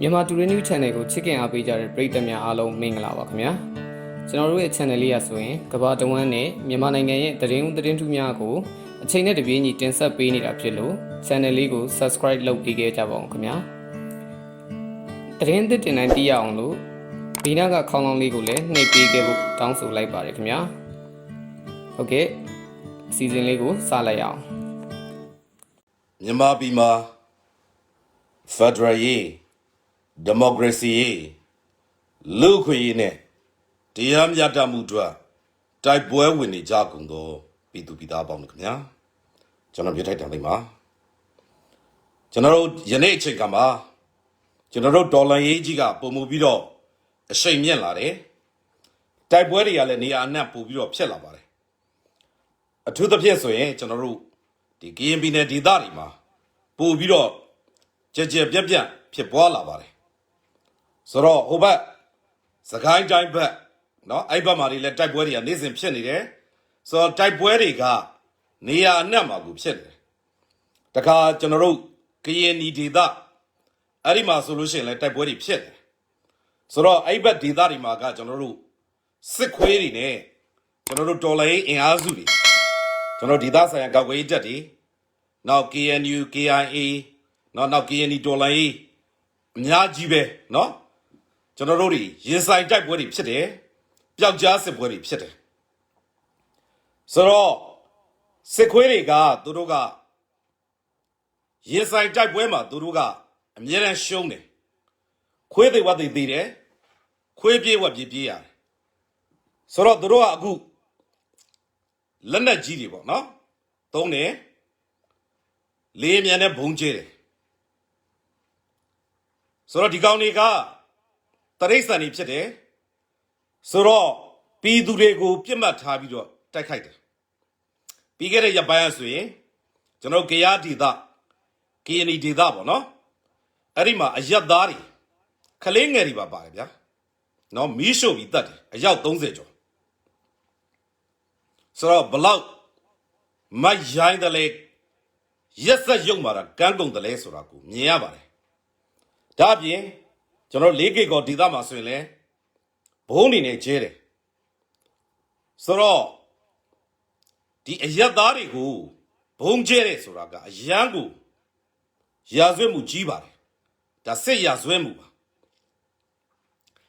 မြန်မာတူရင်း News Channel ကိုချစ်ခင်အားပေးကြတဲ့ပရိသတ်များအားလုံးမင်္ဂလာပါခင်ဗျာကျွန်တော်တို့ရဲ့ channel လေးရဆိုရင်ကမ္ဘာတဝန်းနဲ့မြန်မာနိုင်ငံရဲ့သတင်းထူးများကိုအချိန်နဲ့တပြေးညီတင်ဆက်ပေးနေတာဖြစ်လို့ channel လေးကို subscribe လုပ်ပေးခဲ့ကြပါအောင်ခင်ဗျာသတင်းသစ်တင်တိုင်းသိရအောင်လို့ဒီနားကခေါင်းလောင်းလေးကိုလည်းနှိပ်ပေးခဲ့ဖို့တောင်းဆိုလိုက်ပါတယ်ခင်ဗျာဟုတ်ကဲ့အစီအစဉ်လေးကိုစလိုက်အောင်မြန်မာပြည်မှာဖက်ဒရယ်ရေးဒီမိုကရေစီရေးလူ့ခွင့်ရေးနဲ့တရားမျှတမှုတို့တိုက်ပွဲဝင်နေကြကုန်သောပြည်သူပြည်သားပေါင်းတို့ခင်ဗျာကျွန်တော်ပြထိုက်တယ်လိမ့်ပါကျွန်တော်တို့ယနေ့အချိန်ကမှာကျွန်တော်တို့ဒေါ်လာရေးကြီးကပုံမှုပြီးတော့အရှိန်မြင့်လာတယ်တိုက်ပွဲတွေကလည်းနေရာအနှံ့ပို့ပြီးတော့ဖြစ်လာပါတယ်အထူးသဖြင့်ဆိုရင်ကျွန်တော်တို့ဒီကရင်ပြည်နယ်ဒေသတွေမှာပို့ပြီးတော့ကြကြပြက်ပြက်ဖြစ်ပွားလာပါတယ်ဆိုတော့ဟိုဘက်စကိုင်းတိုင်းဘက်เนาะအဲ့ဘက်မှာတွေလည်းတိုက်ပွဲတွေကနေ့စဉ်ဖြစ်နေတယ်ဆိုတော့တိုက်ပွဲတွေကနေရာအနှံ့မှာကိုဖြစ်တယ်တခါကျွန်တော်တို့ကရင်နီဒေသအဲ့ဒီမှာဆိုလို့ရှိရင်လည်းတိုက်ပွဲတွေဖြစ်တယ်ဆိုတော့အဲ့ဘက်ဒေသတွေမှာကကျွန်တော်တို့စစ်ခွေးတွေနဲ့ကျွန်တော်တို့တော်လိုင်းအင်အားစုတွေကျွန်တော်ဒေသဆိုင်ရာကောက်ွယ်ရေးတပ်တွေနောက် KNU KIA နောက် KNI တော်လိုင်းအများကြီးပဲเนาะကျွန်တော်တို့တွေရင်ဆိုင်တိုက်ပွဲတွေဖြစ်တယ်ပျောက်ကြားစစ်ပွဲတွေဖြစ်တယ်ဆိုတော့စစ်ခွေးတွေကသူတို့ကရင်ဆိုင်တိုက်ပွဲမှာသူတို့ကအမြဲတမ်းရှုံးတယ်ခွေးတွေဝတ်တွေသေးတယ်ခွေးပြေးဝတ်ပြေးရတယ်ဆိုတော့သူတို့ကအခုလက်နက်ကြီးတွေပေါ့နော်သုံးတယ်လေးမြန်နဲ့ဘုံကျဲတယ်ဆိုတော့ဒီကောင်တွေကတရိတ်ဆန်နေဖြစ်တယ်ဆိုတော့ပြည်သူတွေကိုပြစ်မှတ်ထားပြီးတော့တိုက်ခိုက်တယ်ပြီးခဲ့တဲ့ရက်ပိုင်းဆိုရင်ကျွန်တော်ကရားဒေသ KNI ဒေသပေါ့နော်အဲ့ဒီမှာအရက်သားတွေခလေးငယ်တွေပါပါတယ်ဗျာနော်မီးရှို့ပြီးတတ်တယ်အယောက်30ကျော်ဆိုတော့ဘလောက်မရိုင်းတယ်လေရက်ဆက်ရုံမာတာကန်းကုန်တယ်လေဆိုတာကိုမြင်ရပါတယ်ဒါအပြင်ကျွန်တော်၄ကေကောဒေသမှာဆိုရင်လည်းဘုံနေနေကျဲတယ်ဆိုတော့ဒီအရက်သားတွေကိုဘုံကျဲတယ်ဆိုတာကအရန်ကိုရာဇဝတ်မှုကြီးပါတယ်ဒါစစ်ရာဇဝတ်မှုပါ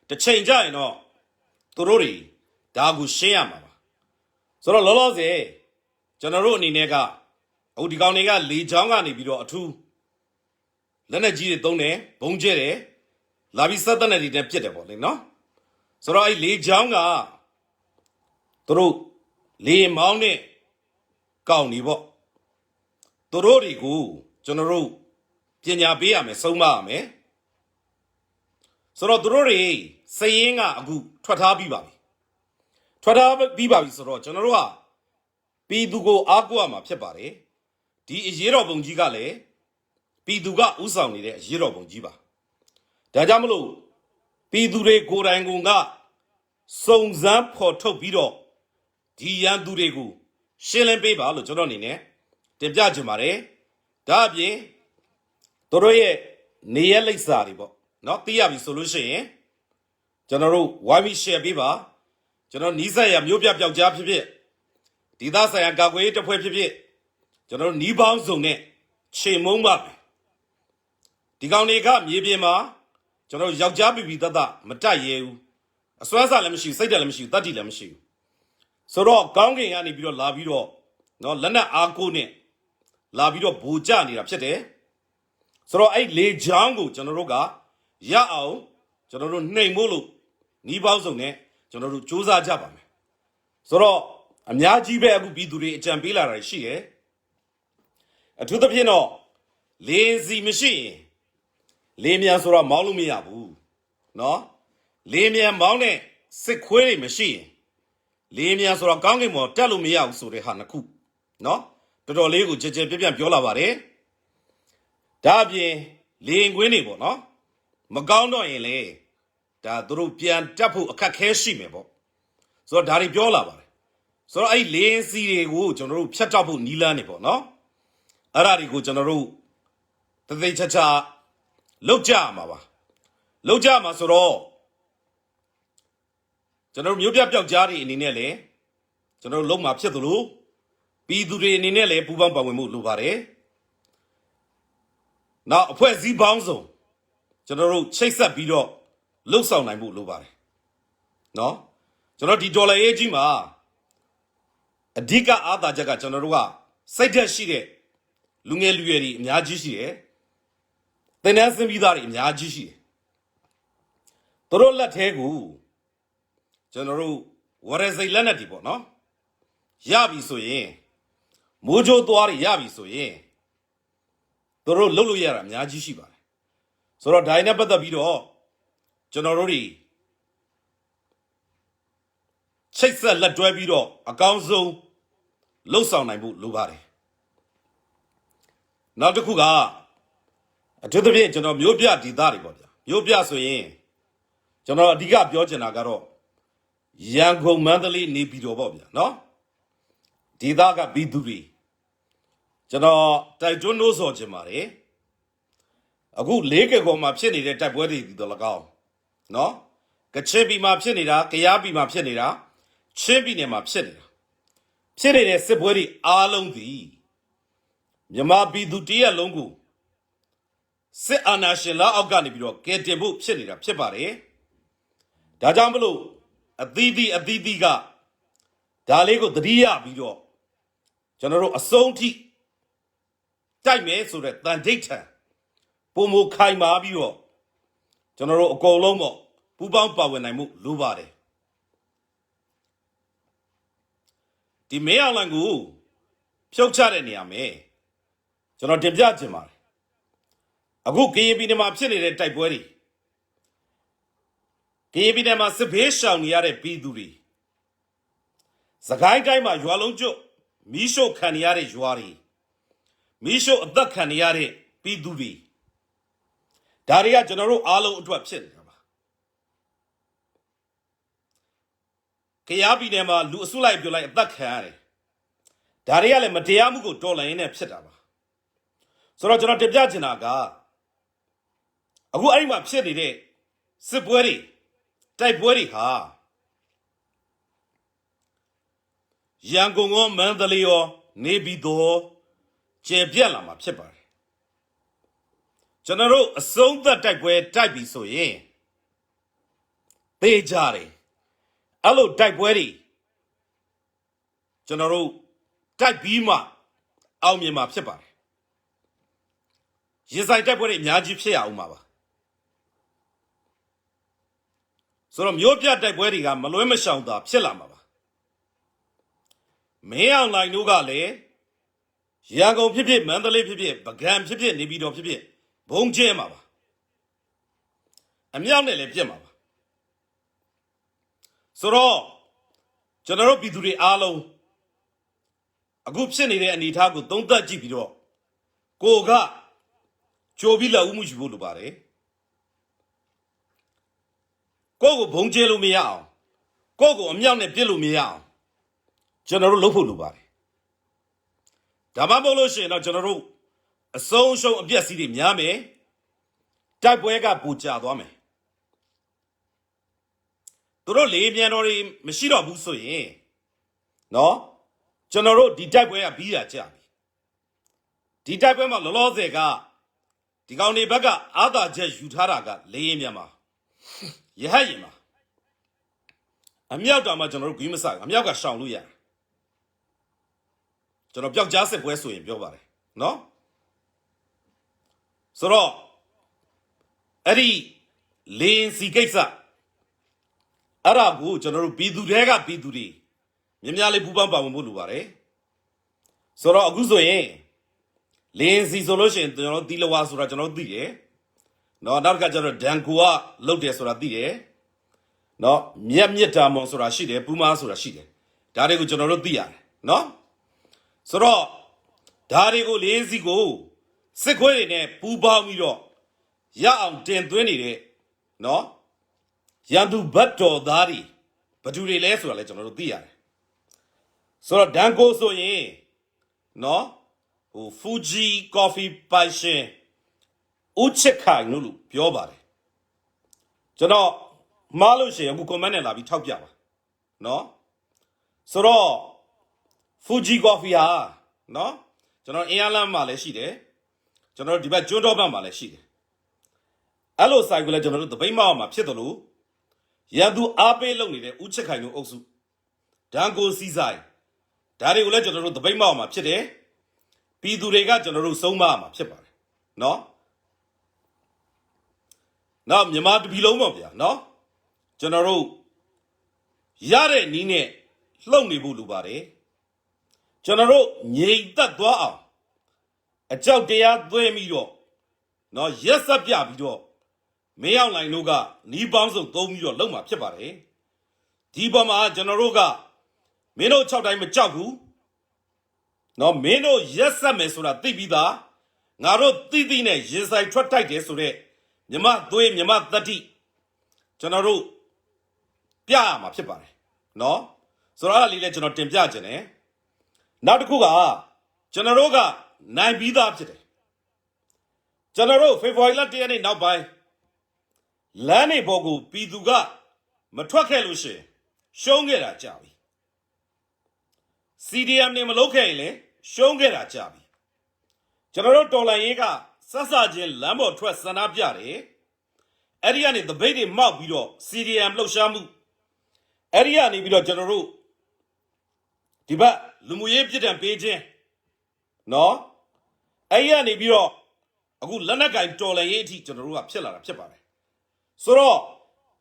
တစ်ချိန်ကြရင်တော့သူတို့တွေဒါကိုရှင်းရမှာပါဆိုတော့လောလောဆယ်ကျွန်တော်တို့အနေနဲ့ကအခုဒီကောင်တွေကလေချောင်းကနေပြီးတော့အထူးလက်နက်ကြီးတွေသုံးတယ်ဘုံကျဲတယ်လာပြီးစက်တက်နေတယ်ပြစ်တယ်ပေါ့လေနော်ဆိုတော့အဲ့လေချောင်းကသူတို့လေမောင်းနဲ့ကောင်းနေပေါ့သူတို့တွေကိုကျွန်တော်တို့ပညာပေးရမယ်ဆုံးမရမယ်ဆိုတော့သူတို့တွေစည်ရင်းကအခုထွက်ထားပြီးပါပြီထွက်ထားပြီးပါပြီဆိုတော့ကျွန်တော်တို့ကပြည်သူကိုအားကိုးရမှာဖြစ်ပါတယ်ဒီအရေးတော်ပုံကြီးကလည်းပြည်သူကဥဆောင်နေတဲ့အရေးတော်ပုံကြီးပါဒါကြောင့်မလို့ပြည်သူတွေကိုယ်တိုင်ကစုံစမ်းဖော်ထုတ်ပြီးတော့ဒီရန်သူတွေကိုရှင်းလင်းပေးပါလို့ကျွန်တော်အနေနဲ့တင်ပြချင်ပါတယ်ဒါအပြင်တို့ရဲ့နေရလိပ်စာတွေပေါ့နော်သိရပြီဆိုလို့ရှိရင်ကျွန်တော်တို့ဝိုင်းပြီး share ပေးပါကျွန်တော်နီးစပ်ရမျိုးပြပျောက်ကြားဖြစ်ဖြစ်ဒေသဆိုင်ရာကာကွယ်ရေးတပ်ဖွဲ့ဖြစ်ဖြစ်ကျွန်တော်တို့နီးပေါင်းစုံနဲ့ခြေမုံပါပဲဒီကောင်တွေကမြေပြင်မှာကျွန်တော်ယောက်ျားပြပြတတ်မတက်ရဲဘူးအစွမ်းစားလည်းမရှိစိတ်တက်လည်းမရှိတတ်တိလည်းမရှိဘူးဆိုတော့ကောင်းကင်ကနေပြီးတော့လာပြီးတော့နော်လက်နက်အားကိုနဲ့လာပြီးတော့ဘူကြနေတာဖြစ်တယ်ဆိုတော့အဲ့လေချောင်းကိုကျွန်တော်တို့ကရအောင်ကျွန်တော်တို့နှိမ်မို့လို့နီးပေါင်းစုံနဲ့ကျွန်တော်တို့စူးစမ်းကြပါမယ်ဆိုတော့အများကြီးပဲအခုပြည်သူတွေအကြံပေးလာတာရှိတယ်အထူးသဖြင့်တော့လေစီမရှိရင်လေမြန်ဆိုတော့မောင်းလို့မရဘူးเนาะလေမြန်မောင်းတဲ့စစ်ခွေးတွေမရှိရင်လေမြန်ဆိုတော့ကောင်းကင်ပေါ်တက်လို့မရဘူးဆိုတဲ့ဟာနှစ်ခုเนาะတော်တော်လေးကိုကြကြပြပြပြောလာပါတယ်ဒါအပြင်လေရင်ကွင်းတွေပေါ့เนาะမကောင်းတော့ရင်လေဒါသူတို့ပြန်တက်ဖို့အခက်ခဲရှိမယ်ပေါ့ဆိုတော့ဒါတွေပြောလာပါတယ်ဆိုတော့အဲ့လေရင်စီတွေကိုကျွန်တော်တို့ဖြတ်တောက်ဖို့နီးလန်းနေပေါ့เนาะအဲ့ဒါတွေကိုကျွန်တော်တို့တသိချာချာလောက်ကြမှာပါ လောက်ကြမှာဆိုတော့ကျွန်တော်မျိုးပြပြောက်ကြားတွေအနေနဲ့လည်းကျွန်တော်လုံးမှာဖြစ်သလိုပြည်သူတွေအနေနဲ့လည်းပူးပေါင်းပါဝင်မှုလိုပါတယ်နောက်အဖွဲ့အစည်းပေါင်းစုံကျွန်တော်တို့ချိတ်ဆက်ပြီးတော့လှုပ်ဆောင်နိုင်မှုလိုပါတယ်နော်ကျွန်တော်ဒီဒေါ်လာရေးကြီးမှာအဓိကအားသာချက်ကကျွန်တော်တို့ကစိတ်ဓာတ်ရှိတဲ့လူငယ်လူရွယ်တွေအများကြီးရှိတယ်သင်တန်းဆင်းပြီးသားတွေအများကြီးရှိတယ်သူတို့လက်ထဲကိုကျွန်တော်တို့ဝရစိတ်လက်နဲ့ဒီပေါ့နော်ရပြီဆိုရင်မိုးကြိုးသွားတွေရပြီဆိုရင်သူတို့လှုပ်လို့ရတာအများကြီးရှိပါတယ်ဆိုတော့ဒါနဲ့ပတ်သက်ပြီးတော့ကျွန်တော်တို့တွေချိတ်ဆက်လက်တွဲပြီးတော့အကောင်းဆုံးလှုပ်ဆောင်နိုင်ဖို့လိုပါတယ်နောက်တစ်ခုကအထူးသဖြင့်ကျွန်တော်မျိုးပြဒေသတွေပေါ့ဗျာမျိုးပြဆိုရင်ကျွန်တော်အဓိကပြောချင်တာကတော့ရန်ကုန်မန္တလေးနေပြည်တော်ပေါ့ဗျာနော်ဒေသကပြည်သူတွေကျွန်တော်တိုက်တွန်းလို့ဆိုချင်ပါတယ်အခု၄ကကောမှာဖြစ်နေတဲ့တိုက်ပွဲတွေဒီတော့၎င်းနော်ကချင်ပြည်မှာဖြစ်နေတာကယားပြည်မှာဖြစ်နေတာချင်းပြည်နယ်မှာဖြစ်နေတဲ့စစ်ပွဲတွေအားလုံးဒီမြန်မာပြည်သူတရက်လုံးကိုစစ်အာဏာရှင်လက်အောက်ကနေပြီးတော့ကယ်တင်ဖို့ဖြစ်နေတာဖြစ်ပါတယ်ဒါကြောင့်မလို့အသီးသီးကဒါလေးကိုသတိရပြီးတော့ကျွန်တော်တို့အဆုံးထိတိုက်မယ်ဆိုတဲ့တန်ဒိဋ္ဌံပုံမခိုင်မာပြီးတော့ကျွန်တော်တို့အကုန်လုံးပေါ့ပူးပေါင်းပါဝင်နိုင်မှုလိုပါတယ်ဒီမဲအောင်လန်ကိုဖြုတ်ချတဲ့နေရာမှာကျွန်တော်တင်ပြချင်ပါတယ်အခုကရင်ပြည်နယ်မှာဖြစ်နေတဲ့တိုက်ပွဲတွေကရင်ပြည်နယ်မှာစစ်ဘေးရှောင်နေရတဲ့ပြည်သူတွေစကိုင်းတိုင်းမှာရွာလုံးကျွတ်မီးရှို့ခံနေရတဲ့ရွာတွေမီးရှို့အသက်ခံနေရတဲ့ပြည်သူတွေဒါတွေကကျွန်တော်တို့အားလုံးအတွက်ဖြစ်နေတာပါကယားပြည်နယ်မှာလူအစုလိုက်ပြောလိုက်အသက်ခံရတယ်ဒါတွေကလည်းမတရားမှုကိုတော်လှန်ရင်းနဲ့ဖြစ်တာပါဆိုတော့ကျွန်တော်တင်ပြချင်တာကအခုအဲ့ဒီမှာဖြစ်နေတဲ့စစ်ပွဲတွေတိုက်ပွဲတွေဟာရန်ကုန်ရောမန္တလေးရောနေပြည်တော်ကျေပြက်လာမှာဖြစ်ပါတယ်ကျွန်တော်တို့အဆုံးသက်တိုက်ပွဲတိုက်ပြီဆိုရင်သေကြတယ်အဲ့လိုတိုက်ပွဲတွေကျွန်တော်တို့တိုက်ပြီးမှအောင်မြင်မှာဖြစ်ပါတယ်ရင်ဆိုင်တိုက်ပွဲတွေအများကြီးဖြစ်ရအောင်ပါဆိုတော့မျိုးပြတိုက်ပွဲတွေကမလွဲမရှောင်သာဖြစ်လာမှာပါမင်းအောင်လိုင်တို့ကလည်းရန်ကုန်ဖြစ်ဖြစ်မန္တလေးဖြစ်ဖြစ်ပုဂံဖြစ်ဖြစ်နေပြည်တော်ဖြစ်ဖြစ်ဘုံကျဲမှာပါအမြောက်နဲ့လည်းပြက်မှာပါဆိုတော့ကျွန်တော်တို့ပြည်သူတွေအားလုံးအခုဖြစ်နေတဲ့အနေအထားကိုသုံးသပ်ကြည့်ပြီးတော့ကိုကကြိုပြီးလက်ဦးမှုယူဖို့လိုပါတယ်ကိုကိုဘုံကျဲလို့မရအောင်ကိုကိုအမြောက်နဲ့ပြစ်လို့မရအောင်ကျွန်တော်တို့လုပ်ဖို့လိုပါတယ်ဒါမှမဟုတ်လို့ရှိရင်တော့ကျွန်တော်တို့အဆုံးရှုံးအပြက်စီးတွေများမယ်တိုက်ပွဲကပူကြသွားမယ်သူတို့လေပြန်တော်တွေမရှိတော့ဘူးဆိုရင်နော်ကျွန်တော်တို့ဒီတိုက်ပွဲကပြီးတာကြာပြီဒီတိုက်ပွဲမှာလောလောဆယ်ကဒီကောင်တွေဘက်ကအာသာချက်ယူထားတာကလေရင်မြန်မှာရဟတ်ရင်မှာအမြောက်တောင်မှကျွန်တော်တို့ဂိမ်းမဆိုင်အမြောက်ကရှောင်လို့ရတယ်ကျွန်တော်ပျောက်ကြားစစ်ပွဲဆိုရင်ပြောပါတယ်နော်ဆိုတော့အဲ့ဒီလင်းစီကိစ္စအဲ့ဒါကိုကျွန်တော်တို့ပြည်သူတွေကပြည်သူတွေမြင်များလေးပူပန်းပါဝင်ဖို့လိုပါတယ်ဆိုတော့အခုဆိုရင်လင်းစီဆိုလို့ရှိရင်ကျွန်တော်တီလဝါဆိုတာကျွန်တော်သိတယ်နော်နောက်ကကျွန်တော်ဒန်ကိုကလုတ်တယ်ဆိုတာသိတယ်နော်မြက်တာမွန်ဆိုတာရှိတယ်ပူမာဆိုတာရှိတယ်ဒါတွေကိုကျွန်တော်တို့သိရတယ်နော်ဆိုတော့ဒါတွေကိုလင်းစီကိုစစ်ခွေးတွေနဲ့ပူပေါင်းပြီးတော့ရအောင်တင်သွင်းနေတဲ့နော်ရန်သူဘတ်တော်သားတွေဘသူတွေလဲဆိုတာလဲကျွန်တော်တို့သိရတယ်ဆိုတော့ဒန်ကိုဆိုရင်နော်ဟို Fuji Coffee ပိုင်ရှင်ဦးချစ်ခိုင်လို့ပြောပါတယ် ကျွန်တော်မှားလို့ရှိရင်အခု comment နဲ့လာပြီးထောက်ပြပါနော်ဆိုတော့ Fuji Coffee ဟာနော်ကျွန်တော်အင်အားလမ်းမှာလည်းရှိတယ်ကျွန်တော်ဒီဘက်ကျွန်းတော်ဘက်မှာလည်းရှိတယ်အဲ့လိုဆိုင်ကလည်းကျွန်တော်တို့တပိတ်မောက်မှာဖြစ်တယ်လို့ရန်သူအားပေးလုပ်နေတဲ့ဦးချစ်ခိုင်တို့အုပ်စုဒန်ကိုစီဆိုင်ဒါတွေကိုလည်းကျွန်တော်တို့တပိတ်မောက်မှာဖြစ်တယ်ပြည်သူတွေကကျွန်တော်တို့စုံမမှာဖြစ်ပါတယ်နော်နောက်မြန်မာတပြည်လုံးပေါ့ဗျာနော်ကျွန်တော်တို့ရတဲ့နီးနဲ့လှုပ်နေဖို့လိုပါတယ်ကျွန်တော်တို့ငြိမ်သက်သွားအောင်အကြောက်တရားသွင်းပြီးတော့နော်ရက်ဆက်ပြပြီးတော့မင်းအောင်လိုင်တို့ကနီးပေါင်းစုံသုံးပြီးတော့လှုပ်မှာဖြစ်ပါတယ်ဒီပေါ်မှာကျွန်တော်တို့ကမင်းတို့6တိုင်းမကြောက်ဘူးနော်မင်းတို့ရက်ဆက်မယ်ဆိုတာသိပြီးသားငါတို့သိသိနဲ့ရင်ဆိုင်ထွက်တိုက်တယ်ဆိုတော့မြမသွေးမြမတတိကျွန်တော်တို့ပြရမှာဖြစ်ပါတယ်နော်ဆိုတော့အဲ့ဒါလေးလည်းကျွန်တော်တင်ပြခြင်းတယ်နောက်တစ်ခုကကျွန်တော်တို့ကနိုင်ပြီးသားဖြစ်တယ်ကျွန်တော်တို့ဖေဖော်ဝါရီလ1ရက်နေ့နောက်ပိုင်းလမ်းနေပေါ်ကိုပြည်သူကမထွက်ခဲ့လို့ရှိရင်ရှုံးခဲ့တာကြာပြီ CDM နေမလုပ်ခဲ့ရင်လည်းရှုံးခဲ့တာကြာပြီကျွန်တော်တို့တော်လိုင်းရေးကဆက်စချင်းလမ်းပေါ်ထွက်ဆန္ဒပြတယ်အဲ့ဒီကနေတပိတ်တွေမောက်ပြီးတော့ CDM လှုပ်ရှားမှုအဲ့ဒီကနေပြီးတော့ကျွန်တော်တို့ဒီဘက်လူမှုရေးပြည်တံပေးခြင်းနော်အဲ့ဒီကနေပြီးတော့အခုလက်နက်ကင်တော်လိုင်းရေးအထိကျွန်တော်တို့ကဖြစ်လာတာဖြစ်ပါတယ်ဆိုတော့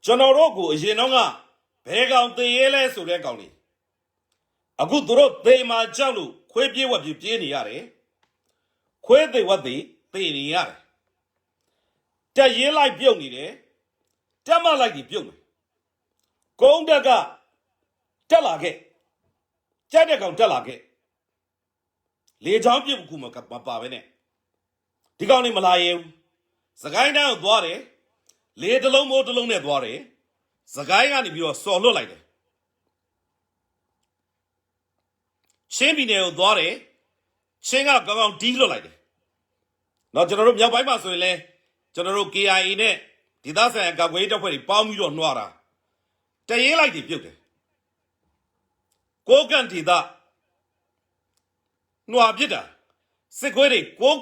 ကျွန်တော်တို့ကိုအရင်တော့ကဘဲကောင်သေရဲလဲဆိုတဲ့ကောင်လေးအခုသူတို့သေမာကြောက်လို့ခွေးပြေးဝက်ပြေးနေရတယ်ခွေးသေးဝက်သေးသေနေရတယ်တက်ရင်းလိုက်ပြုတ်နေတယ်တက်မလိုက်ပြီးပြုတ်တယ်ကုန်းတက်ကတက်လာခဲ့ကြက်တဲ့ကောင်တက်လာခဲ့လေချောင်းပြုတ်ခုမပါပဲနဲ့ဒီကောင်လေးမလာရဲဘူးစကိုင်းတိုင်းကိုသွားတယ်လေတလုံးမိုးတလုံးနဲ့သွားတယ်စကိုင်းကနေပြီးတော့စော်လွတ်လိုက်တယ်ချင်းပြည်နယ်ကိုသွားတယ်ချင်းကကောင်းကောင်းတီးလွတ်လိုက်တယ်တော့ကျွန်တော်တို့မြောက်ပိုင်းမှာဆိုရင်လဲကျွန်တော်တို့ KIA နဲ့ဒေသဆိုင်ရာကာကွယ်ရေးတပ်ဖွဲ့တွေပေါင်းပြီးတော့နှွားတာတရေးလိုက်တွေပြုတ်တယ်ကိုကန်ဒေသနှွားပြစ်တာစစ်ခွေးတွေကို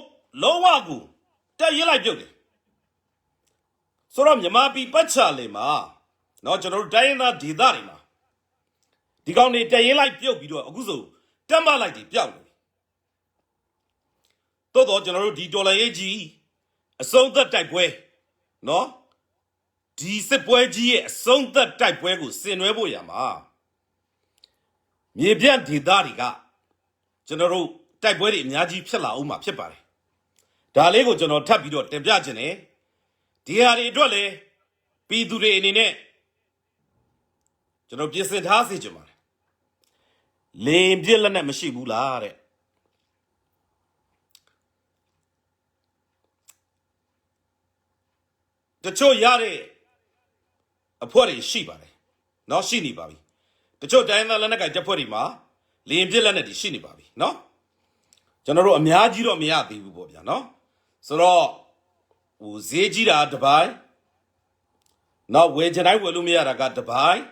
လုံးဝကိုတရေးလိုက်ပြုတ်တယ်ဆိုတော့မြမပီပတ်ချလေမှာနော်ကျွန်တော်တို့တိုင်းရင်းသားဒေသတွေမှာဒီကောင်တွေတရေးလိုက်ပြုတ်ပြီးတော့အခုဆိုတက်မလိုက်တွေပြောက်တယ်တိုးတော့ကျွန်တော်တို့ဒီဒေါ်လာရေးကြီးအဆုံးသက်တိုက်ပွဲနော်ဒီစစ်ပွဲကြီးရဲ့အဆုံးသက်တိုက်ပွဲကိုဆင်နွှဲဖို့ရမှာမြေပြန့်ဒေသတွေကကျွန်တော်တို့တိုက်ပွဲတွေအများကြီးဖြစ်လာအောင်မှာဖြစ်ပါတယ်ဒါလေးကိုကျွန်တော်ထပ်ပြီးတော့တင်ပြခြင်းနဲ့ဒီဟာတွေအတွက်လည်းပြည်သူတွေအနေနဲ့ကျွန်တော်ပြင်ဆင်ထားစေချင်ပါတယ်လေပြစ်လက်နဲ့မရှိဘူးလားတဲ့တချို့ရတဲ့အဖွဲတွေရှိပါတယ်เนาะရှိနေပါပြီတချို့တိုင်းသားလက်နက်ကတပ်ဖွဲ့တွေမှာလေပြစ်လက်နဲ့တွေရှိနေပါပြီเนาะကျွန်တော်တို့အများကြီးတော့မရသေးဘူးပေါ့ဗျာเนาะဆိုတော့ဟိုဈေးကြီးတာတစ်ပိုင်းနောက်ဝယ်ချင်တိုင်းဝယ်လို့မရတာကတစ်ပိုင်း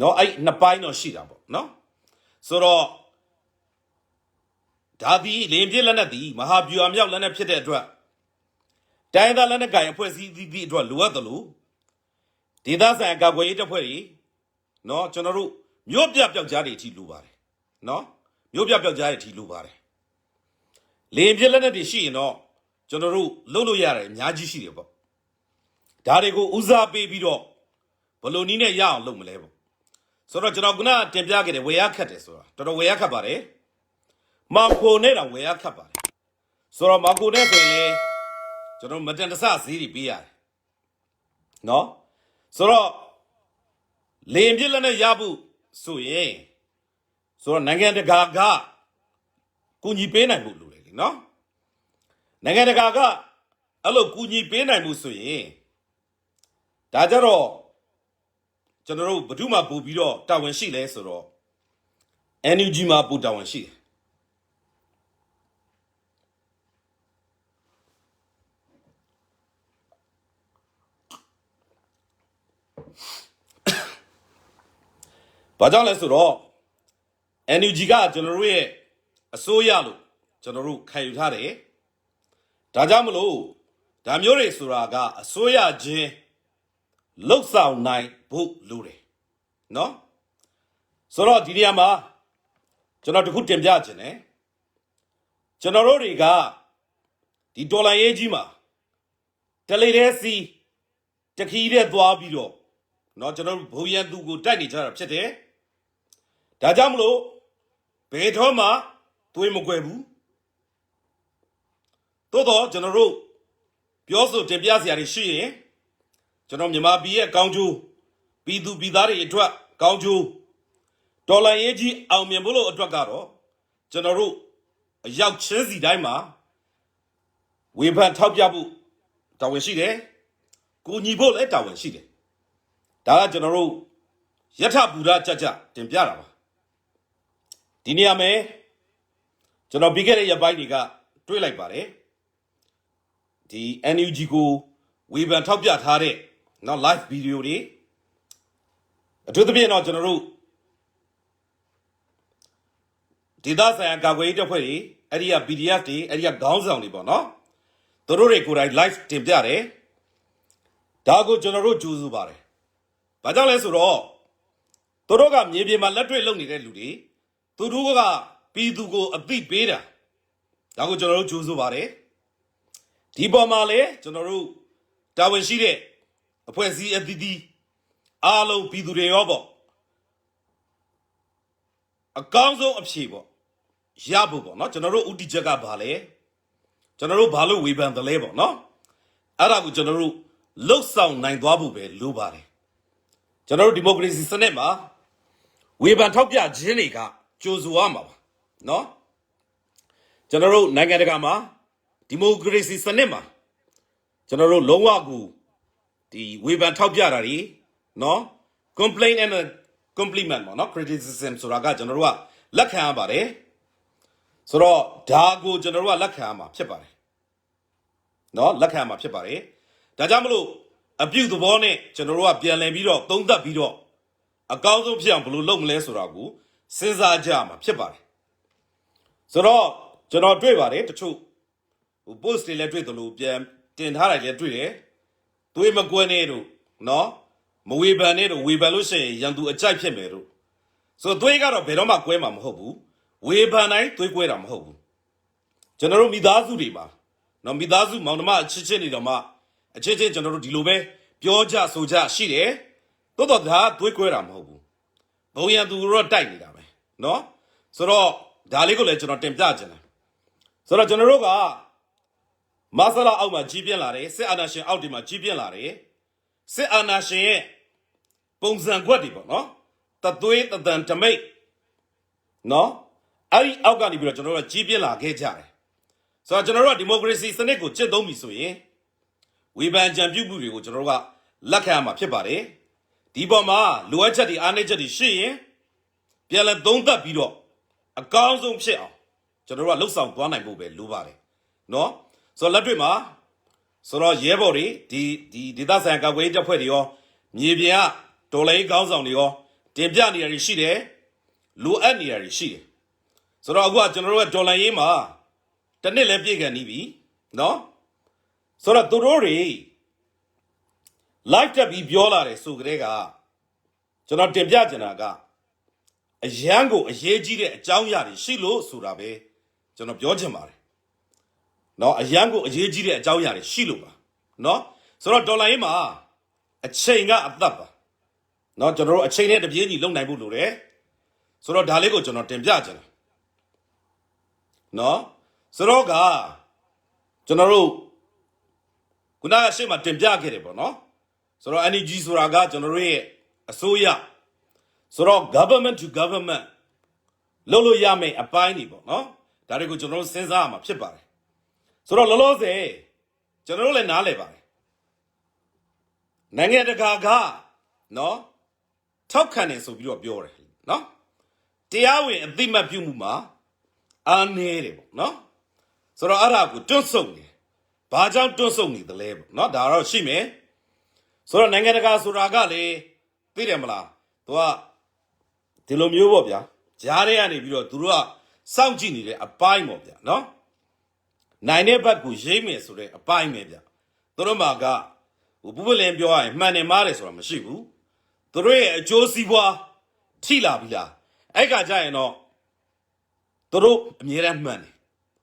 နော်အဲ့နှစ်ပိုင်းတော့ရှိတာပေါ့နော်ဆိုတော့ဒါသည်လင်းပြလက်နဲ့သည်မဟာဗျူဟာမြောက်လက်နဲ့ဖြစ်တဲ့အတွက်တိုင်းသားလက်နဲ့ကင်အဖွဲ့အစည်းသီးအတွက်လိုအပ်တယ်လို့ဒေသဆိုင်ရာကာကွယ်ရေးတပ်ဖွဲ့တွေနော်ကျွန်တော်တို့မြို့ပြပျောက်ကြားတွေအထိလိုပါတယ်နော်မြို့ပြပျောက်ကြားတွေအထိလိုပါတယ်လင်းပြလက်နဲ့တွေရှိရင်တော့ကျွန်တော်တို့လှုပ်လို့ရတယ်အများကြီးရှိတယ်ပေါ့ဒါတွေကိုဦးစားပေးပြီးတော့ဘယ်လိုနည်းနဲ့ရအောင်လုပ်မလဲပေါ့ဆိုတော့ကျွန်တော်ကတင်ပြခဲ့တယ်ဝယ်ရခတ်တယ်ဆိုတာတော်တော်ဝယ်ရခတ်ပါတယ်မောင်ခိုနဲ့တော့ဝယ်ရခတ်ပါတယ်ဆိုတော့မောင်ခိုနဲ့ဆိုရင်လေကျွန်တော်မတန်တဆဈေးတွေပေးရတယ်နော်ဆိုတော့လေပြစ်လက်နဲ့ရဖို့ဆိုရင်ဆိုတော့နိုင်ငံတကာကကူညီပေးနိုင်ဖို့လိုတယ်လေနော်နိုင်ငံတကာကအဲ့လိုကူညီပေးနိုင်မှုဆိုရင်ဒါကြတော့ကျွန်တော်တို့ဘယ်သူမှပို့ပြီးတော့တာဝန်ရှိလဲဆိုတော့ NUG မှာပို့တာဝန်ရှိတယ် ဘာကြောင့်လဲဆိုတော့ NUG ကကျွန်တော်တို့ရဲ့အစိုးရလို့ကျွန်တော်တို့ခံယူထားတယ်ဒါကြောင့်မလို့ဒါမျိုးတွေဆိုတာကအစိုးရချင်းလှုပ်ဆောင်နိုင်ဖို့လိုတယ်နော်ဆိုတော့ဒီနေရာမှာကျွန်တော်တခုတင်ပြခြင်းတယ်ကျွန်တော်တို့တွေကဒီဒေါ်လာရေးကြီးမှာတလေတဲ့စီတခီးတဲ့သွားပြီးတော့เนาะကျွန်တော်တို့ဘုံရန်သူကိုတိုက်နေကြတာဖြစ်တယ်ဒါကြောင့်မလို့ဘယ်တော့မှသွေးမကွယ်ဘူးသို့တော့ကျွန်တော်တို့ပြောဆိုတင်ပြစရာတွေရှိရင်ကျွန်တော်မြန်မာပြည်ရဲ့ကောင်းကျိုးပြည်သူပြည်သားတွေအတွက်ကောင်းကျိုးဒေါ်လာရေးကြီးအောင်မြင်ဖို့လို့အတွက်ကတော့ကျွန်တော်တို့အရောက်ချင်းစီတိုင်းမှာဝေဖန်ထောက်ပြဖို့တာဝန်ရှိတယ်ကိုညီဖို့လည်းတာဝန်ရှိတယ်ဒါကကျွန်တော်တို့ယထပူရကြကြတင်ပြတာပါဒီနေရာမှာကျွန်တော်ပြီးခဲ့တဲ့ရက်ပိုင်းတွေကတွေးလိုက်ပါတယ်ဒီ NUG ကိုဝေဖန်ထောက်ပြထားတဲ့နော် live video တွေအထူးသဖြင့်တော့ကျွန်တော်တို့ဒေသဆိုင်ရာကာကွယ်ရေးတပ်ဖွဲ့တွေအဲ့ဒီက PDF တွေအဲ့ဒီကခေါင်းဆောင်တွေပေါ့နော်သူတို့တွေကိုယ်တိုင် live တင်ပြတယ်ဒါကိုကျွန်တော်တို့ကြိုးစားပါတယ်ဘာကြောင့်လဲဆိုတော့သူတို့ကမြေပြင်မှာလက်တွေ့လုပ်နေတဲ့လူတွေသူတို့ကပြည်သူကိုအသိပေးတာဒါကိုကျွန်တော်တို့ကြိုးစားပါတယ်ဒီပေါ်မှာလေကျွန်တော်တို့တာဝန်ရှိတဲ့အဖွဲ့အစည်းအသီးသီးအားလုံးပြည်သူတွေရောပေါ့အကောင်းဆုံးအဖြေပေါ့ရဖို့ပေါ့နော်ကျွန်တော်တို့ဥတီချက်ကဘာလဲကျွန်တော်တို့ဘာလို့ဝေဖန်တယ်လဲပေါ့နော်အဲ့ဒါကိုကျွန်တော်တို့လှုပ်ဆောင်နိုင်သွားဖို့ပဲလိုပါတယ်ကျွန်တော်တို့ဒီမိုကရေစီစနစ်မှာဝေဖန်ထောက်ပြခြင်းတွေကကြိုးဆိုရမှာပါနော်ကျွန်တော်တို့နိုင်ငံတကာမှာဒီမိုကရေစီစနစ်မှာကျွန်တော်တို့လုံးဝကိုဒီဝေဖန်ထောက်ပြတာတွေနော် complaint and compliment ပေါ့နော် criticism ဆိုတာကကျွန်တော်တို့ကလက်ခံရပါတယ်ဆိုတော့ဒါကိုကျွန်တော်တို့ကလက်ခံရမှာဖြစ်ပါတယ်နော်လက်ခံရမှာဖြစ်ပါတယ်ဒါကြောင့်မလို့အပြုသဘောနဲ့ကျွန်တော်တို့ကပြန်လည်ပြီးတော့သုံးသပ်ပြီးတော့အကောင်းဆုံးဖြစ်အောင်ဘယ်လိုလုပ်မလဲဆိုတာကိုစဉ်းစားကြရမှာဖြစ်ပါတယ်ဆိုတော့ကျွန်တော်တွေ့ပါတယ်တချို့post တွေလည်းတွေ့သလိုပြန်တင်ထားတယ်လည်းတွေ့တယ်သွေးမကွဲနဲ့တို့နော်မဝေဖန်နဲ့တို့ဝေဖန်လို့ရှိရင်ရန်သူအကြိုက်ဖြစ်မယ်တို့ဆိုတော့သွေးကတော့ဘယ်တော့မှကွဲမှာမဟုတ်ဘူးဝေဖန်တိုင်းသွေးကွဲတာမဟုတ်ဘူးကျွန်တော်တို့မိသားစုတွေမှာနော်မိသားစုမောင်နှမအချင်းချင်းတွေတော့မှအချင်းချင်းကျွန်တော်တို့ဒီလိုပဲပြောကြဆိုကြရှိတယ်တိုးတော့ဒါသွေးကွဲတာမဟုတ်ဘူးဘုံရန်သူတော့တိုက်နေတာပဲနော်ဆိုတော့ဒါလေးကိုလည်းကျွန်တော်တင်ပြချင်တယ်ဆိုတော့ကျွန်တော်တို့ကမဆလာအောက်မှာကြီးပြင်းလာတယ်စစ်အာဏာရှင်အောက်ဒီမှာကြီးပြင်းလာတယ်စစ်အာဏာရှင်ရဲ့ပုံစံခွက်တွေပေါ့နော်တသွေးတသံဓမိတ်နော်အဲ့ဒီအောက်ကနေပြီးတော့ကျွန်တော်တို့ကြီးပြင်းလာခဲ့ကြတယ်ဆိုတော့ကျွန်တော်တို့ကဒီမိုကရေစီစနစ်ကိုကျင့်သုံးပြီဆိုရင်ဝေဖန်ကြံပြုမှုတွေကိုကျွန်တော်တို့ကလက်ခံရမှာဖြစ်ပါတယ်ဒီပေါ်မှာလိုအပ်ချက်တွေအားနည်းချက်တွေရှိရင်ပြန်လည်သုံးသပ်ပြီးတော့အကောင်းဆုံးဖြစ်အောင်ကျွန်တော်တို့ကလှုပ်ဆောင်သွားနိုင်ဖို့ပဲလိုပါတယ်နော်ဆိုတော့လက်တွေ့မှာဆိုတော့ရဲဘော်တွေဒီဒေသဆိုင်ရာကာကွယ်ရေးတပ်ဖွဲ့တွေရောမြေပြင်ကဒေါ်လာရေးကောင်းဆောင်တွေရောတင်ပြနေရရှိတယ်လိုအပ်နေရရှိတယ်ဆိုတော့အခုကကျွန်တော်တို့ကဒေါ်လာရေးမှာတစ်နှစ်လည်းပြည့်ကန်နေပြီနော်ဆိုတော့သူတို့တွေ live တက်ပြီးပြောလာတယ်ဆိုကြတဲ့ကကျွန်တော်တင်ပြချင်တာကအရန်ကိုအရေးကြီးတဲ့အကြောင်းအရာတွေရှိလို့ဆိုတာပဲကျွန်တော်ပြောချင်ပါတယ်နော်အရန်ကိုအရေးကြီးတဲ့အကြောင်းအရာတွေရှိလို့ပါနော်ဆိုတော့ဒေါ်လာရေးမှာအချိန်ကအသက်ပါနော်ကျွန်တော်တို့အချိန်နဲ့တပြေးညီလုံနိုင်ဖို့လိုတယ်ဆိုတော့ဒါလေးကိုကျွန်တော်တင်ပြချင်တယ်နော်ဆိုတော့ကကျွန်တော်တို့ခုနကရှေ့မှာတင်ပြခဲ့တယ်ပေါ့နော်ဆိုတော့ NUG ဆိုတာကကျွန်တော်တို့ရဲ့အစိုးရဆိုတော့ government to government လုပ်လို့ရမယ့်အပိုင်းတွေပေါ့နော်ဒါတွေကိုကျွန်တော်တို့စဉ်းစားရမှာဖြစ်ပါတယ်ဆိုတော့လောလောဆယ်ကျွန်တော်တို့လည်းနားလည်ပါတယ်နိုင်ငံတကာကနော်ထောက်ခံတယ်ဆိုပြီးတော့ပြောတယ်နော်တရားဝင်အသိမှတ်ပြုမှုမှာအားနည်းတယ်ပေါ့နော်ဆိုတော့အဲ့ဒါကိုတွန့်ဆုတ်နေဘာကြောင့်တွန့်ဆုတ်နေသလဲပေါ့နော်ဒါတော့ရှိမယ်ဆိုတော့နိုင်ငံတကာဆိုတာကလေသိတယ်မလားသူက ဒီလိုမျိုးပေါ့ဗျာကြားထဲကနေပြီးတော့သူတို့ကစောင့်ကြည့်နေတဲ့အပိုင်းပေါ့ဗျာနော်နိုင်တဲ့ဘက်ကိုရိမ့်မယ်ဆိုတဲ့အပိုင်းပဲဗျာသူတို့မှာကဟိုပူပလင်းပြောရရင်မှန်တယ်မားတယ်ဆိုတာမရှိဘူးသူတို့ရဲ့အကျိုးစီးပွားထိလာပြီလားအဲ့ကကြရင်တော့သူတို့အမြဲတမ်းမှန်တယ်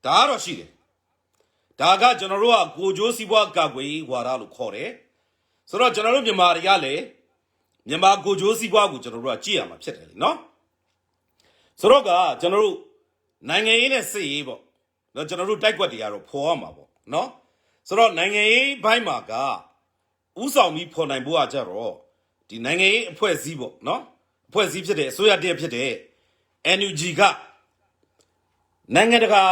ဒါကတော့ရှိတယ်ဒါကကျွန်တော်တို့ကကိုကျိုးစီးပွားကကွေဝါဒလို့ခေါ်တယ်ဆိုတော့ကျွန်တော်တို့မြန်မာတွေကလည်းမြန်မာကိုကျိုးစီးပွားကိုကျွန်တော်တို့ကကြည့်ရမှာဖြစ်တယ်လေနော်ဆိုတော့ကကျွန်တော်တို့နိုင်ငံရေးနဲ့စစ်ရေးပေါ့နော်ကျွန်တော်တို့တိုက်ကွက်တွေကတော့ဖော်ရမှာပေါ့နော်ဆိုတော့နိုင်ငံရေးဘိုင်းမှာကဥဆောင်ပြီးဖော်နိုင်ဖို့ကကြတော့ဒီနိုင်ငံရေးအဖွဲ့အစည်းပေါ့နော်အဖွဲ့အစည်းဖြစ်တဲ့အစိုးရတည်းဖြစ်တဲ့ NUG ကနိုင်ငံတကာ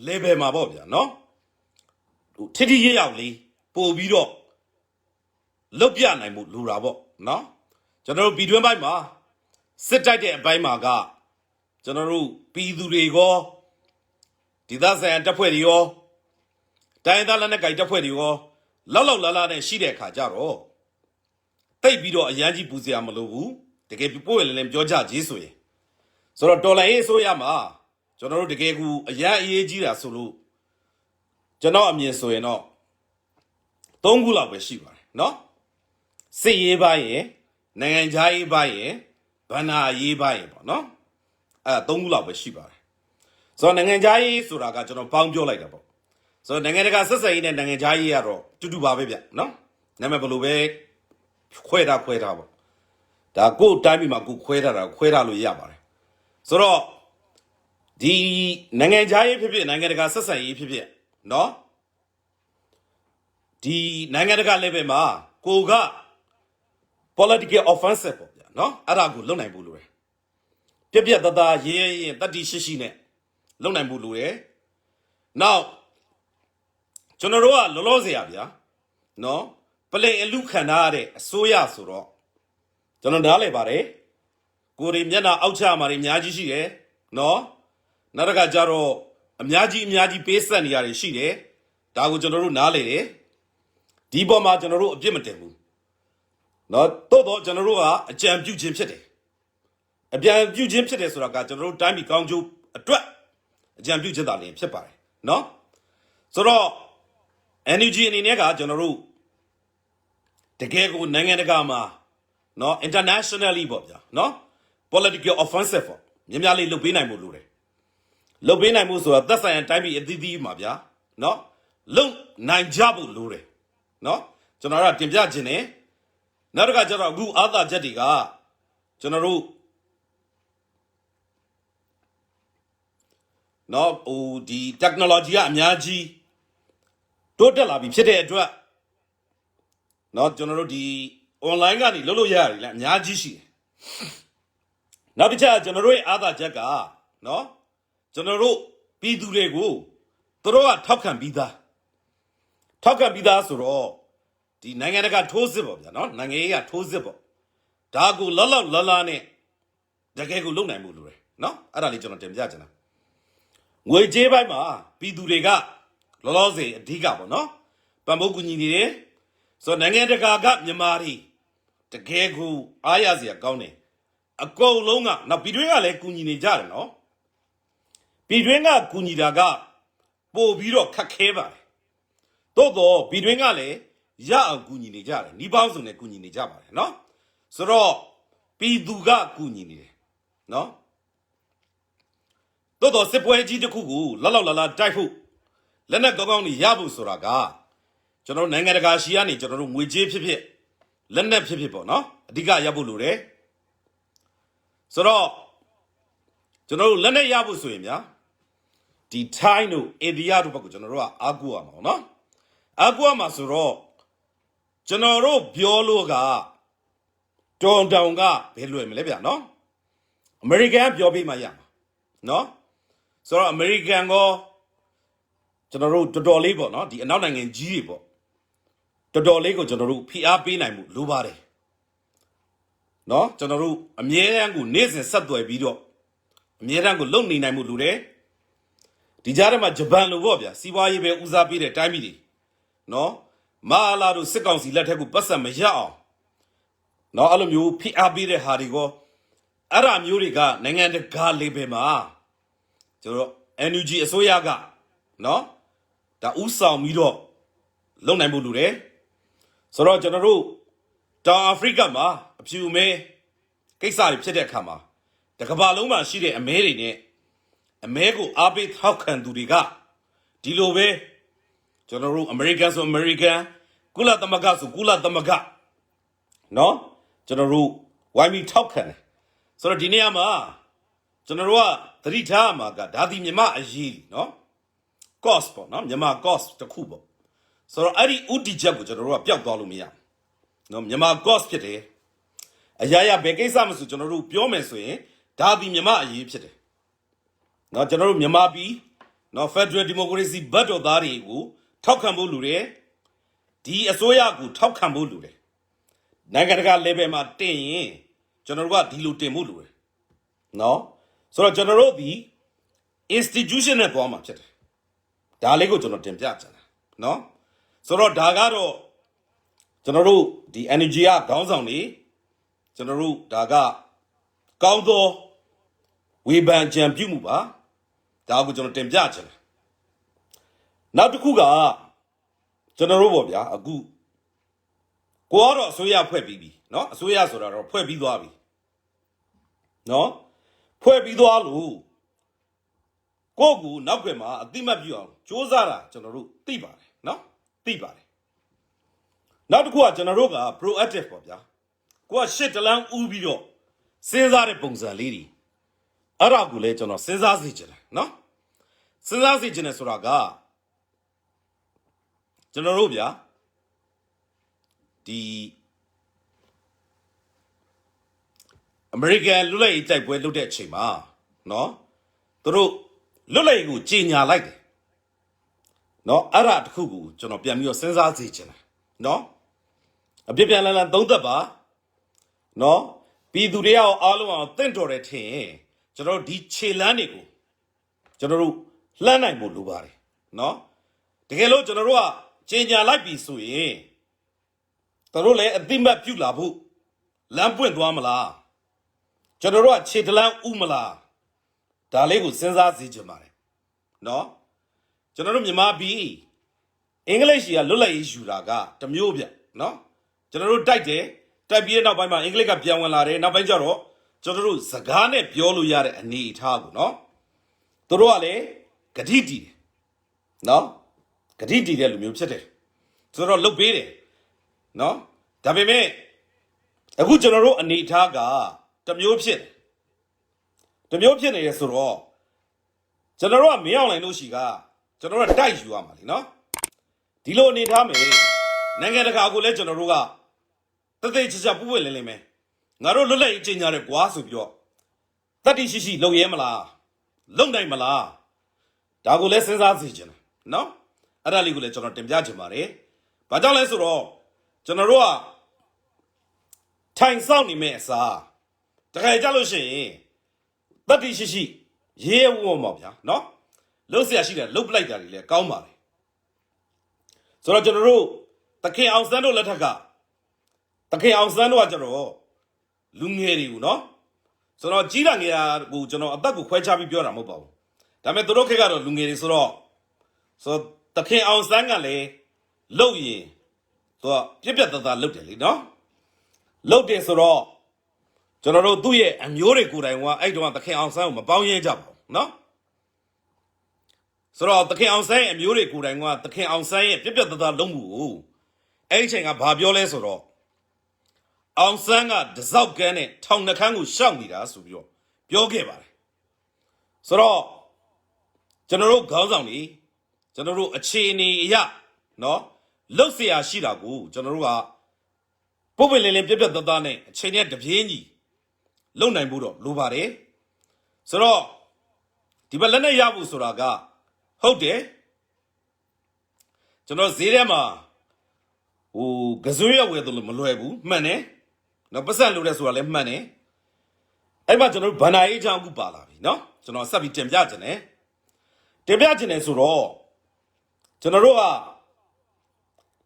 level မှာပေါ့ဗျာနော်ဟိုထိထိရရောက်လေးပို့ပြီးတော့လုတ်ပြနိုင်မှုလိုတာပေါ့နော်ကျွန်တော်တို့ပြည်တွင်းဘိုင်းမှာစစ်တိုက်တဲ့အပိုင်းမှာကကျွန်တော်တို့ပြည်သူတွေရောဒေသဆိုင်ရာတပ်ဖွဲ့တွေရောတိုင်းသားလက်နက်ကိုင်တပ်ဖွဲ့တွေရောလောက်လာလာနဲ့ရှိတဲ့အခါကြတော့တိတ်ပြီးတော့အရန်ကြီးပူစရာမလိုဘူးတကယ်ပို့ရလည်းပြောကြကြီးဆိုရင်ဆိုတော့တော်လိုင်းရေးဆိုရမှာကျွန်တော်တို့တကယ်ကူအရန်အေးကြီးတာဆိုလို့ကျွန်တော်အမြင်ဆိုရင်တော့၃ခုလောက်ပဲရှိပါတယ်နော်စစ်ရေးပိုင်းရယ်နိုင်ငံခြားရေးပိုင်းရယ်ဗန္နာရေးပိုင်းရယ်ပေါ့နော်အဲ့ဒါ၃ခုလောက်ပဲရှိပါတယ်ဆိုတော့နိုင်ငံခြားရေးဆိုတာကကျွန်တော်ပေါင်းပြောလိုက်တာပေါ့ဆိုတော့နိုင်ငံတကာဆက်ဆံရေးနဲ့နိုင်ငံခြားရေးကတော့တူတူပါပဲဗျနော်နာမည်ဘယ်လိုပဲခွဲတာပေါ့ဒါကိုယ်တိုင်းပြည်မှာကိုယ်ခွဲထားလို့ရပါတယ်ဆိုတော့ဒီနိုင်ငံခြားရေးဖြစ်ဖြစ်နိုင်ငံတကာဆက်ဆံရေးဖြစ်ဖြစ်နော်ဒီနိုင်ငံတကာ level မှာကိုက political offensive ပေါ့ဗျာနော်အဲ့ဒါကိုလုံနိုင်ဖို့လိုတယ်ပြက်သားရေးတတိရှိနဲ့လုံနိုင်ဖို့လိုတယ်နောက်ကျွန်တော်တို့ကလောလောဆယ်ဗျာနော်ပလိန်အလူခံထားရတဲ့အစိုးရဆိုတော့ကျွန်တော်နားလည်ပါတယ်ကိုရီမျက်နှာအောက်ချမှာတွေအများကြီးရှိတယ်နော်နောက်တစ်ခါကျတော့အများကြီးပေးဆက်နေရတယ်ရှိတယ်ဒါကိုကျွန်တော်တို့နားလည်တယ်ဒီပေါ်မှာကျွန်တော်တို့အပြစ်မတင်ဘူးနော်တော့ကျွန်တော်တို့ကအကြံပြုခြင်းဖြစ်တယ်အကြံပြုခြင်းဖြစ်တယ်ဆိုတာကကျွန်တော်တို့တိုင်းပြည်ကောင်းကျိုးအတွက်အကြံပြုခြင်းသာလျှင်ဖြစ်ပါတယ်နော်ဆိုတော့ NUG အနေနဲ့ကကျွန်တော်တို့တကယ်ကိုနိုင်ငံတကာမှာနော် internationally ပေါ့ဗျာနော် political offensive ပေါ့များလေးလုပ်ပေးနိုင်ဖို့လိုတယ်လုပ်ပေးနိုင်ဖို့ဆိုတာသက်ဆိုင်ရာတိုင်းပြည်အသီးသီးမှာဗျာနော်လုံနိုင်ကြဖို့လိုတယ်နော်ကျွန်တော်ကတင်ပြခြင်းနဲ့နောက်တစ်ခါကျတော့အခုအာသာချက်တွေကကျွန်တော်တို့နော်ဟိုဒီ technology ကအများကြီးတိုးတက်လာပြီဖြစ်တဲ့အတွက်နော်ကျွန်တော်တို့ဒီ online ကနေလုပ်လို့ရတယ်လေအများကြီးရှိတယ်နောက်တစ်ချက်ကျွန်တော်တို့ရဲ့အာသာချက်ကနော်ကျွန်တော်တို့ပြည်သူတွေကိုသူတို့ကထောက်ခံပြီးသားဆိုတော့ဒီနိုင်ငံတကာထိုးစစ်ပေါ့ဗျာနော်နိုင်ငံရေးကထိုးစစ်ပေါ့ဒါကိုလောလာနဲ့တကယ်ကိုလုပ်နိုင်မှုလိုတယ်နော်အဲ့ဒါလေးကျွန်တော်တင်ပြချင်တာငွေကြေးပိုင်းမှာပြည်သူတွေကလောဆယ်အဓိကပေါ့နော်ပံ့ပိုးကူညီနေတယ်ဆိုတော့နိုင်ငံတကာကမြန်မာတွေတကယ်ကိုအားရစရာကောင်းတယ်အကုန်လုံးကနောက်ပြည်တွင်းကလည်းကူညီနေကြတယ်နော်ပြည်တွင်းကကူညီတာကပို့ပြီးတော့ခက်ခဲပါတယ်တော့ပြည်တွင်းကလည်းရအောင်ကူညီနေကြတယ်နှီးပေါင်းစုံနဲ့ကူညီနေကြပါတယ်နော်ဆိုတော့ပြည်သူကကူညီနေတယ်နော်တော့စစ်ပွဲကြီးတစ်ခုကိုလောက်လာတိုက်ဖို့လက်နက်ကောင်းနေရဖို့ဆိုတာကကျွန်တော်နိုင်ငံတကာရှီကနေကျွန်တော်တို့ငွေကြေးဖြစ်လက်နက်ဖြစ်ပေါ့နော်အဓိကရဖို့လိုတယ်ဆိုတော့ကျွန်တော်တို့လက်နက်ရဖို့ဆိုရင်ဗျာဒီ Thai တို့ India တို့ဘက်ကိုကျွန်တော်တို့ကအားကိုးရမှာပေါ့နော်အားကိုးရမှာဆိုတော့ကျွန်တော်တို့ပြောလို့ကတောင်ကဘယ်လွယ်မလဲဗျာနော်အမေရိကန်ပြောပြီးမှရမှာနော်ဆိုတော့အမေရိကန်ကကျွန်တော်တို့တော်တော်လေးပေါ့နော်ဒီအနောက်နိုင်ငံကြီးတွေပေါ့တော်တော်လေးကိုကျွန်တော်တို့ဖိအားပေးနိုင်မှုလိုပါတယ်နော်ကျွန်တော်တို့အမြဲတမ်းကိုနေ့စဉ်ဆက်သွယ်ပြီးတော့အမြဲတမ်းကိုလုံနေနိုင်မှုလိုတယ်ဒီကြားထဲမှာဂျပန်လိုပေါ့ဗျာစီးပွားရေးပဲဦးစားပေးတဲ့တိုင်းပြည်တွေနော်မာလာတို့စစ်ကောင်စီလက်ထက်ကိုပတ်စံမရအောင်နော်အဲ့လိုမျိုးဖိအားပေးတဲ့ဟာတွေကို အဲ့ဒါမျိုးတွေကနိုင်ငံတကာလေဗယ်မှာကျွန်တော် NUG အစိုးရကနော်ဒါဥဆောင်ပြီးတော့လုံနိုင်ဖို့လိုတယ်ဆိုတော့ကျွန်တော်တို့တောင်အာဖရိကမှာအဖြူမဲကိစ္စတွေဖြစ်တဲ့အခါမှာတကမ္ဘာလုံးမှာရှိတဲ့အမဲတွေနဲ့အမဲကိုအားပေးထောက်ခံသူတွေကဒီလိုပဲကျွန်တော်တို့အမေရိကန်ဆိုအမေရိကန်ကုလသမဂ္ဂဆိုကုလသမဂ္ဂနော်ကျွန်တော်တို့ဝိုင်းပြီးထောက်ခံတယ်ဆိုတော့ဒီနေရာမှာကျွန်တော်တို့ကသတိထားမှာကဒါဒီမြမအရေးနော် cost ပေါ့နော်မြမ cost တစ်ခုပေါ့ဆိုတော့အဲ့ဒီဥတီချက်ကိုကျွန်တော်တို့ကပျောက်သွားလို့မရနော်မြမ cost ဖြစ်တယ်အရာရာဘယ်ကိစ္စမှဆိုကျွန်တော်တို့ပြောမယ်ဆိုရင်ဒါဒီမြမအရေးဖြစ်တယ်နော်ကျွန်တော်တို့မြမပြည်နော် Federal Democracy ဘတ်တော်သားတွေကိုထောက်ခံဖို့လိုတယ်ဒီအစိုးရကိုထောက်ခံဖို့လိုတယ်နိုင်ငံတကာ level မှာတင်ရင်ကျွန်တော်တို့ကဒီလိုတင်ဖို့လိုတယ်နော်ဆိုတော့ကျွန်တော်တို့ဒီ institution နဲ့သွားမှာဖြစ်တယ်ဒါလေးကိုကျွန်တော်တင်ပြချင်တယ်နော်ဆိုတော့ဒါကတော့ကျွန်တော်တို့ဒီ energy ကခေါင်းဆောင်နေကျွန်တော်တို့ဒါကကောင်းသောဝေဖန်ကြံပြုမှုပါဒါကိုကျွန်တော်တင်ပြချင်တယ်နောက်တစ်ခုကကျွန်တော်တို့ပေါ့ဗျာအခုကိုကတော့အစိုးရဖွဲ့ပြီးပြီเนาะအစိုးရဆိုတာတော့ဖွဲ့ပြီးသွားပြီเนาะဖွဲ့ပြီးသွားလို့ကိုကူနောက်ွယ်မှာအတိမတ်ပြုအောင်စ조사တာကျွန်တော်တို့သိပါတယ်เนาะသိပါတယ်နောက်တစ်ခုကကျွန်တော်တို့က proactive ပေါ့ဗျာကိုကရှစ်တလန်းဦးပြီးတော့စဉ်းစားတဲ့ပုံစံလေးတွေအဲ့ဒါကိုလည်းကျွန်တော်စဉ်းစားစီချင်တယ်เนาะစဉ်းစားစီချင်တယ်ဆိုတာကကျွန်တော်တို့ဗျာဒီအမေရိကန်လွတ်လပ်ရေးတိုက်ပွဲလုပ်တဲ့အချိန်မှာနော်သူတို့လွတ်လပ်ရေးကိုကြီးညာလိုက်တယ်နော်အဲ့ဒါတခုကိုကျွန်တော်ပြန်ပြီးတော့စဉ်းစားစီချင်တယ်နော်အပြစ်ပြန်လန်းသုံးသက်ပါနော်ပြည်သူတွေရောအားလုံးအောင်တင့်တော်တယ်ထင်ကျွန်တော်တို့ဒီခြေလမ်းတွေကိုကျွန်တော်တို့လှမ်းနိုင်ဖို့လိုပါတယ်နော်တကယ်လို့ကျွန်တော်တို့ကကြီးညာလိုက်ပြီဆိုရင်တို့လည်းအတိမတ်ပြုလာဖို့လမ်းပွင့်သွားမလားကျွန်တော်တို့ကခြေတလန်းဥမလားဒါလေးကိုစဉ်းစားစီချင်ပါတယ်နော်ကျွန်တော်တို့မြန်မာပြည်အင်္ဂလိပ်ကလွတ်လပ်ရေးယူတာကတမျိုးပြနော်ကျွန်တော်တို့တိုက်တယ်တိုက်ပြီးနောက်ပိုင်းမှာအင်္ဂလိပ်ကပြန်ဝင်လာတယ်နောက်ပိုင်းကျတော့ကျွန်တော်တို့စကားနဲ့ပြောလို့ရတဲ့အနေအထားကိုနော်တို့ကလည်းဂတိတည်တယ်နော်ဂတိတည်တဲ့လူမျိုးဖြစ်တယ်ဆိုတော့လုတ်ပေးတယ်နော်ဒါပေမဲ့အခုကျွန်တော်တို့အနေအထားကတမျိုးဖြစ်နေရဆိုတော့ကျွန်တော်တို့ကမင်းအောင်လိုင်လို့ရှိကကျွန်တော်တို့ကတိုက်ယူရမှာလीနော်ဒီလိုအနေထားမယ်နိုင်ငံတကာကိုလည်းကျွန်တော်တို့ကတသိချာချာပူပွင့်လင်းလင်းမယ်ငါတို့လွတ်လပ်ရေးကြီးညာတဲ့ကွာဆိုပြီးတော့တတိရှိရှိလုံရဲမလားလုံနိုင်မလားဒါကိုလည်းစဉ်းစားစီချင်တယ်နော်အဲ့ဒါလေးကိုလည်းကျွန်တော်တင်ပြချင်ပါတယ်ဘာကြောင့်လဲဆိုတော့ကျွန်တော်တို့ကထိုင်ဆောင်နေမဲ့အစားတခါကြလို့ရှိရင်တတိရှိရှိရေးဝုံမှာဗျာနော်လှုပ်เสียရှိတယ်လှုပ်ပလိုက်တာတွေလည်းကောင်းပါတယ်ဆိုတော့ကျွန်တော်တို့တခင်အောင်စန်းတို့လက်ထက်ကတခင်အောင်စန်းတို့ကကျွန်တော်လူငယ်တွေကိုနော်ဆိုတော့ကြီးတာငယ်တာကိုကျွန်တော်အသက်ကိုခွဲခြားပြီးပြောတာမဟုတ်ပါဘူးဒါပေမဲ့တို့ခေတ်ကတော့လူငယ်တွေဆိုတော့တခင်အောင်စန်းကလည်းလှုပ်ရင်သူကပြက်ပြက်သားသားလှုပ်တယ်လေနော်လှုပ်တယ်ဆိုတော့ကျွန်တော်တို့သူ့ရဲ့အမျိုးတွေကိုယ်တိုင်ကအဲ့တုန်းကတခင်အောင်စန်းကိုမပေါင်းရဲကြပါဘူးနော်ဆိုတော့တခင်အောင်စန်းရဲ့အမျိုးတွေကိုယ်တိုင်ကတခင်အောင်စန်းရဲ့ပြက်ပြက်သားသားလုံးမှုကိုအဲ့ဒီချိန်ကဘာပြောလဲဆိုတော့အောင်စန်းကတစောက်ကန်းနဲ့ထောင်နှခမ်းကိုရှောက်နေတာဆိုပြီးတော့ပြောခဲ့ပါတယ်ဆိုတော့ကျွန်တော်တို့ခေါင်းဆောင်တွေကျွန်တော်တို့အခြေအနေအရနော်လှုပ်เสียရှိတာကိုကျွန်တော်တို့ကပုတ်ပင်လင်းလင်းပြက်ပြက်သားသားနဲ့အချိန်နဲ့တပြေးညီလုံနိုင်ဖို့တော့လိုပါတယ်ဆိုတော့ဒီဘက်လက်နဲ့ရဖို့ဆိုတာကဟုတ်တယ်ကျွန်တော်ဈေးထဲမှာကစွေးရဝယ်တယ်လို့မလွယ်ဘူးမှန်တယ်နော်ပတ်စံလို့တဲ့ဆိုတာလည်းမှန်တယ်အဲ့မှာကျွန်တော်တို့ဗန္ဒာရေးချောင်းခုပါလာပြီနော်ကျွန်တော်ဆက်ပြီးတင်ပြခြင်းတယ်ဆိုတော့ကျွန်တော်တို့က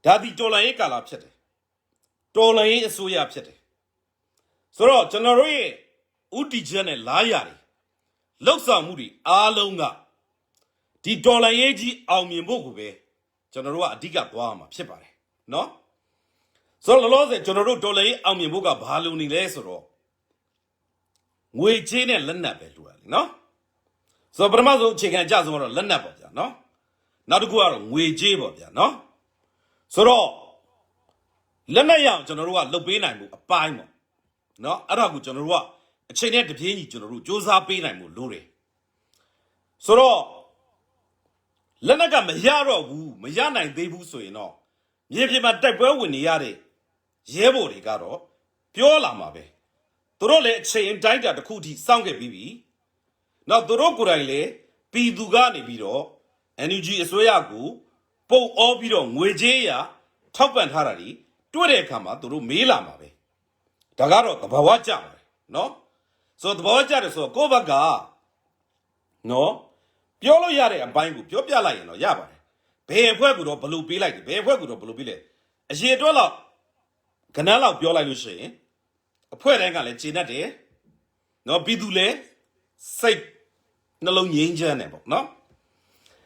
ဒါဒီတော်လိုင်းရေးကာလဖြစ်တယ်တော်လိုင်းရေးအစိုးရဖြစ်တယ်ဆိုတော့ကျွန်တော်တို့ရဲ့ ဥတီချက်နဲ့လာရတယ်လှုပ်ဆောင်မှုတွေအားလုံးကဒီဒေါ်လာရေးကြီးအောင်မြင်ဖို့ကိုပဲကျွန်တော်တို့ကအဓိကသွားမှာဖြစ်ပါတယ်နော်ဆိုတော့လောလောဆယ်ကျွန်တော်တို့ဒေါ်လာရေးအောင်မြင်ဖို့ကဘာလုံနေလဲဆိုတော့ငွေချေးနဲ့လက်နက်ပဲလိုရလေနော်ဆိုတော့ပထမဆုံးအခြေခံအကျဆုံးကတော့လက်နက်ပေါ့ဗျာနော်နောက်တစ်ခုကတော့ငွေချေးပေါ့ဗျာနော်ဆိုတော့လက်နက်ရအောင်ကျွန်တော်တို့ကလုပ်ပေးနိုင်မှုအပိုင်းပေါ့နော်အဲ့ဒါကိုကျွန်တော်တို့ကအချိန်နဲ့တပြေးညီကျွန်တော်တို့စ조사ပေးနိုင်မှုလိုတယ်ဆိုတော့လက်နက်ကမရတော့ဘူးမရနိုင်သေးဘူးဆိုရင်တော့မြေပြင်မှာတိုက်ပွဲဝင်နေရတဲ့ရဲဘော်တွေကတော့ပြောလာမှာပဲသူတို့လည်းအချိန်တိုင်းတာတစ်ခုထိစောင့်ခဲ့ပြီးပြီနောက်သူတို့ကိုယ်တိုင်လည်းပြည်သူကနေပြီးတော့ NUG အစိုးရကိုပုံအောပြီးတော့ငွေကြေးရထောက်ပံ့ထားတာဒီတွေ့တဲ့အခါမှာသူတို့မေးလာမှာပဲဒါကတော့သဘာဝကျပါတယ်နော်ဆိုတော့သဘာဝကျတယ်ဆိုတော့ကိုယ့်ဘက်ကနော်ပြောလို့ရတဲ့အပိုင်းကိုပြောပြလိုက်ရင်တော့ရပါတယ်ဘယ်အဖွဲ့ကူတော့ဘလို့ပေးလိုက်တယ်ဘယ်အဖွဲ့ကူတော့ဘလို့ပေးလဲအရေအတွက်လောက်ကနန်းလောက်ပြောလိုက်လို့ရှိရင်အဖွဲ့တိုင်းကလည်းခြေတတ်တယ်နော်ပြည်သူလည်းစိတ်နှလုံးငြိမ်းချမ်းတယ်ပေါ့နော်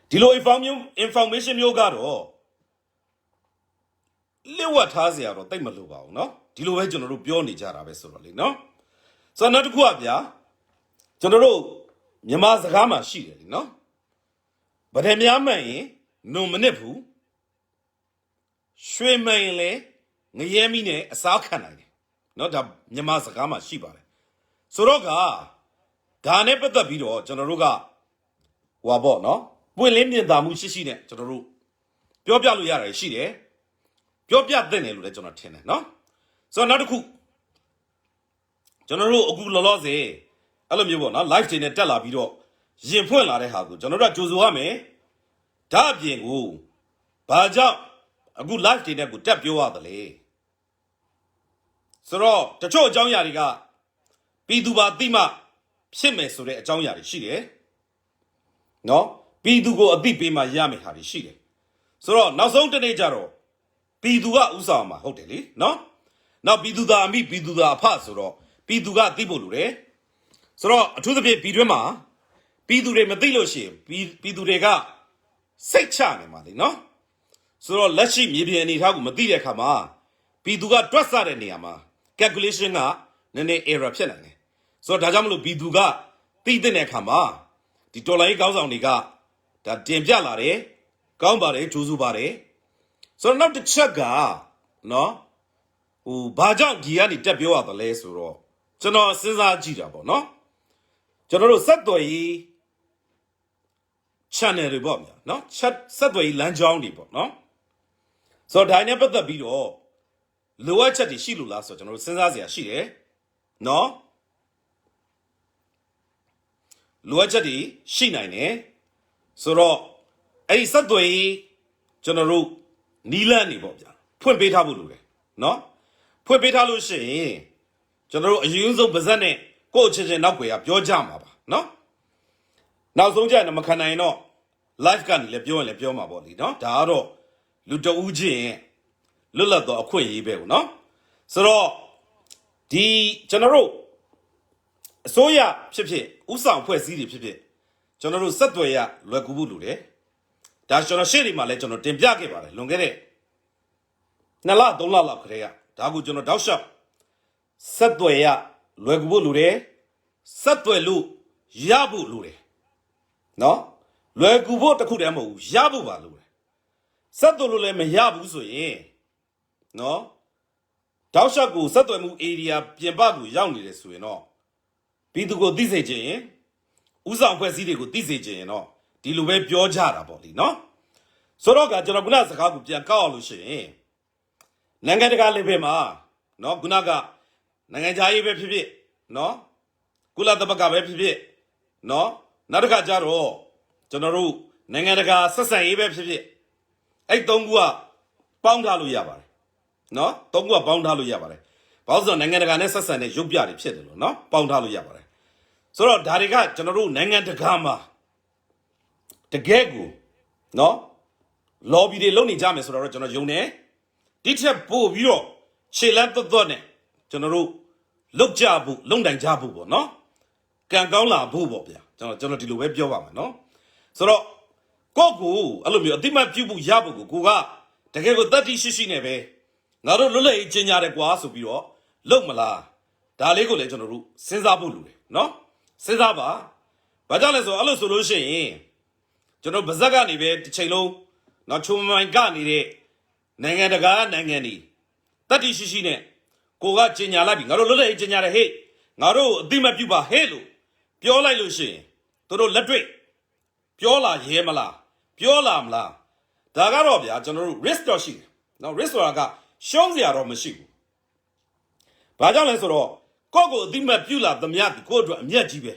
ဒီလို information မျိုးကတော့လျှို့ဝှက်ထားเสียတော့တိတ်မလို့ပါဘူးနော်ဒီလိုပဲကျွန်တော်တို့ပြောနေကြတာပဲဆိုတော့လေနော်ဆိုတော့နောက်တစ်ခုကဗျာကျွန်တော်တို့မြန်မာစကားမှာရှိတယ်လीနော်ဗဒဲများမှန်ရင်နုံမနစ်ဘူးရွှေမှန်ရင်လည်းငရဲမိနဲ့အစားခံနိုင်တယ်နော်ဒါမြန်မာစကားမှာရှိပါတယ်ဆိုတော့ကဒါနဲ့ပတ်သက်ပြီးတော့ကျွန်တော်တို့ကဟွာပေါ့နော်ပွင့်လင်းမြင်သာမှုရှိနဲ့ကျွန်တော်တို့ပြောပြလို့ရတယ်ရှိတယ်ပြောပြတဲ့တယ်လို့လည်းကျွန်တော်ထင်တယ်နော်ဆိုတော့နောက်တစ်ခုကျွန်တော်တို့အခုလောလောဆယ်အဲ့လိုမျိုးပေါ့နော် live တွေနဲ့တက်လာပြီးတော့ရင်ဖွင့်လာတဲ့ဟာကိုကျွန်တော်တို့ကကြိုဆိုရမယ်ဒါအပြင်ကိုဘာကြောင့်အခု live တွေနဲ့ကိုတက်ပြောရတယ်လေဆိုတော့တချို့အကြောင်းအရာတွေကပြည်သူပါတိမဖြစ်မယ်ဆိုတဲ့အကြောင်းအရာတွေရှိတယ်နော်ပြည်သူကိုအသိပေးမှရမယ်ဟာတွေရှိတယ်ဆိုတော့နောက်ဆုံးတစ်နေ့ကျတော့ပြည်သူကဥဆောင်မှာဟုတ်တယ်လေနော်နောက်ပြည်သူသားအမိပြည်သူသားအဖဆိုတော့ပြည်သူကသိဖို့လိုတယ်ဆိုတော့အထူးသဖြင့်ပြည်တွင်းမှာပြည်သူတွေမသိလို့ရှိရင်ပြည်သူတွေကစိတ်ချနေမှာလေနော်ဆိုတော့လက်ရှိမြေပြင်အနေအထားကိုမသိတဲ့အခါမှာပြည်သူကတွက်ဆတဲ့နေရာမှာ calculation ကနည်းနည်း error ဖြစ်နိုင်တယ်ဆိုတော့ဒါကြောင့်မလို့ပြည်သူကသိတဲ့အခါမှာဒီတော်လိုင်းကောင်းဆောင်တွေကဒါတင်ပြလာတယ်ကောင်းပါတယ်ကြိုးစုပါတယ်ဆိုတော့နောက်တစ်ချက်ကနော်ဘာကြောင့်ဒီကနေတက်ပြောရတယ်လဲဆိုတော့ကျွန်တော်စဉ်းစားကြည့်တာပေါ့နော်ကျွန်တော်တို့ဆက်သွယ်ရေး channel တွေပေါ့ဗျာနော်ဆက်သွယ်ရေးလမ်းကြောင်းတွေပေါ့နော်ဆိုတော့ဒါနဲ့ပတ်သက်ပြီးတော့လိုအပ်ချက်တွေရှိလို့လားဆိုတော့ကျွန်တော်တို့စဉ်းစားစရာရှိတယ်နော်လိုအပ်ချက်တွေရှိနိုင်တယ်ဆိုတော့အဲ့ဒီဆက်သွယ်ရေးကျွန်တော်တို့နီးလန်းနေပေါ့ဗျာဖွင့်ပေးထားဖို့လိုတယ်နော်ဖွင့်ပေးထားလို့ရှိရင်ကျွန်တော်တို့အရင်ဆုံးပါဇက်နဲ့ကိုယ့်အချင်းချင်းနောက်ွယ်ကပြောကြမှာပါနော်နောက်ဆုံးကျရင်မခံနိုင်တော့ live ကနေလည်းပြောရင်လည်းပြောမှာပေါ့လေနော်ဒါကတော့လူတဦးချင်းလွတ်လပ်တော့အခွင့်အရေးပဲပေါ့နော်ဆိုတော့ဒီကျွန်တော်တို့အစိုးရဖြစ်ဖြစ်ဥဆောင်ဖွဲ့စည်းတွေဖြစ်ဖြစ်ကျွန်တော်တို့ဆက်သွယ်ရလွယ်ကူဖို့လိုတယ်ဒါကျွန်တော်ရှေ့ဒီမှာလည်းကျွန်တော်တင်ပြခဲ့ပါတယ်လွန်ခဲ့တဲ့2လ3လလောက်ခရေကဒါကိုကျွန်တော်တောက်လျှောက်ဆက်သွယ်ရလွယ်ကူဖို့လိုတယ်ဆက်သွယ်လို့ရဖို့လိုတယ်နော်လွယ်ကူဖို့တခုတည်းမဟုတ်ဘူးရဖို့ပါလိုတယ်ဆက်သွယ်လို့လည်းမရဘူးဆိုရင်နော်တောက်လျှောက်ကိုဆက်သွယ်မှု area ပြင်ပကိုရောက်နေတယ်ဆိုရင်တော့ပြည်သူကိုသိစေခြင်းရင်ဥဆောင်ဖွဲ့စည်းတွေကိုသိစေခြင်းရင်တော့ဒီလိုပဲပြောကြတာပေါ့လीနော်ဆိုတော့ကကျွန်တော်ခုနစကားကိုပြန်ကောက်အောင်လို့ရှိရင်နိုင်ငံတကာ level မှာနော်ခုနကနိုင်ငံခြားရေးပဲဖြစ်ဖြစ်နော်ကုလသမဂ္ဂပဲဖြစ်ဖြစ်နော်နောက်တစ်ခါကျတော့ကျွန်တော်တို့နိုင်ငံတကာဆက်ဆံရေးပဲဖြစ်ဖြစ်အဲ့သုံးခုကပေါင်းထားလို့ရပါတယ်နော်သုံးခုကပေါင်းထားလို့ရပါတယ်ဘာလို့ဆိုတော့နိုင်ငံတကာနဲ့ဆက်ဆံတဲ့ရုပ်ပြတွေဖြစ်တယ်လို့နော်ပေါင်းထားလို့ရပါတယ်ဆိုတော့ဒါတွေကကျွန်တော်တို့နိုင်ငံတကာမှာတကယ်ကိုနော် lobby တွေလုပ်နေကြမယ်ဆိုတော့ကျွန်တော်ယုံတယ်ဒီထက်ပို့ပြီးတော့ခြေလမ်းသွတ်သွတ်နဲ့ကျွန်တော်တို့ လောက်ကြဖို့လုံတိုင်ကြဖို့ပေါ့နော်ကံကောင်းလာဖို့ပေါ့ဗျာကျွန်တော်ဒီလိုပဲပြောပါမယ်နော်ဆိုတော့ကိုယ့်ကိုအဲ့လိုမျိုးအတိမတ်ပြုဖို့ရဖို့ကိုကတကယ်ကိုတတ်တိရှိရှိနဲ့ပဲငါတို့လွတ်လပ်ရေးကျင်ညာတယ်ကွာဆိုပြီးတော့လုံမလားဒါလေးကိုလည်းကျွန်တော်တို့စဉ်းစားဖို့လိုတယ်နော်စဉ်းစားပါဘာကြောင့်လဲဆိုအဲ့လိုဆိုလို့ရှိရင်ကျွန်တော်ဗဇက်ကနေပဲတစ်ချိန်လုံးနော်ချုံမိုင်ကနေနိုင်ငံတကာနိုင်ငံတွေတတ်တိရှိရှိနဲ့ကိုကကျင်ညာလိုက်ပြီငါတို့လွတ်လပ်ရေးကျင်ညာတယ်ဟေ့ငါတို့အတိမတ်ပြုပါဟဲ့လို့ပြောလိုက်လို့ရှိရင်တို့လက်တွေ့ပြောလာရဲမလားပြောလာမလားဒါကတော့ဗျာကျွန်တော်တို့ risk တော့ရှိတယ်နော် risk ဆိုတာကရှုံးစရာတော့မရှိဘူးဘာကြောင့်လဲဆိုတော့ကိုယ့်ကိုအတိမတ်ပြုလာသမျှကိုယ့်အတွက်အမျက်ကြီးပဲ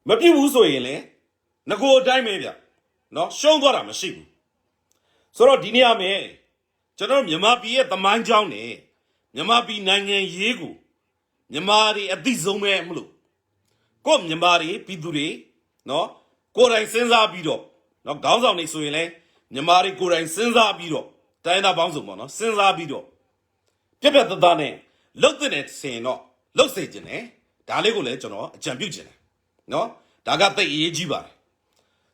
မပြုတ်ဘူးဆိုရင်လည်းငကိုအတိုင်းပဲဗျနော်ရှုံးသွားတာမရှိဘူးဆိုတော့ဒီနေရာမှာကျွန်တော်မြန်မာပြည်ရဲ့သမိုင်းကြောင်းနဲ့မြန်မာပြည်နိုင်ငံရေးကိုမြန်မာတွေအသိဆုံးပဲမလို့ကိုမြန်မာတွေပြည်သူတွေနော်ကိုယ်တိုင်စဉ်းစားပြီးတော့နော်ခေါင်းဆောင်တွေဆိုရင်လည်းမြန်မာတွေကိုယ်တိုင်စဉ်းစားပြီးတော့တိုင်းသားပေါင်းစုံပေါ့နော်စဉ်းစားပြီးတော့ပြက်သားသားနဲ့လှုပ်တဲ့ဆင်တော့လှုပ်စေခြင်းနဲ့ဒါလေးကိုလည်းကျွန်တော်အကြံပြုခြင်းတယ်နော်ဒါကသိအရေးကြီးပါတယ်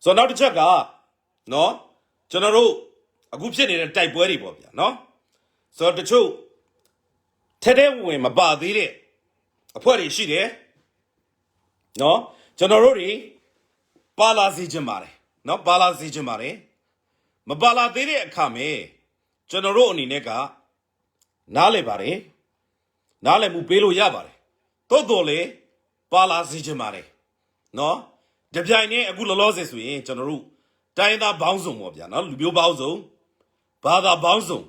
ဆိုတော့နောက်တစ်ချက်ကနော်ကျွန်တော်တို့အခုဖြစ်နေတဲ့တိုက်ပွဲတွေပေါ့ဗျာနော်ဆိုတော့တချို့ထဲထဲဝင်မပါသေးတဲ့အဖွဲ့တွေရှိတယ်နော်ကျွန်တော်တို့တွေပါလာစေခြင်းပါတယ်နော်ပါလာစေခြင်းပါတယ်မပါလာသေးတဲ့အခါမှာကျွန်တော်တို့အနေနဲ့ကနားလည်ပါတယ်နားလည်မှုပေးလို့ရပါတယ်တိုးတော်လေပါလာစေခြင်းပါတယ်နော်တပြိုင်နဲ့အခုလောလောဆယ်ဆိုရင်ကျွန်တော်တို့တိုင်းသားဘောင်းစုံပေါ့ဗျာနော်လူမျိုးဘောင်းစုံဘာသာဘောင်းစုံ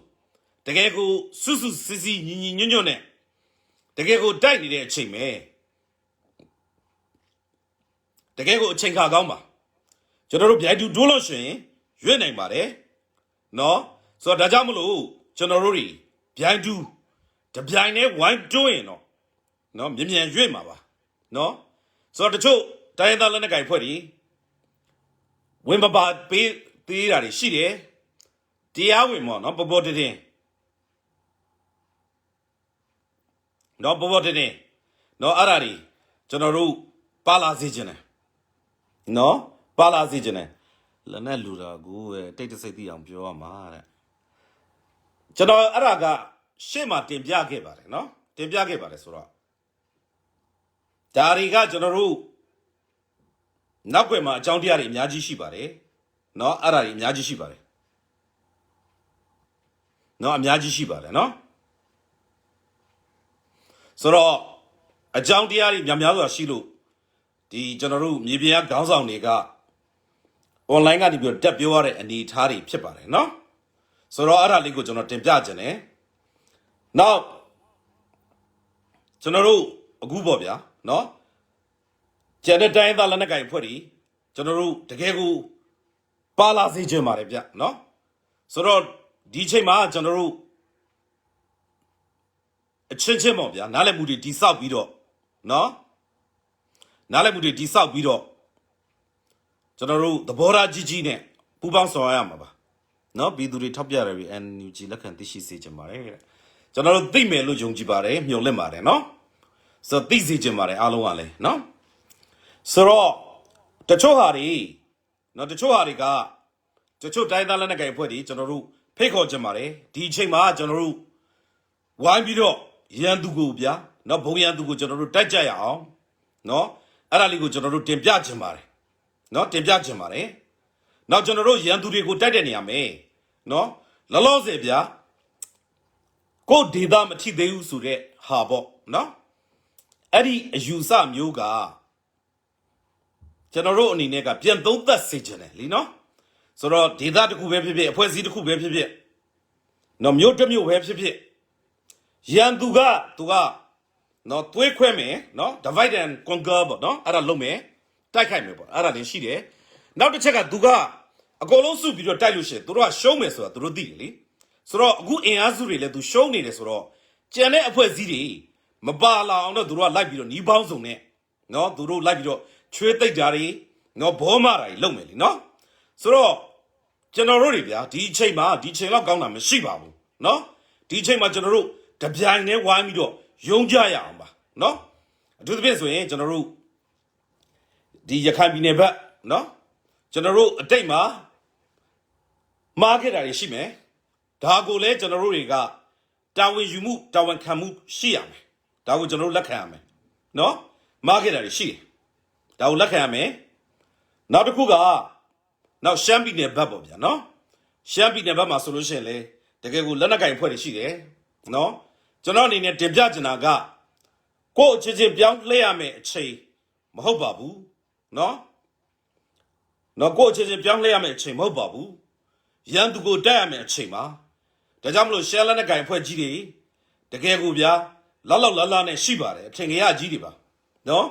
တကယ်ကိုစွစွစီစီညီညီညွတ်ညွတ်နဲ့တကယ်ကိုတိုက်နေတဲ့အချိန်ပဲတကယ်ကိုအချိန်ခါကောင်းပါကျွန်တော်တို့ဗျိုက်တူတိုးလို့ရှိရင်ရွေ့နိုင်ပါတယ်နော်ဆိုတော့ဒါကြောင့်မလို့ကျွန်တော်တို့တွေဗျိုက်တူတပြိုင်နဲ့ဝိုင်းတွင်းရင်တော့နော်မြင်မြန်ရွေ့မှာပါနော်ဆိုတော့တချို့တိုင်းသားလက်နက်ကိုင်ဖွဲ့တွေဝင်ပါပေးသေးတာတွေရှိတယ်တရားဝင်ပေါ့နော်ပေါ်တင်နော်ပေါ်တင်နော်အဲ့ဒါတွေကျွန်တော်တို့ပါလာစေခြင်းတယ်နော်ပါလာစေခြင်းတယ်လက်နဲ့လူတာကိုတိတ်တဆိတ်သိအောင်ပြောရမှာတဲ့ကျွန်တော်အဲ့ဒါကရှေ့မှာတင်ပြခဲ့ပါတယ်နော်တင်ပြခဲ့ပါတယ်ဆိုတော့ဒါတွေကကျွန်တော်တို့နောက်ွယ်မှာအကြောင်းတရားတွေအများကြီးရှိပါတယ်နော်အဲ့ဒါတွေအများကြီးရှိပါတယ်နော်အများကြီးရှိပါတယ်နော်ဆိုတော့အကြောင်းတရားတွေများစွာရှိလို့ဒီကျွန်တော်တို့မြေပြင်ကခေါင်းဆောင်တွေက online ကနေပြီးတက်ပြောရတဲ့အနေအထားတွေဖြစ်ပါတယ်နော်ဆိုတော့အဲ့ဒါလေးကိုကျွန်တော်တင်ပြခြင်းတယ်နောက်ကျွန်တော်တို့အခုပေါ့ဗျာနော်ကျန်တဲ့တိုင်းသားလက်နက်ကိုင်ဖွဲ့တွေကျွန်တော်တို့တကယ်ကိုပါလာစေခြင်းပါတယ်ဗျနော်ဆိုတော့ဒီချိန်မှာကျွန်တော်တို့အချင်းပေါ့ဗျာနားလည်မှုတွေတိဆောက်ပြီးတော့နော်နားလည်မှုတွေတိဆောက်ပြီးတော့ကျွန်တော်တို့သဘောထားကြီးနဲ့ပူးပေါင်းဆောင်ရမှာပါနော်ပြည်သူတွေထောက်ပြရပြီး NUG လက်ခံသိရှိစေချင်ပါတယ်ကျွန်တော်တို့သိမယ်လို့ယုံကြည်ပါတယ်မျှော်လင့်ပါတယ်နော်ဆိုတော့သိစေချင်ပါတယ်အားလုံးကလည်းနော်ဆိုတော့တချို့ဟာတွေကတချို့တိုင်းသားလက်နက်ကိုင်အဖွဲ့တွေကျွန်တော်တို့ဖိတ်ခေါ်ချင်ပါတယ်ဒီအချိန်မှာကျွန်တော်တို့ဝိုင်းပြီးတော့ရန်သူကိုဗျာနော်ဘုံရန်သူကိုကျွန်တော်တို့တိုက်ကြရအောင်နော်အဲ့ဒါလေးကိုကျွန်တော်တို့တင်ပြချင်ပါတယ်နော်တင်ပြချင်ပါတယ်နောက်ကျွန်တော်တို့ရန်သူတွေကိုတိုက်တဲ့နေရာမှာနော်လောလောဆယ်ဗျာကိုဒေတာမထိသေးဘူးဆိုတဲ့ဟာပေါ့နော်အဲ့ဒီအယူဆမျိုးကကျွန်တော်တို့အနေနဲ့ကပြန်သုံးသပ်စေချင်တယ်လीနော်ဆိုတော့ဒေတာတစ်ခုပဲဖြစ်ဖြစ်အဖွဲ့အစည်းတစ်ခုပဲဖြစ်ဖြစ်နော်မျိုးတစ်မျိုးပဲဖြစ်ဖြစ်ရန်သူကနော်သွေးခွဲမယ်နော် divide and conquer ပေါ့နော်အဲ့ဒါလုပ်မယ်တိုက်ခိုက်မယ်ပေါ့အဲ့ဒါလည်းရှိတယ်နောက်တစ်ချက်ကသူကအကုန်လုံးစုပြီးတော့တိုက်လို့ရှိရင်သူတို့ကရှုံးမယ်ဆိုတာသူတို့သိတယ်လေဆိုတော့အခုအင်အားစုတွေလည်းသူရှုံးနေတယ်ဆိုတော့ကြံတဲ့အဖွဲ့အစည်းတွေမပါလာအောင်တော့သူတို့ကလိုက်ပြီးတော့ညီးပေါင်းစုံနဲ့နော်သူတို့လိုက်ပြီးတော့ချွေးသိပ်တာတွေနော်ဘောမတာတွေလုပ်မယ်လीနော်ဆိုတော့ကျွန်တော်တို့တွေဗျာဒီအချိန်လောက်ကောင်းတာမရှိပါဘူးနော်ဒီအချိန်မှာကျွန်တော်တို့တပြိုင်တည်းဝိုင်းပြီးတော့ ယုံကြရအောင်ပါနော်အထူးသဖြင့်ဆိုရင်ကျွန်တော်တို့ဒီရခိုင်ပြည်နယ်ဘက်နော်ကျွန်တော်တို့အတိတ်မှာမှားခဲ့တာတွေရှိမယ်ဒါကိုလည်းကျွန်တော်တို့တွေကတာဝန်ယူမှုတာဝန်ခံမှုရှိရမယ်ဒါကိုကျွန်တော်တို့လက်ခံရမယ်နော်မှားခဲ့တာတွေရှိတယ်ဒါကိုလက်ခံရမယ်နောက်တစ်ခုကနောက်ရှမ်းပြည်နယ်ဘက်ပေါ့ဗျာနော်ရှမ်းပြည်နယ်ဘက်မှာဆိုလို့ရှိရင်လေတကယ်ကိုလက်နက်ကင်ဖွဲ့တွေရှိတယ်နော်ကျွန်တော်အနေနဲ့တင်ပြချင်တာကကိုယ့်အချင်းချင်းပြောင်းလဲရမယ်အချိန်မဟုတ်ပါဘူးနော်ကိုယ့်အချင်းချင်းပြောင်းလဲရမယ်အချိန်မဟုတ်ပါဘူးရန်သူကိုတိုက်ရမယ်အချိန်မှာဒါကြောင့်မလို့ရှမ်းလက်နက်ကင်ဖွဲ့ကြီးတွေတကယ်ကိုဗျာလောက်လာနဲ့ရှိပါတယ်အထင်ကြီးကြီးတွေပါနော်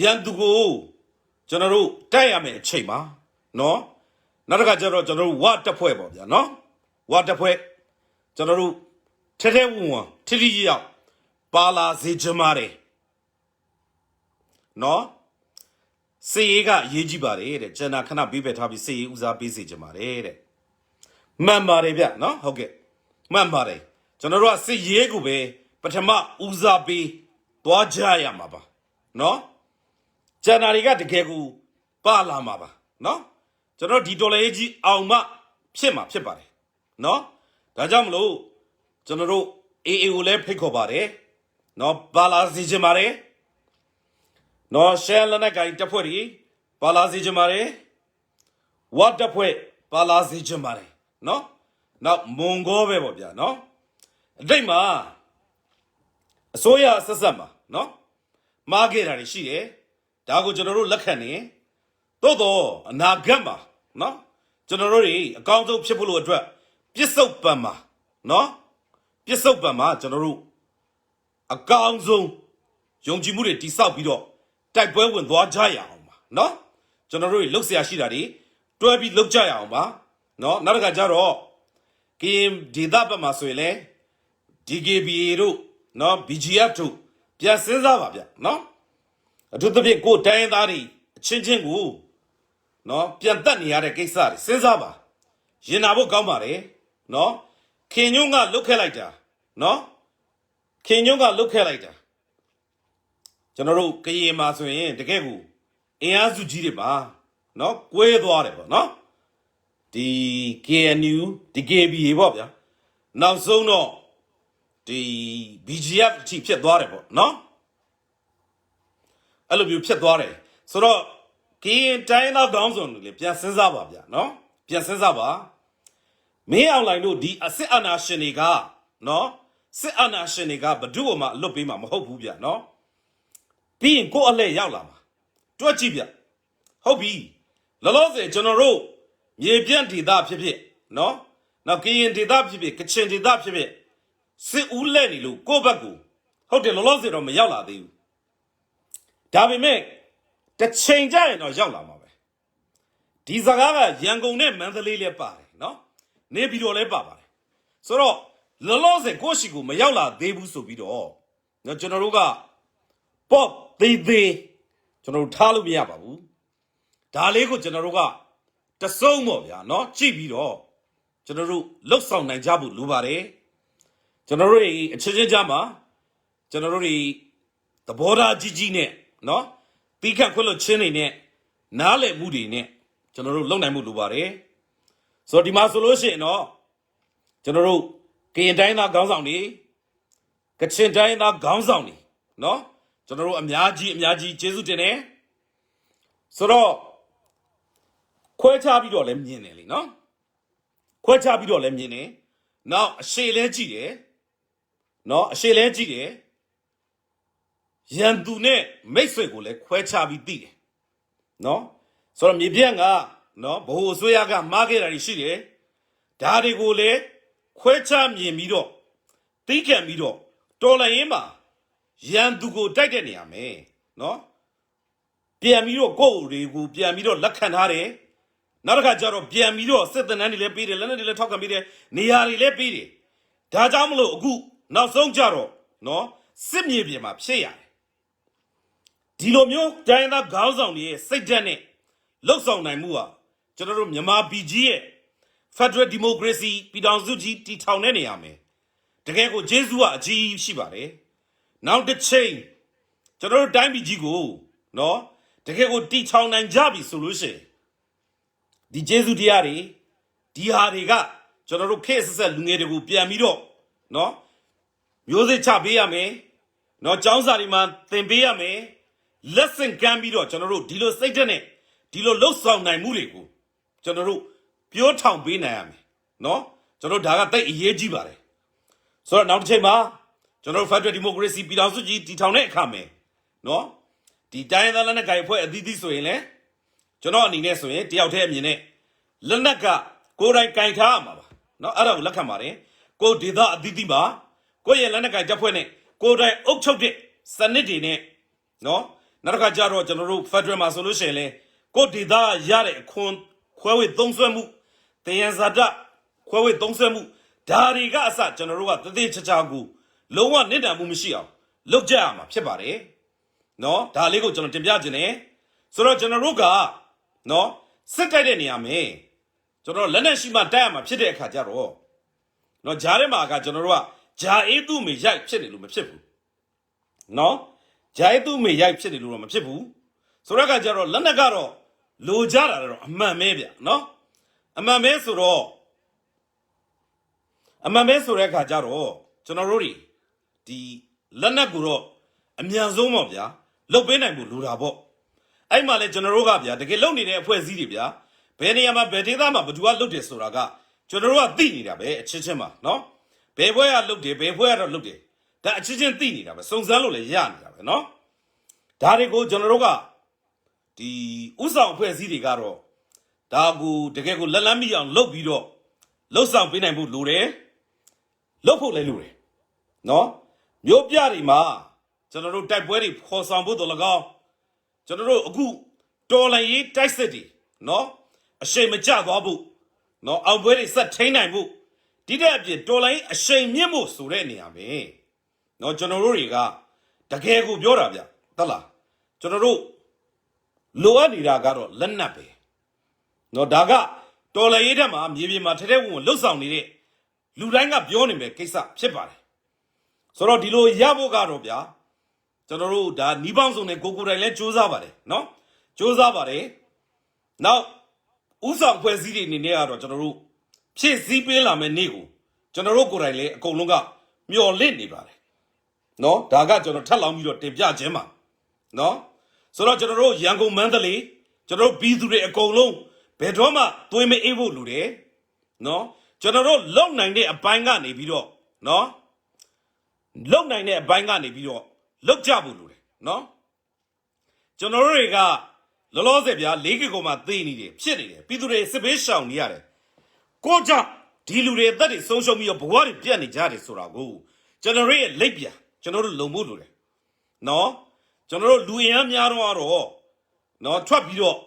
ရန်သူကိုကျွန်တော်တို့တိုက်ရမယ်အချိန်မှာနော်နောက်တစ်ခါကျတော့ကျွန်တော်တို့ဝတ်တက်ဖွဲ့ပေါ့ဗျာနော်ဝတ်တက်ဖွဲ့ကျွန်တော်တို့ထဲဝထိရောက်ပါလာစေချင်ပါတယ်နော်စေရေးကရေးကြည့်ပါတယ်တဲ့ကျန်တာခဏပေးပယ်ထားပြီးစေရေးဦးစားပေးစေချင်ပါတယ်တဲ့မှန်ပါတယ်ဗျနော်ဟုတ်ကဲ့မှန်ပါတယ်ကျွန်တော်တို့ကစေရေးကိုပဲပထမဦးစားပေးသွားကြရမှာပါနော်ကျန်တာတွေကတကယ်ကိုပါလာမှာပါနော်ကျွန်တော်ဒီဒေါ်လာရေးကြီးအောင်မှဖြစ်မှာဖြစ်ပါတယ်နော်ဒါကြောင့်မလို့ကျွန်တော်တို့အေးကိုလည်းဖိတ်ခေါ်ပါတယ်နော်ပါလာစီချင်ပါတယ်နော်ရှယ်လနဲ့ကိုင်တက်ဖွဲ့ဒီပါလာစီချင်ပါတယ်ဝတ်တက်ဖွဲ့ပါလာစီချင်ပါတယ်နော်နောက်မွန်ဂောပဲပေါ့ဗျာနော်အတိတ်မှာအစိုးရဆက်ဆက်မှာနော်မှားခဲ့တာတွေရှိတယ်ဒါကိုကျွန်တော်တို့လက်ခံနေသို့တော့အနာဂတ်မှာနော်ကျွန်တော်တို့တွေအကောင်းဆုံးဖြစ်ဖို့လို့အတွက်ပြစ္ဆုတ်ပံမှာနော်ပြစ္ဆုတ်ပံမှာကျွန်တော်တို့အကောင်းဆုံးယုံကြည်မှုတွေတိဆောက်ပြီးတော့တိုက်ပွဲဝင်သွားကြရအောင်ပါနော်ကျွန်တော်တို့လှုပ်ရှားရှိတာတွေတွဲပြီးလှုပ်ကြရအောင်ပါနော်နောက်တစ်ခါကျတော့ကရင်ဒေသဘက်မှာဆိုရင်လေ DKBA တို့နော် BGF တို့ပြန်စဉ်းစားပါဗျနော်အထူးသဖြင့်ကိုတိုင်းရင်းသားတွေအချင်းချင်းကိုနော်ပြန်တက်နေရတဲ့ကိစ္စတွေစဉ်းစားပါရင်နာဖို့ကောင်းပါတယ်နော်ခင်ညွန့်ကလုတ်ခဲ့လိုက်တာနော်ခင်ညွန့်ကလုတ်ခဲ့လိုက်တာကျွန်တော်တို့ကရင်မှာဆိုရင်တကယ်ကိုအင်အားစုကြီးတွေပါနော်ကွဲသွားတယ်ပေါ့နော်ဒီ KNU ဒီ KBA ပေါ့ဗျာနောက်ဆုံးတော့ဒီ BGF အထိဖြစ်သွားတယ်ပေါ့နော်အဲ့လိုမျိုးဖြစ်သွားတယ်ဆိုတော့ကရင်တိုင်းသားတောင်းစုံတွေပြန်စဉ်းစားပါဗျာနော်ပြန်စဉ်းစားပါမင်းအောင်လိုင်တို့ဒီအစစ်အာဏာရှင်တွေကနော်စစ်အာဏာရှင်တွေကဘဒု့မှအလွတ်ပေးမှာမဟုတ်ဘူးဗျနော်ပြီးရင်ကိုယ့်အလှည့်ရောက်လာမှာတွက်ကြည့်ဗျဟုတ်ပြီလောလောဆယ်ကျွန်တော်တို့မြေပြန့်ဒေသဖြစ်ဖြစ်နော်နောက်ကရင်ဒေသဖြစ်ဖြစ်ကချင်ဒေသဖြစ်ဖြစ်စစ်ဦးလက်နေလို့ကိုယ့်ဘက်ကိုဟုတ်တယ်လောလောဆယ်တော့မရောက်လာသေးဘူးဒါပေမဲ့တစ်ချိန်ကျရင်တော့ရောက်လာမှာပဲဒီစကားကရန်ကုန်နဲ့မန္တလေးလည်းပါတယ်နော်နေပြည်တော်လည်းပါပါတယ်ဆိုတော့လောလောဆယ်ကိုရှိကိုမရောက်လာသေးဘူးဆိုပြီးတော့နော်ကျွန်တော်တို့ကပေါ့သေးကျွန်တော်တို့ထားလို့မရပါဘူးဒါလေးကိုကျွန်တော်တို့ကတစုံပေါ့ဗျာနော်ကြည့်ပြီးတော့ကျွန်တော်တို့လှုပ်ဆောင်နိုင်ကြဖို့လိုပါတယ်ကျွန်တော်တို့အချင်းချင်းကြားမှာကျွန်တော်တို့သဘောထားကြီးနဲ့နော်ပြီးခန့်ခွင့်လို့ချင်းနေနဲ့နားလည်မှုတွေနဲ့ကျွန်တော်တို့လုပ်နိုင်မှုလိုပါတယ်ဆိုတော့ဒီမှာဆိုလို့ရှိရင်တော့ကျွန်တော်တို့ကရင်တိုင်းသားခေါင်းဆောင်တွေကချင်တိုင်းသားခေါင်းဆောင်တွေနော်ကျွန်တော်တို့အများကြီးကျေးဇူးတင်တယ်ဆိုတော့ခွဲခြားပြီးတော့လည်းမြင်တယ်လीနော်ခွဲခြားပြီးတော့လည်းမြင်တယ်နောက်အရှိလဲကြည့်တယ်နော်အရှိလဲကြည့်တယ်ရန်သူနဲ့မိတ်ဆွေကိုလည်းခွဲခြားပြီးသိတယ်နော်ဆိုတော့မြေပြန့်ကနော်ဘ ਹੁ အစိုးရကမှားခဲ့တာရှိတယ်ဒါတွေကိုလည်းခွဲခြားမြင်ပြီးတော့သိခံပြီးတော့တော်လှန်ရေးမှာရန်သူကိုတိုက်တဲ့နေရမယ်နော်ပြန်ပြီးတော့ကိုယ့်တွေကိုပြန်ပြီးတော့လက်ခံထားတယ်နောက်တစ်ခါကျတော့ပြန်ပြီးတော့စစ်တပ်နန်းတွေလည်းပေးတယ်လက်နက်တွေလည်းထောက်ခံပေးတယ်နေရာတွေလည်းပေးတယ်ဒါကြောင့်မလို့အခုနောက်ဆုံးကြတော့နော်စစ်မြေပြင်မှာဖြစ်ရတယ်ဒီလိုမျိုးတိုင်းသားခေါင်းဆောင်တွေရဲ့စိတ်ဓာတ်နဲ့လှုပ်ဆောင်နိုင်မှုဟာကျွန်တော်တို့မြန်မာပြည်ကြီးရဲ့ Federal Democracy ပြည်ထောင်စုကြီးတည်ထောင်တဲ့နေရာမှာတကယ်ကိုဂျေဇူးကအကြီးရှိပါတယ် နောက်တစ်ချိန်ကျွန်တော်တို့တိုင်းပြည်ကြီးကိုနော်တကယ်ကိုတီချောင်နိုင်ကြပြီဆိုလို့ရှိရင်ဒီကျေးဇူးတရားတွေဒီဟာတွေကကျွန်တော်တို့ခေတ်ဆက်ဆက်လူငယ်တွေကိုပြန်ပြီးတော့နော်မျိုးစစ်ချပေးရမယ်နော်ចောင်းစာတွေမှာသင်ပေးရမယ်လက်ဆင့်ကမ်းပြီးတော့ကျွန်တော်တို့ဒီလိုစိတ်ဓာတ်နဲ့ဒီလိုလှုပ်ဆောင်နိုင်မှုတွေကိုကျွန်တော်တို့ပြောထောင်ပေးနိုင်ရမယ်နော်ကျွန်တော်ဒါကတိတ်အရေးကြီးပါတယ်ဆိုတော့နောက်တစ်ချိန်မှာကျွန်တော်တို့ Federal Democracy ပြည်ထောင်စုကြီးတည်ထောင်တဲ့အခါမှာနော်ဒီတိုင်းသားလက်နက်ကိုင်အဖွဲ့အသီးသီးဆိုရင်လည်းကျွန်တော်အနေနဲ့ဆိုရင်တယောက်တည်းအမြင်နဲ့လက်နက်ကကိုယ်တိုင်ကင်ထားရမှာပါနော်အဲ့ဒါကိုလက်ခံပါတယ်ကိုဒေသအသီးသီးမှာကိုယ့်ရဲ့လက်နက်ကိုင်တပ်ဖွဲ့နဲ့ကိုယ်တိုင်အုပ်ချုပ်တဲ့စနစ်တွေနဲ့နော်နောက်တစ်ခါကျတော့ကျွန်တော်တို့ Federal မှာဆိုလို့ရှိရင်လည်းကိုဒေသရတဲ့အခွန်ခွဲဝေသုံးစွဲမှုတင်ရန်ဇာတခွဲဝေသုံးစွဲမှုဒါတွေကအစကျွန်တော်တို့ကတသေးချာချာကိုလုံးဝနစ်နာမှုမရှိအောင်လုပ်ကြရမှာဖြစ်ပါတယ်နော်ဒါလေးကိုကျွန်တော်တင်ပြခြင်းနဲ့ဆိုတော့ကျွန်တော်တို့ကနော်စစ်တိုက်တဲ့နေရာမှာကျွန်တော်လက်နက်ရှိမှတိုက်ရမှာဖြစ်တဲ့အခါကျတော့နော်ဂျားထဲမှာကကျွန်တော်တို့ကဂျာအေးသူ့မေရိုက်ဖြစ်နေလို့မဖြစ်ဘူးနော်ဂျာအေးသူ့မေရိုက်ဖြစ်နေလို့တော့မဖြစ်ဘူးဆိုတော့ကကျတော့လက်နက်ကတော့လိုကြတာတော့အမှန်ပဲဗျနော်အမှန်ပဲဆိုတော့အမှန်ပဲဆိုတဲ့အခါကျတော့ကျွန်တော်တို့တွေဒီလက်နက်ကိုတော့အမြန်ဆုံးပေါ့ဗျာလုတ်ပေးနိုင်ဖို့လိုတာပေါ့အဲ့မှာလဲကျွန်တော်တို့ကဗျာတကယ်လုံနေတဲ့အဖွဲ့အစည်းတွေဗျာဘယ်နေရာမှာဘယ်ဒေသမှာဘယ်သူကလုတ်တယ်ဆိုတာကကျွန်တော်တို့ကသိနေတာပဲအချင်းချင်းပါနော်ဘယ်ဘွဲကလုတ်တယ်ဘယ်ဘွဲကတော့လုတ်တယ်ဒါအချင်းချင်းသိနေတာပဲစုံစမ်းလို့လည်းရနေတာပဲနော်ဒါတွေကိုကျွန်တော်တို့ကဒီဥဆောင်အဖွဲ့အစည်းတွေကတော့ဒါကိုတကယ်ကိုလက်လန်းမိအောင်လုပ်ပြီးတော့လှုပ်ဆောင်ပေးနိုင်ဖို့လိုတယ်လုပ်ဖို့လည်းလိုတယ်နော်မျိုးပြတွေမှာကျွန်တော်တို့တိုက်ပွဲတွေခေါ်ဆောင်ဖို့တော့၎င်းကျွန်တော်တို့အခုတော်လှန်ရေးတိုက်စစ်တွေနော်အရှိန်မကျသွားဖို့နော်အောင်ပွဲတွေဆက်ထိန်းနိုင်ဖို့ဒီတဲ့အပြင်တော်လှန်ရေးအရှိန်မြင့်ဖို့ဆိုတဲ့နေရာမှာနော်ကျွန်တော်တို့တွေကတကယ်ကိုပြောတာဗျဟုတ်လားကျွန်တော်တို့လိုအပ်နေတာကတော့လက်နက်ပဲနော်ဒါကတော်လှန်ရေးတက်မှာမြေပြင်မှာထဲထဲဝင်ဝင်လှုပ်ဆောင်နေတဲ့လူတိုင်းကပြောနေမယ်ကိစ္စဖြစ်ပါတယ်ဆိုတော့ဒီလိုရဖို့ကတော့ဗျာကျွန်တော်တို့ဒါနီးပေါင်းစုံနဲ့ကိုတိုင်လဲစူးစမ်းပါတယ်နော်စူးစမ်းပါတယ်နောက်ဥဆောင်ဖွဲ့စည်းတွေအနေနဲ့ကတော့ကျွန်တော်တို့ဖြည့်ဆည်းပေးလာမယ့်နေ့ကိုကျွန်တော်တို့ကိုတိုင်လဲအကုန်လုံးကမျှော်လင့်နေပါတယ်နော်ဒါကကျွန်တော်ထပ်လောင်းပြီးတော့တင်ပြခြင်းပါနော်ဆိုတော့ကျွန်တော်တို့ရန်ကုန်မန္တလေးကျွန်တော်တို့ပြည်သူတွေအကုန်လုံးဘယ်တော့မှသွေးမအေးဖို့လိုတယ်နော်ကျွန်တော်တို့လုံနိုင်တဲ့အပိုင်းကနေပြီးတော့နော်လုံနိုင်တဲ့အပိုင်းကနေပြီးတော့လောက်ကြဖို့လိုတယ်နော်ကျွန်တော်တို့တွေကလောလောဆယ်ဗျာ၄ကီကိုမှသိနေတယ်ဖြစ်နေတယ်ပြည်သူတွေစစ်ဘေးရှောင်နေရတယ်ကိုကြောင့်ဒီလူတွေအသက်တွေဆုံးရှုံးပြီးတော့ဘဝတွေပြတ်နေကြတယ်ဆိုတာကိုကျွန်တော်တို့ရဲ့လက်ပြကျွန်တော်တို့လုံဖို့လိုတယ်နော်ကျွန်တော်တို့လူအင်အားများတော့နော်ထွက်ပြီးတော့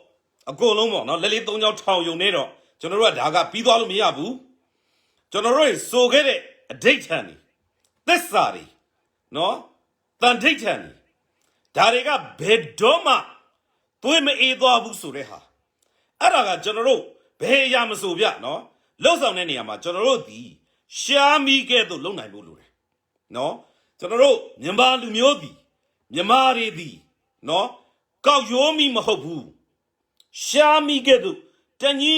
အကုန်လုံးပေါ့နော်လက်လေး၃ချောင်းထောင်ယုံနေတော့ကျွန်တော်တို့ကဒါကပြီးသွားလို့မရဘူးကျွန်တော်တို့ဆိုခဲ့တဲ့အဓိဋ္ဌာန်တွေသစ္စာတွေနော်တန်ထိတ်ထန်ဒါတွေကဘယ်တော့မှသွေးမအေးသွားဘူးဆိုတဲ့ဟာအဲ့ဒါကကျွန်တော်တို့ဘယ်အရာမဆိုဗျနော်လှုပ်ဆောင်တဲ့နေရာမှာကျွန်တော်တို့ဒီရှားမိကဲ့သို့လုံနိုင်ဖို့လိုတယ်နော်ကျွန်တော်တို့မြန်မာလူမျိုးဒီမြန်မာတွေဒီနော်ကောက်ရိုးမိမဟုတ်ဘူးရှားမိကဲ့သို့တညီ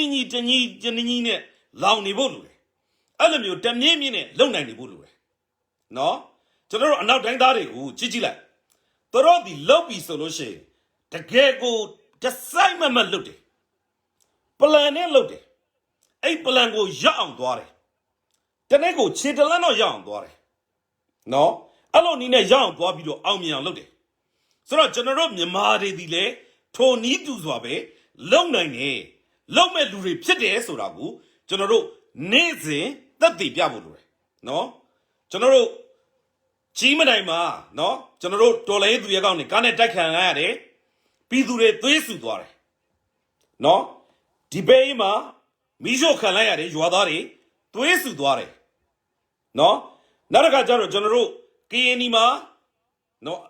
နဲ့လောင်နေဖို့လိုတယ်အဲ့လိုမျိုးတမြင့်မြင့်နဲ့လုံနိုင်နေဖို့လိုတယ်နော်ကျွန်တော်တို့အနောက်တိုင်းသားတွေကိုကြည့်လိုက်သူတို့ဒီလောက်ပြီဆိုလို့ရှိရင်တကယ်ကိုတစိုက်မမလုပ်တယ်ပလန်နဲ့လုပ်တယ်အဲ့ပလန်ကိုရအောင်သွားတယ်တနေ့ကိုခြေတလန်းတော့ရအောင်သွားတယ်နော်အဲ့လိုနည်းနဲ့ရအောင်သွားပြီးတော့အောင်မြင်အောင်လုပ်တယ်ဆိုတော့ကျွန်တော်တို့မြန်မာတွေဒီလေထိုနီးတူစွာပဲလုံနိုင်တယ်လုံမဲ့လူတွေဖြစ်တယ်ဆိုတာကိုကျွန်တော်တို့နေ့စဉ်သက်သေပြဖို့လိုတယ်နော်ကျွန်တော်တို့ကြီးမနိုင်မှာနော်ကျွန်တော်တို့တော်လိုင်းသူရဲကောင်းတွေကားနဲ့တိုက်ခံရတယ်ပြည်သူတွေသွေးဆူသွားတယ်နော်ဒီဘေးမှာမီးရှို့ခံလိုက်ရတယ်ရွာသားတွေသွေးဆူသွားတယ်နော်နောက်တစ်ခါကျတော့ကျွန်တော်တို့ KNI မှာနော်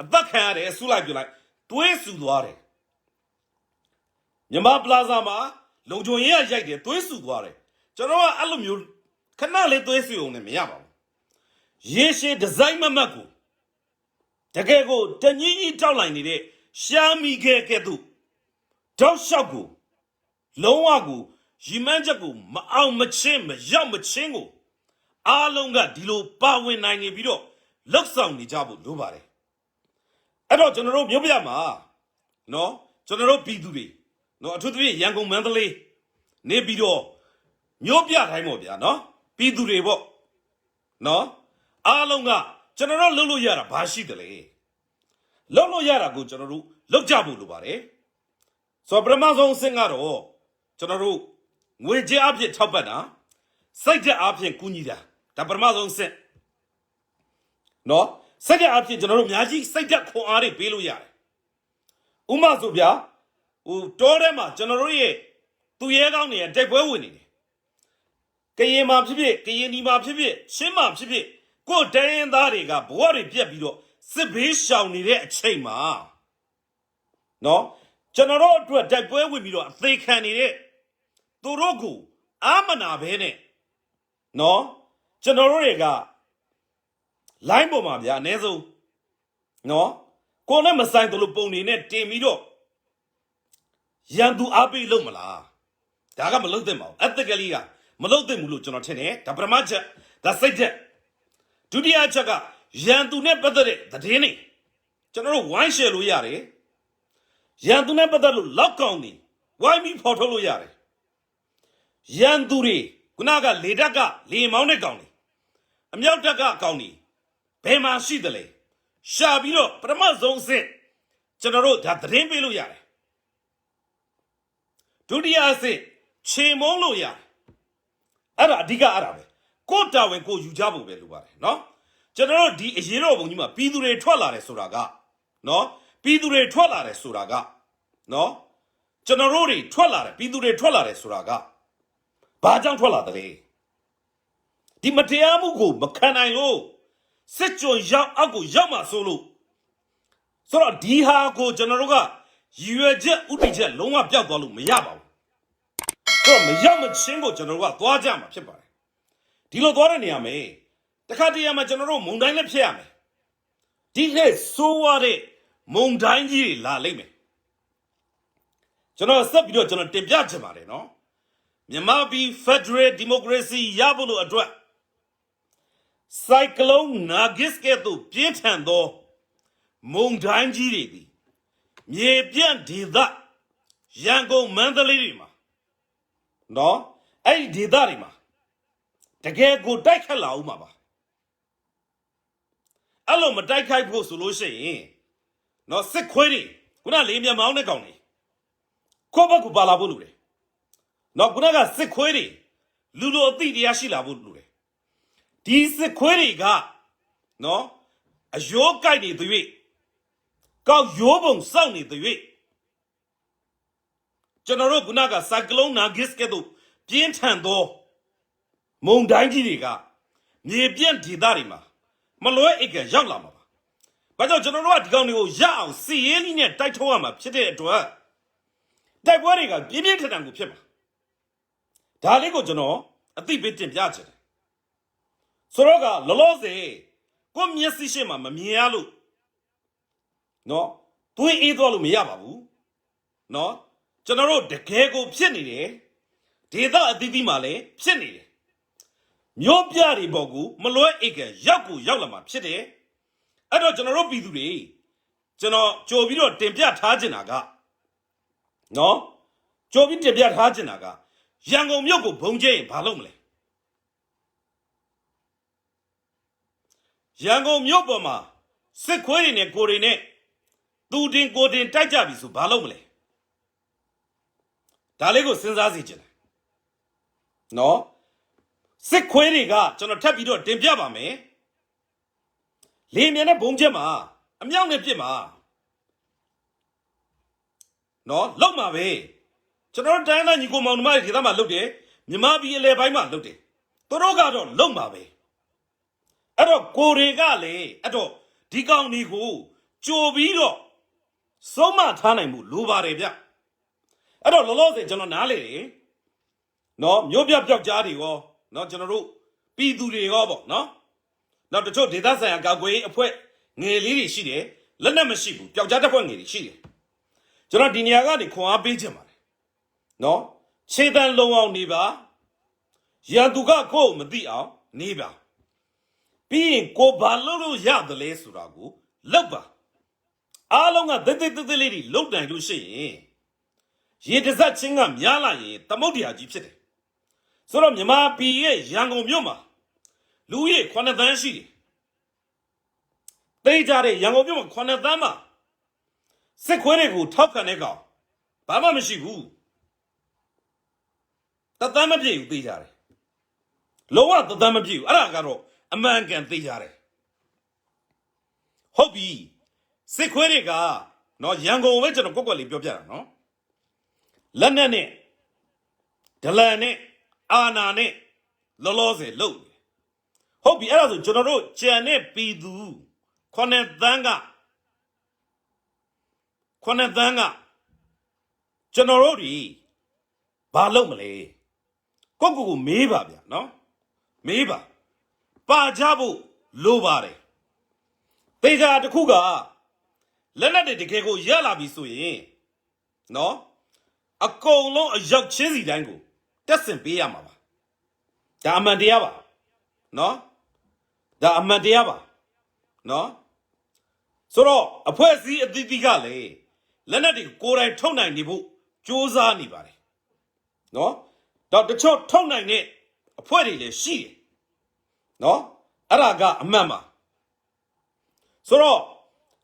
အသက်ခံရတယ်အဆူလိုက်ပြလိုက်သွေးဆူသွားတယ်မြန်မာပလာဇာမှာလုံခြုံရေးရိုက်တယ်သွေးဆူသွားတယ်ကျွန်တော်ကအဲ့လိုမျိုးခဏလေးသွေးဆူအောင်လည်းမရပါဘူးရေရှည်ဒီဇိုင်းမမတ်ကို တကယ်ကိုတညီကြီးတောက်လိုက်နေတဲ့ရှားမိခဲ့ကဲ့သို့တောက်လျှောက်ကိုလုံးဝကိုရီမန်းချက်ကိုမအောင်မချင်းမရောက်မချင်းကိုအားလုံးကဒီလိုပါဝင်နိုင်နေပြီးတော့လောက်ဆောင်နေကြဖို့လိုပါတယ်အဲ့တော့ကျွန်တော်တို့မြို့ပြမှာနော်ကျွန်တော်တို့ပြည်သူတွေနော်အထူးသဖြင့်ရန်ကုန်မန္တလေးနေပြီးတော့မြို့ပြတိုင်းပေါ့ဗျာနော်ပြည်သူတွေပေါ့နော်အားလုံးကကျွန်တော်တို့လှုပ်လို့ရတာဘာရှိတယ်လဲလှုပ်လို့ရတာကိုကျွန်တော်တို့လှုပ်ကြဖို့လိုပါတယ်ဆိုတော့ပထမဆုံးအဆင့်ကတော့ကျွန်တော်တို့ငွေကြေးအဖြစ်ထောက်ပံ့တာစိတ်ဓာတ်အဖြစ်ကူညီတာဒါပထမဆုံးအဆင့်နော်စိတ်ဓာတ်အဖြစ်ကျွန်တော်တို့အများကြီးစိတ်ဓာတ်ခွန်အားတွေပေးလို့ရတယ်ဥပမာဆိုဗျာတောထဲမှာကျွန်တော်တို့ရဲ့သူရဲကောင်းတွေတိုက်ပွဲဝင်နေတယ်ကရင်မှာဖြစ်ဖြစ်ကရင်ဒီမှာဖြစ်ဖြစ်ရှင်းမှာဖြစ်ဖြစ်ကိုယ်တိုင်းရင်းသားတွေကဘဝတွေပြက်ပြီးတော့စစ်ဘေးရှောင်နေတဲ့အချိန်မှာနော်ကျွန်တော်တို့အတွက်တိုက်ပွဲဝင်ပြီးတော့အသေးခံနေတဲ့သူတို့ကိုအာမနာပဲနဲ့နော်ကျွန်တော်တို့တွေကလိုင်းပေါ်မှာဗျာအ ਨੇ ဆုံးနော်ကိုယ်နဲ့မဆိုင်တယ်လို့ပုံနေနဲ့တင်ပြီးတော့ရန်သူအားပေးလို့မလားဒါကမလုပ်သင့်ပါဘူး ethically ကမလုပ်သင့်ဘူးလို့ကျွန်တော်ထင်တယ်ဒါပထမချက်ဒါစိတ်ချက်ဒုတိယချက်ကရန်သူနဲ့ပတ်သက်တဲ့သတင်းတွေကျွန်တော်တို့ဝိုင်းရှယ်လို့ရတယ်ရန်သူနဲ့ပတ်သက်လို့လောက်ကောင်းနေဝိုင်းပြီးဖော်ထုတ်လို့ရတယ်ရန်သူတွေခုနကလေတက်ကလေမောင်းတဲ့ကောင်တွေအမြောက်တက်ကကောင်တွေဘယ်မှာရှိတယ်လဲရှာပြီးတော့ပထမဆုံးအဆင့်ကျွန်တော်တို့ဒါသတင်းပေးလို့ရတယ်ဒုတိယအဆင့်ခြေမုံလို့ရတယ်အဲ့ဒါအဓိကအဲ့ဒါပဲကိုတာဝန်ကိုယူကြဖို့ပဲလိုပါတယ်နော်ကျွန်တော်တို့ဒီအရေးတော်ပုံကြီးမှာပြည်သူတွေထွက်လာတယ်ဆိုတာကနော်ပြည်သူတွေထွက်လာတယ်ဆိုတာကနော်ကျွန်တော်တို့တွေထွက်လာတယ်ပြည်သူတွေထွက်လာတယ်ဆိုတာကဘာကြောင့်ထွက်လာတယ်လဲဒီမတရားမှုကိုမခံနိုင်လို့စစ်ကြုံရောက်အောက်ကိုရောက်မှဆိုလို့ဆိုတော့ဒီဟာကိုကျွန်တော်တို့ကရည်ရွယ်ချက်ဥတည်ချက်လုံးဝပျောက်သွားလို့မရပါဘူးဆိုတော့မရောက်မချင်းကိုကျွန်တော်တို့ကသွားကြမှာဖြစ်ပါတယ်ဒီလိုသွားတဲ့နေရာမှာတခါတရံမှာကျွန်တော်တို့မုံတိုင်းလည်းဖြစ်ရမယ်ဒီလေဆိုးရတဲ့မုံတိုင်းကြီးတွေလာလိမ့်မယ်ကျွန်တော်ဆက်ပြီးတော့ကျွန်တော်တင်ပြချင်ပါတယ်နော်မြန်မာပြည် Federal Democracy ရဖို့လို့အတွက်ဆိုင်ကလုန်းနာဂစ်ကဲ့သို့ပြင်းထန်သောမုံတိုင်းကြီးတွေသည်မြေပြန့်ဒေသရန်ကုန်မန္တလေးတွေမှာနော်အဲ့ဒီဒေသတွေမှာတကယ်ကိုတိုက်ခတ်လာဦးမှာပါအဲ့လိုမတိုက်ခိုက်ဖို့ဆိုလို့ရှိရင်နော်စစ်ခွေးတွေခုနလေးမြမောင်းတဲ့ကောင်တွေကိုဘကူပါလာဖို့လိုတယ်နော်ခုနကစစ်ခွေးတွေလူလိုအသိတရားရှိလာဖို့လိုတယ်ဒီစစ်ခွေးတွေကနော်အယိုးကြိုက်နေသွေးကောက်ရိုးပုံစောင့်နေသွေးကျွန်တော်တို့ခုနကဆိုင်ကလုန်းနာဂစ်ကဲ့သို့ပြင်းထန်သောမုန်တိုင်းကြီးတွေကမြေပြန့်ဒေသတွေမှာမလွဲအိတ်ကရောက်လာမှာပါ။ဘာကြောင့်ကျွန်တော်တို့ကဒီကောင်တွေကိုရအောင်စီရေးနည်းနဲ့တိုက်ထုတ်ရမှာဖြစ်တဲ့အတွက်တိုက်ပွဲတွေကပြင်းပြင်းထန်ထန်ကိုဖြစ်မှာ။ဒါလေးကိုကျွန်တော်အသိပေးတင်ပြချင်တယ်။ဆိုတော့ကလောလောဆယ်ကိုမျက်စိရှိမှမမြင်ရလို့နော်သွေးအေးသွားလို့မရပါဘူး။နော်ကျွန်တော်တို့တကယ်ကိုဖြစ်နေတယ်ဒေသအသီးသီးမှာလည်းဖြစ်နေတယ်မျိုးပြတွေပေါ်ကိုမလွဲအိတ်ကရောက်ကိုရောက်လာမှာဖြစ်တယ်အဲ့တော့ကျွန်တော်တို့ပြည်သူတွေကျွန်တော်ကြိုပြီးတော့တင်ပြထားချင်တာကနော်ကြိုပြီးတင်ပြထားချင်တာကရန်ကုန်မြို့ကိုဘုံကျဲရင်ဘာလုပ်မလဲရန်ကုန်မြို့ပေါ်မှာစစ်ခွေးတွေနဲ့ကိုတွေနဲ့သူတင်ကိုတင်တိုက်ကြပြီဆိုဘာလုပ်မလဲဒါလေးကိုစဉ်းစားစီချင်တယ်နော်စစ်ခွေးတွေကကျွန်တော်ထပ်ပြီးတော့တင်ပြပါမယ်လေမြန်တဲ့ဘုံချက်မှာအမြောက်နဲ့ပြစ်မှာနော်လောက်မှာပဲကျွန်တော်တိုင်းသားညီကိုမောင်နှမတွေဒေသမှာလုပ်တယ်မြမပြည်အလဲပိုင်းမှာလုပ်တယ်သူတို့ကတော့လုံမှာပဲအဲ့တော့ကိုတွေကလည်းအဲ့တော့ဒီကောင်တွေကိုကြိုပြီးတော့ဆုံးမထားနိုင်မှုလိုပါတယ်ဗျအဲ့တော့လောလောဆယ်ကျွန်တော်နားလေတယ်နော်မျိုးပြပြောက်ကြားတွေရောနော်ကျွန်တော်တို့ပြည်သူတွေရောပေါ့နော်နောက်တချို့ဒေသဆိုင်ရာကောက်ွယ်အဖွဲ့ ငယ်လေးတွေရှိတယ်လက်နက်မရှိဘူးပျောက်ကြားတစ်ဖွဲ့ငယ်တွေရှိတယ်ကျွန်တော်ဒီနေရာကနေခွန်အားပေးခြင်းပါတယ်နော်ခြေတန်းလုံးအောင်နေပါရန်သူကကိုယ်မသိအောင်နေပါပြီးရင်ကိုဘာလို့ရတယ်လဲဆိုတာကိုလောက်ပါအားလုံးကတိတ်တိတ်တိတ်လေးတွေလုတ်တိုင်လို့ရှိရင်ရေတစက်ချင်းကများလာရင်သမုတ်တရားကြီးဖြစ်တယ်ဆိုတော့မြန်မာပြည်ရဲ့ရန်ကုန်မြို့မှာလူကြီး9သန်းရှိတယ်တိတ်ကြတဲ့ရန်ကုန်မြို့မှာ9သန်းမှာစစ်ခွေးတွေကိုထောက်ခံတဲ့ကောင်ဘာမှမရှိဘူးတသန်းမပြည့်ဘူးသိကြတယ်လုံးဝတသန်းမပြည့်ဘူးအဲ့ဒါကတော့အမှန်ကန်သိကြတယ်ဟုတ်ပြီစစ်ခွေးတွေကနော်ရန်ကုန်ပဲကျွန်တော်ကွက်ကွက်လေးပြောပြတာနော်လက်နက်နဲ့ဒလန်နဲ့အာနာနဲ့လောလောဆယ်လုံဟုတ်ပြီအဲ့ဒါဆိုကျွန်တော်တို့ကြံတဲ့ပြည်သူ9သန်းကကျွန်တော်တို့ဒီဘာလုပ်မလဲကိုမေးပါဗျာနော်မေးပါပါကြဖို့လိုပါတယ်တေချာတစ်ခုကလက်နက်တွေတကယ်ကိုရလာပြီဆိုရင်နော်အကုန်လုံးအရောက်ချင်းစီတိုင်းကိုတက်ဆင်ပေးရမှာပါဒါအမှန်တရားပါနော်ဒါအမှန်တရားပါနော်ဆိုတော့အဖွဲ့အစည်းအသီးသီးကလည်းလက်နက်တွေကိုယ်တိုင်ထုတ်နိုင်နေဖို့ကြိုးစားနေပါတယ်နော်တော့တချို့ထုတ်နိုင်တဲ့အဖွဲ့တွေလည်းရှိတယ်နော်အဲ့ဒါကအမှန်ပါဆိုတော့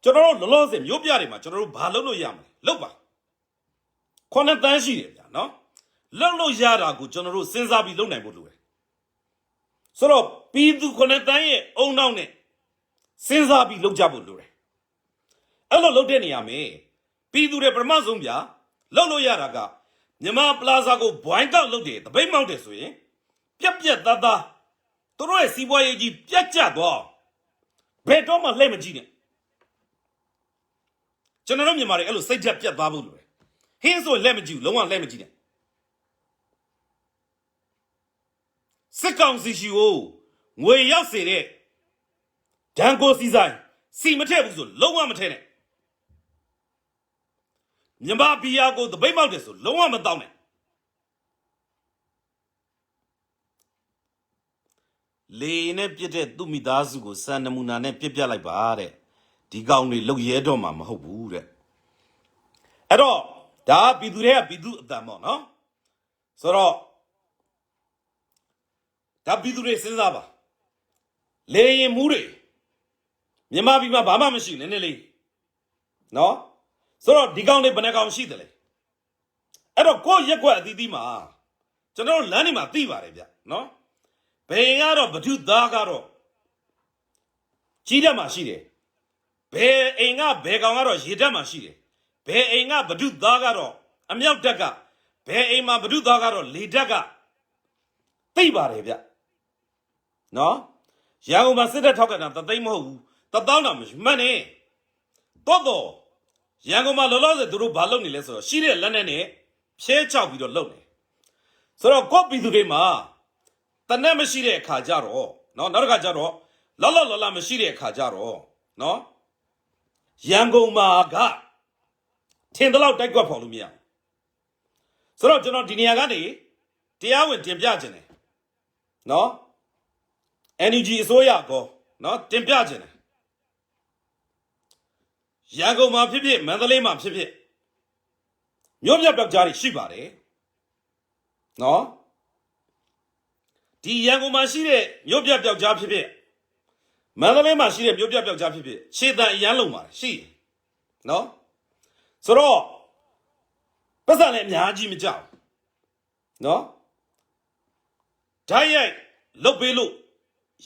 ကျွန်တော်တို့လောလောဆယ်မျိုးပြတွေမှာကျွန်တော်တို့ဘာလုပ်လို့ရမလဲလုပ်ပါ9သန်းရှိတယ်ဗျာနော်လုပ်လို့ရတာကိုကျွန်တော်တို့စဉ်းစားပြီးလုပ်နိုင်ဖို့လိုတယ်ဆိုတော့ပြည်သူ9သန်းရဲ့အုံနောက်နဲ့စဉ်းစားပြီးလုပ်ကြဖို့လိုတယ်အဲ့လိုလုပ်တဲ့နေရာမှာပြည်သူတွေပထမဆုံးဗျာလုပ်လို့ရတာကမြန်မာပလာဇာကိုဘွိုင်းကောက်လုပ်တယ်တပိတ်မောက်တယ်ဆိုရင်ပြက်သားသားသူတို့ရဲ့စီးပွားရေးကြီးပြတ်ကျသွားဘယ်တော့မှလှည့်မကြည့်နဲ့ကျွန်တော်တို့မြန်မာတွေအဲ့လိုစိတ်ဓာတ်ပြတ်သွားဖို့လိုတယ်ဟင်းဆိုလက်မကြည့်ဘူးလုံးဝလက်မကြည့်နဲ့စစ်ကောင်စီရှိကိုငွေရောက်စေတဲ့ဒန်ကိုစီဆိုင်စီမထည့်ဘူးဆိုလုံးဝမထည့်နဲ့မြန်မာပြည်ယာကိုတပိတ်မောက်တယ်ဆိုလုံးဝမတောင်းနဲ့လေနဲ့ပြစ်တဲ့သူ့မိသားစုကိုစံနမူနာနဲ့ပြစ်ပြလိုက်ပါတဲ့ဒီကောင်တွေလုတ်ရဲတော့မှာမဟုတ်ဘူးတဲ့အဲ့တော့ဒါပြည်သူတွေကပြည်သူအတန်ပေါ့နော်ဆိုတော့ဒါပြည်သူတွေစဉ်းစားပါလေရင်မူးတွေမြန်မာပြည်မှာဘာမှမရှိနည်းနည်းလေးနော်ဆိုတော့ဒီကောင်တွေဘယ်နှကောင်ရှိတယ်လဲအဲ့တော့ကိုယ့်ရက်ွက်အသီးသီးမှာကျွန်တော်တို့လမ်းတွေမှာသိပါတယ်ဗျနော်ဘယ်ကတော့ဘဒုသားကတော့ကြီးတက်မှာရှိတယ်ဘယ်အိမ်ကဘယ်ကောင်ကတော့ရေတက်မှာရှိတယ်ဘယ်အိမ်ကဘဒုသားကတော့အမြောက်တက်ကဘယ်အိမ်မှာဘဒုသားကတော့လေတက်ကသိပါတယ်ဗျနော်ရန်ကုန်မှာစစ်တပ်ထောက်ကန်တာတသိန်းမဟုတ်ဘူး1000တောင်မရှိမှန်နေတော့ရန်ကုန်မှာလောလောဆယ်သူတို့ဘာလုပ်နေလဲဆိုတော့ရှိတဲ့လက်နက်နဲ့ဖြဲချောက်ပြီးတော့လုပ်နေဆိုတော့ကိုပြည်သူတွေမှာတနက်မရှိတဲ့အခါကြတော့နော်နောက်တစ်ခါကြတော့လောမရှိတဲ့အခါကြတော့နော်ရန်ကုန်မှာကထင်တယ်လို့တိုက်ကွက်ဖော်လို့မရဘူးဆိုတော့ကျွန်တော်ဒီနေရာကနေတရားဝင်တင်ပြခြင်းတယ်နော် NUG အစိုးရကောနော်တင်ပြခြင်းတယ်ရန်ကုန်မှာဖြစ်ဖြစ်မန္တလေးမှာဖြစ်ဖြစ်မြို့ပြပြောက်ကြားတွေရှိပါတယ်နော်ဒီရန်ကုန်မှာရှိတဲ့မြို့ပြပြောက်ကြားဖြစ်ဖြစ်မန္တလေးမှာရှိတဲ့မြို့ပြပြောက်ကြားဖြစ်ဖြစ်ခြေတံအရန်လုံးပါတယ်ရှိနော်ဆိုတော့ပတ်စံလည်းအများကြီးမကြောက်နော်ဓာတ်ရိုက်လုတ်ပေးလို့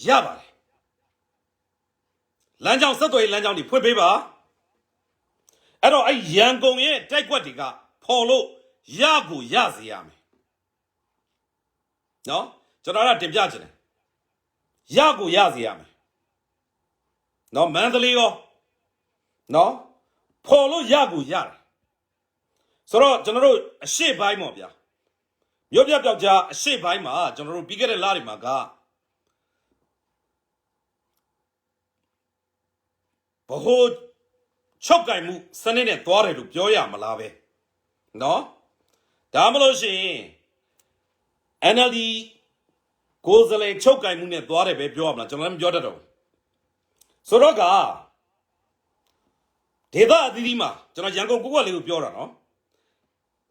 ရပါတယ်လမ်းကြောင်းဆက်သွယ်လမ်းကြောင်းတွေဖွင့်ပေးပါအဲ့တော့အဲ့ရန်ကုန်ရဲ့တိုက်ကွက်တွေကဖော်လို့ရကိုရစေရမယ်နော်ကျွန်တော်ကတင်ပြချင်တယ်ရကိုရစေရမယ်နော်မန္တလေးရောနော်ဖော်လို့ရကိုရတယ်ဆိုတော့ကျွန်တော်တို့အရှိပိုင်းပေါ့ဗျာမြို့ပြပြောက်ကြားအရှိပိုင်းမှာကျွန်တော်တို့ပြီးခဲ့တဲ့လတွေမှာက behold, Chokai Sunny Dore to Joya Malave. No? Damaloshi NLD goes a Chokai Munia Dore Bebiola, Jolam Jodado. Soroga Deda Didima, Jona Jango Guali Piora, no?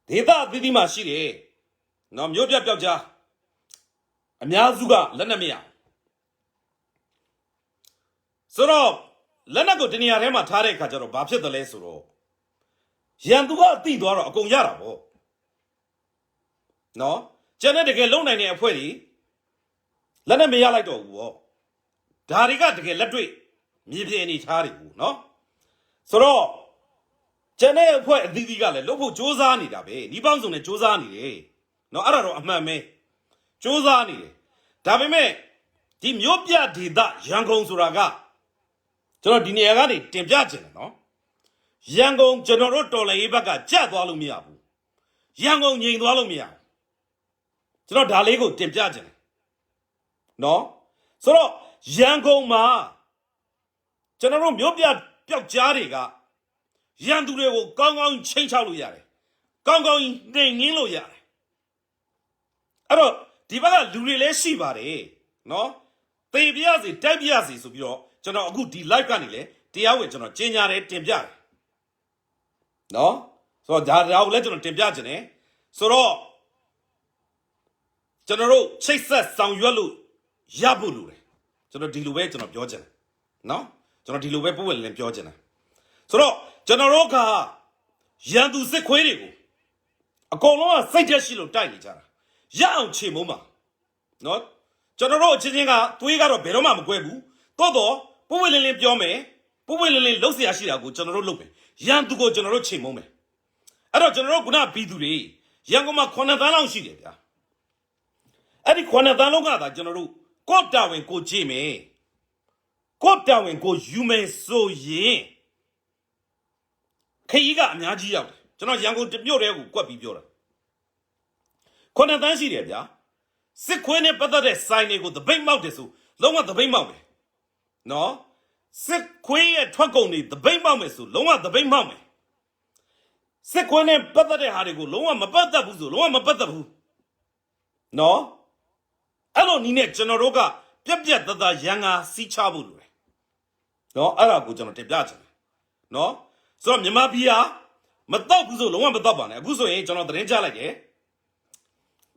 Deda Didima Shire, no Myoja Pioja, Amyazuga, Lenamia. Soro, Lenago Dinia Rema Tare Kajaro, Babse the Lesuro. Yanduga Tidoro, Gonyarabo. No? Janet alone and a pretty. Lenamia like the war. Dariga to get letry. Maybe any Taribu, no? Soro, Janet put Didigale, Lobo Josani Dabe, Nibanzon and Josani, no other Mame. Josani. Tabime, Tim Yopia did that, Yangon Suraga. General Diniagani, Tim Judge, no? Yangon General Tola Ibaga, Jad Walumiabu. Yangon Ying Walumia. General Dalego, Tim Judge. No? So, Yangon Ma. General Myopia Jariga. Yandure will gong on change out yare. Gong on Nilo yare. I don't, Divaga Lurele Shibare. No? Tabiazi, Tabiazi, so you. General good delight canile, Tia which on a Chinare Timjar. No? So that our legend Timjane. So, General Chases Sang Yalu Yabulu. General Diluation of Georgian. No? General Diluepo and Georgian. So, General Ka Yandu Sequerigo. A colon Saint Yashilo Tiny Jara. Yang Chimuma. No? General Chinga, Twiga Beroma Guebu, Todo. Puwele Piome, Puwele Losi Ashirago, General Lope, Yan to go General Chimome. I don't General Guna Bidure, Yangoma Conavano Shiga. Adi Conavanoga, General, go down and go Jimmy. Go down and go Yume so ye. Kayiga Naji out, General Yango de Biore, Quapi Biora. Conavan Shiria, Sequene Pata sign with the Bay Mountain, long at the Bay Mountain. No? Sick quay at Twagoni, the Bay Mamesu, Loma the Bay Mame. Sick when a brother Harigo, Loma Mabatabu, Loma Mabatabu. No? I don't need Generoga, Pepia the Yanga, Si Chabu. No, Arabu General Teblajan. No? So Yamabia, Matabuzo, Loma Mataban, a Guzo age on the Ranjalage.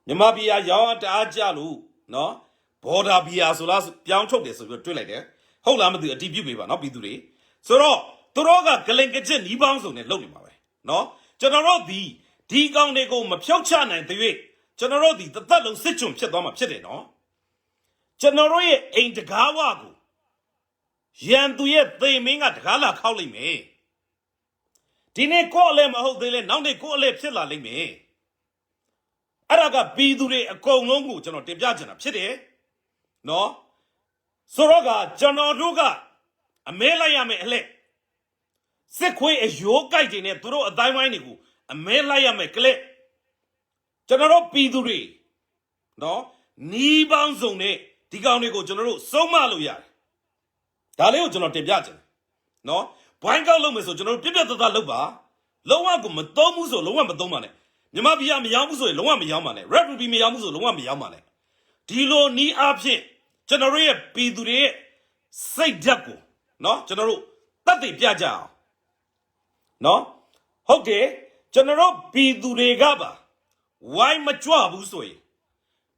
Yamabia, Yawat Ajalu. No? Boda Bia Solas, Pian Chokes of your trailer. Hold on to a debut, not be three. So, Toroga, Kalenkajan, he bounds on it, lonely my way. No? General D. D. Gongnego, Mapyochan and the way. General D. The Talon Situm, Chedoma Chede, no? General ain't the Gawago. Yan do yet, they mean at Gala calling me. Dine call them a whole day, now they call them Chilla me. Araga Bidure, a call no good, General Tibjajan, Chede. No? Soroga, Janoruga, a melayame ele. Seque a yo guiding it through a diamanigu, a melayame cle. General Piduri. No, ni bounzone, Tigonigo General, so maluya. Daleo General Tibiajan. No, Puanga Lomus, General Pibia da Luba, Loago Matomuzo, Loa Madomane. Yamabia Miamuzo, Loa Miamane, Reverend Miamuzo, Loa Miamane. Dilo ni absent. General Pidure, say Jaco. No, General, that they piaja. No, okay, General Pidure Gaba. Why Machua Busoi?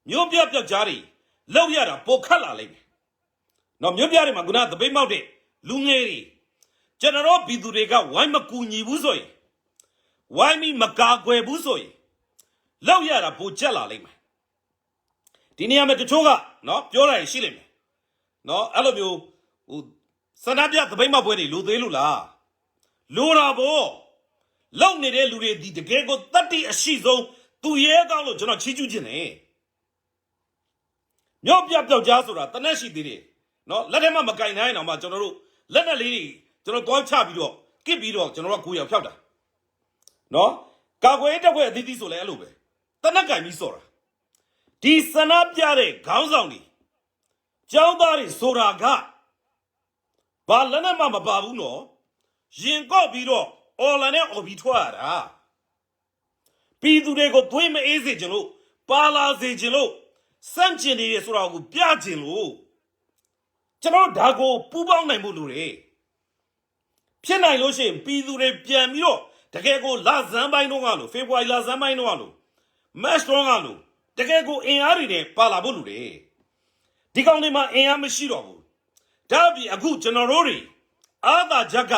Mubia Jari, Loviara, Pocala Lake. No, Mubiari Maguna, the Bay Mountain, Lungeri. General Pidurega, why Macuni Busoi? Why me Macagwe Busoi? Loviara, Pocella Lake. Dinia Metachoga, no, Pura Shilim. No, I love you. Sanabia, the Bema Body, Ludelula. Lura Bo. Long Nede Lure, the Gego 30 a shizo, 2 years ago, Jonah Chichujine. Yopia Jasura, Tanashi did it. No, let him have a kind of my general. Let a lady, General Gonchabio, keep it all, General Kuya Pata. No, Kaweta where did this ole Alube. Tanaka Misora. This Sanabjare, Gauzani. Jaudari Soraga. ဘာလည်းနဲ့မှမပါဘူးနော်ရင်ကော့ပြီးတော့အော်လန်နဲ့အော်ပြီးထွက်ရတာပြည်သူတွေကိုသွေးမအေးစေချင်လို့ပါလာစေချင်လို့စန့်ကျင်နေရဆိုတာကိုပြချင်လို့ကျွန်တော်ဒါကိုပူးပေါင်းနိုင်ဖို့လိုတယ်ဖြစ်နိုင်လို့ရှိရင်ပြည်သူတွေပြန်ပြီးတော့တကယ်ကိုလဇန်းပိုင်းတော့ကလို့ဖေဖော်ဝါရီလဇန်းပိုင်းတော့ကလို့မတ်တော့ကလို့တကယ်ကိုအင်အားတွေနဲ့ပါလာဖို့လိုတယ်ဒီကောင်တွေမှာအင်အားမရှိတော့ဘူးဒါပြီးအခုကျွန်တော်တို့တွေအာသာချက်က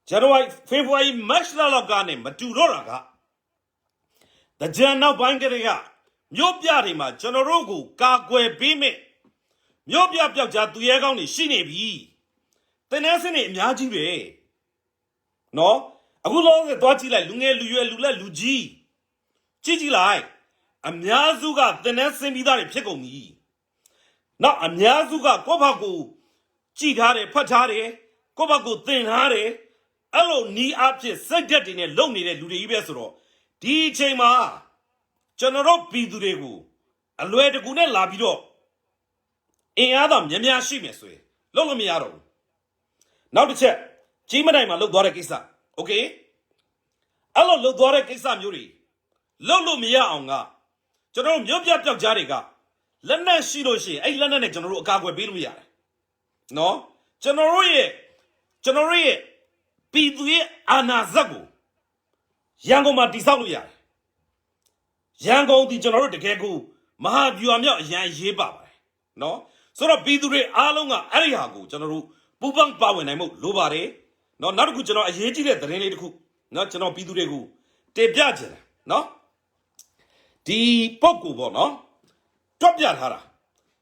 ဇန်နဝါရီဖေဖော်ဝါရီမတ်လလောက်ကနေမတူတော့တာကတကြံနောက်ပိုင်းကလေးကမြို့ပြတွေမှာကျွန်တော်တို့ကိုကာကွယ်ပေးမယ်မြို့ပြပျောက်ကြားသူရဲကောင်းတွေရှိနေပြီတင်းနေစနေအများကြီးပဲနော်အခုလောဆယ်သွားကြည့်လိုက်လူငယ်လူရွယ်လူလက်လူကြီးကြည့်လိုက်အများစုကတင်းနေစင်ပြီးသားတွေဖြစ်ကုန်ပြီနောက်အများစုကကိုယ့်ဘာကိုကြည့်ထားတယ်ဖတ်ထားတယ်ကိုယ့်ဘာကိုသင်ထားတယ်အဲ့လိုနီးအဖြစ်စိတ်ဓာတ်တွေနဲ့လုံနေတဲ့လူတွေကြီးပဲဆိုတော့ဒီအချိန်မှာကျွန်တော်တို့ပြည်သူတွေကိုအလွယ်တကူနဲ့လာပြီးတော့အင်အားတော့များများရှိမယ်ဆိုရင်လုံလို့မရတော့ဘူးနောက်တစ်ချက်ကြီးမတိုင်မှာလှုပ်သွားတဲ့ကိစ္စโอเคအဲ့လိုလှုပ်သွားတဲ့ကိစ္စမျိုးတွေလှုပ်လို့မရအောင်ကကျွန်တော်တို့မြို့ပြပျောက်ကြားတွေကလက်နက်ရှိလို့ရှိရင်အဲ့လက်နက်နဲ့ကျွန်တော်တို့အကာအကွယ်ပေးလို့ရတယ်နော်ကျွန်တော်တို့ရဲ့ပြည်သူရဲ့အာဏာစက်ကိုရန်ကုန်မှာတည်ဆောက်လို့ရတယ်ရန်ကုန်ဒီကျွန်တော်တို့တကယ်ကိုမဟာဗျူဟာမြောက်အရန်ရေးပါပါတယ်နော်ဆိုတော့ပြည်သူတွေအားလုံးကအဲ့ဒီဟာကိုကျွန်တော်တို့ပူပေါင်းပါဝင်နိုင်မှုလိုပါတယ်နော်နောက်တစ်ခုကျွန်တော်အရေးကြီးတဲ့သတင်းလေးတစ်ခုနော်ကျွန်တော်ပြည်သူတွေကိုတင်ပြချင်တယ်နော်ဒီပုံကူပေါ့နော်တွက်ပြထားတာ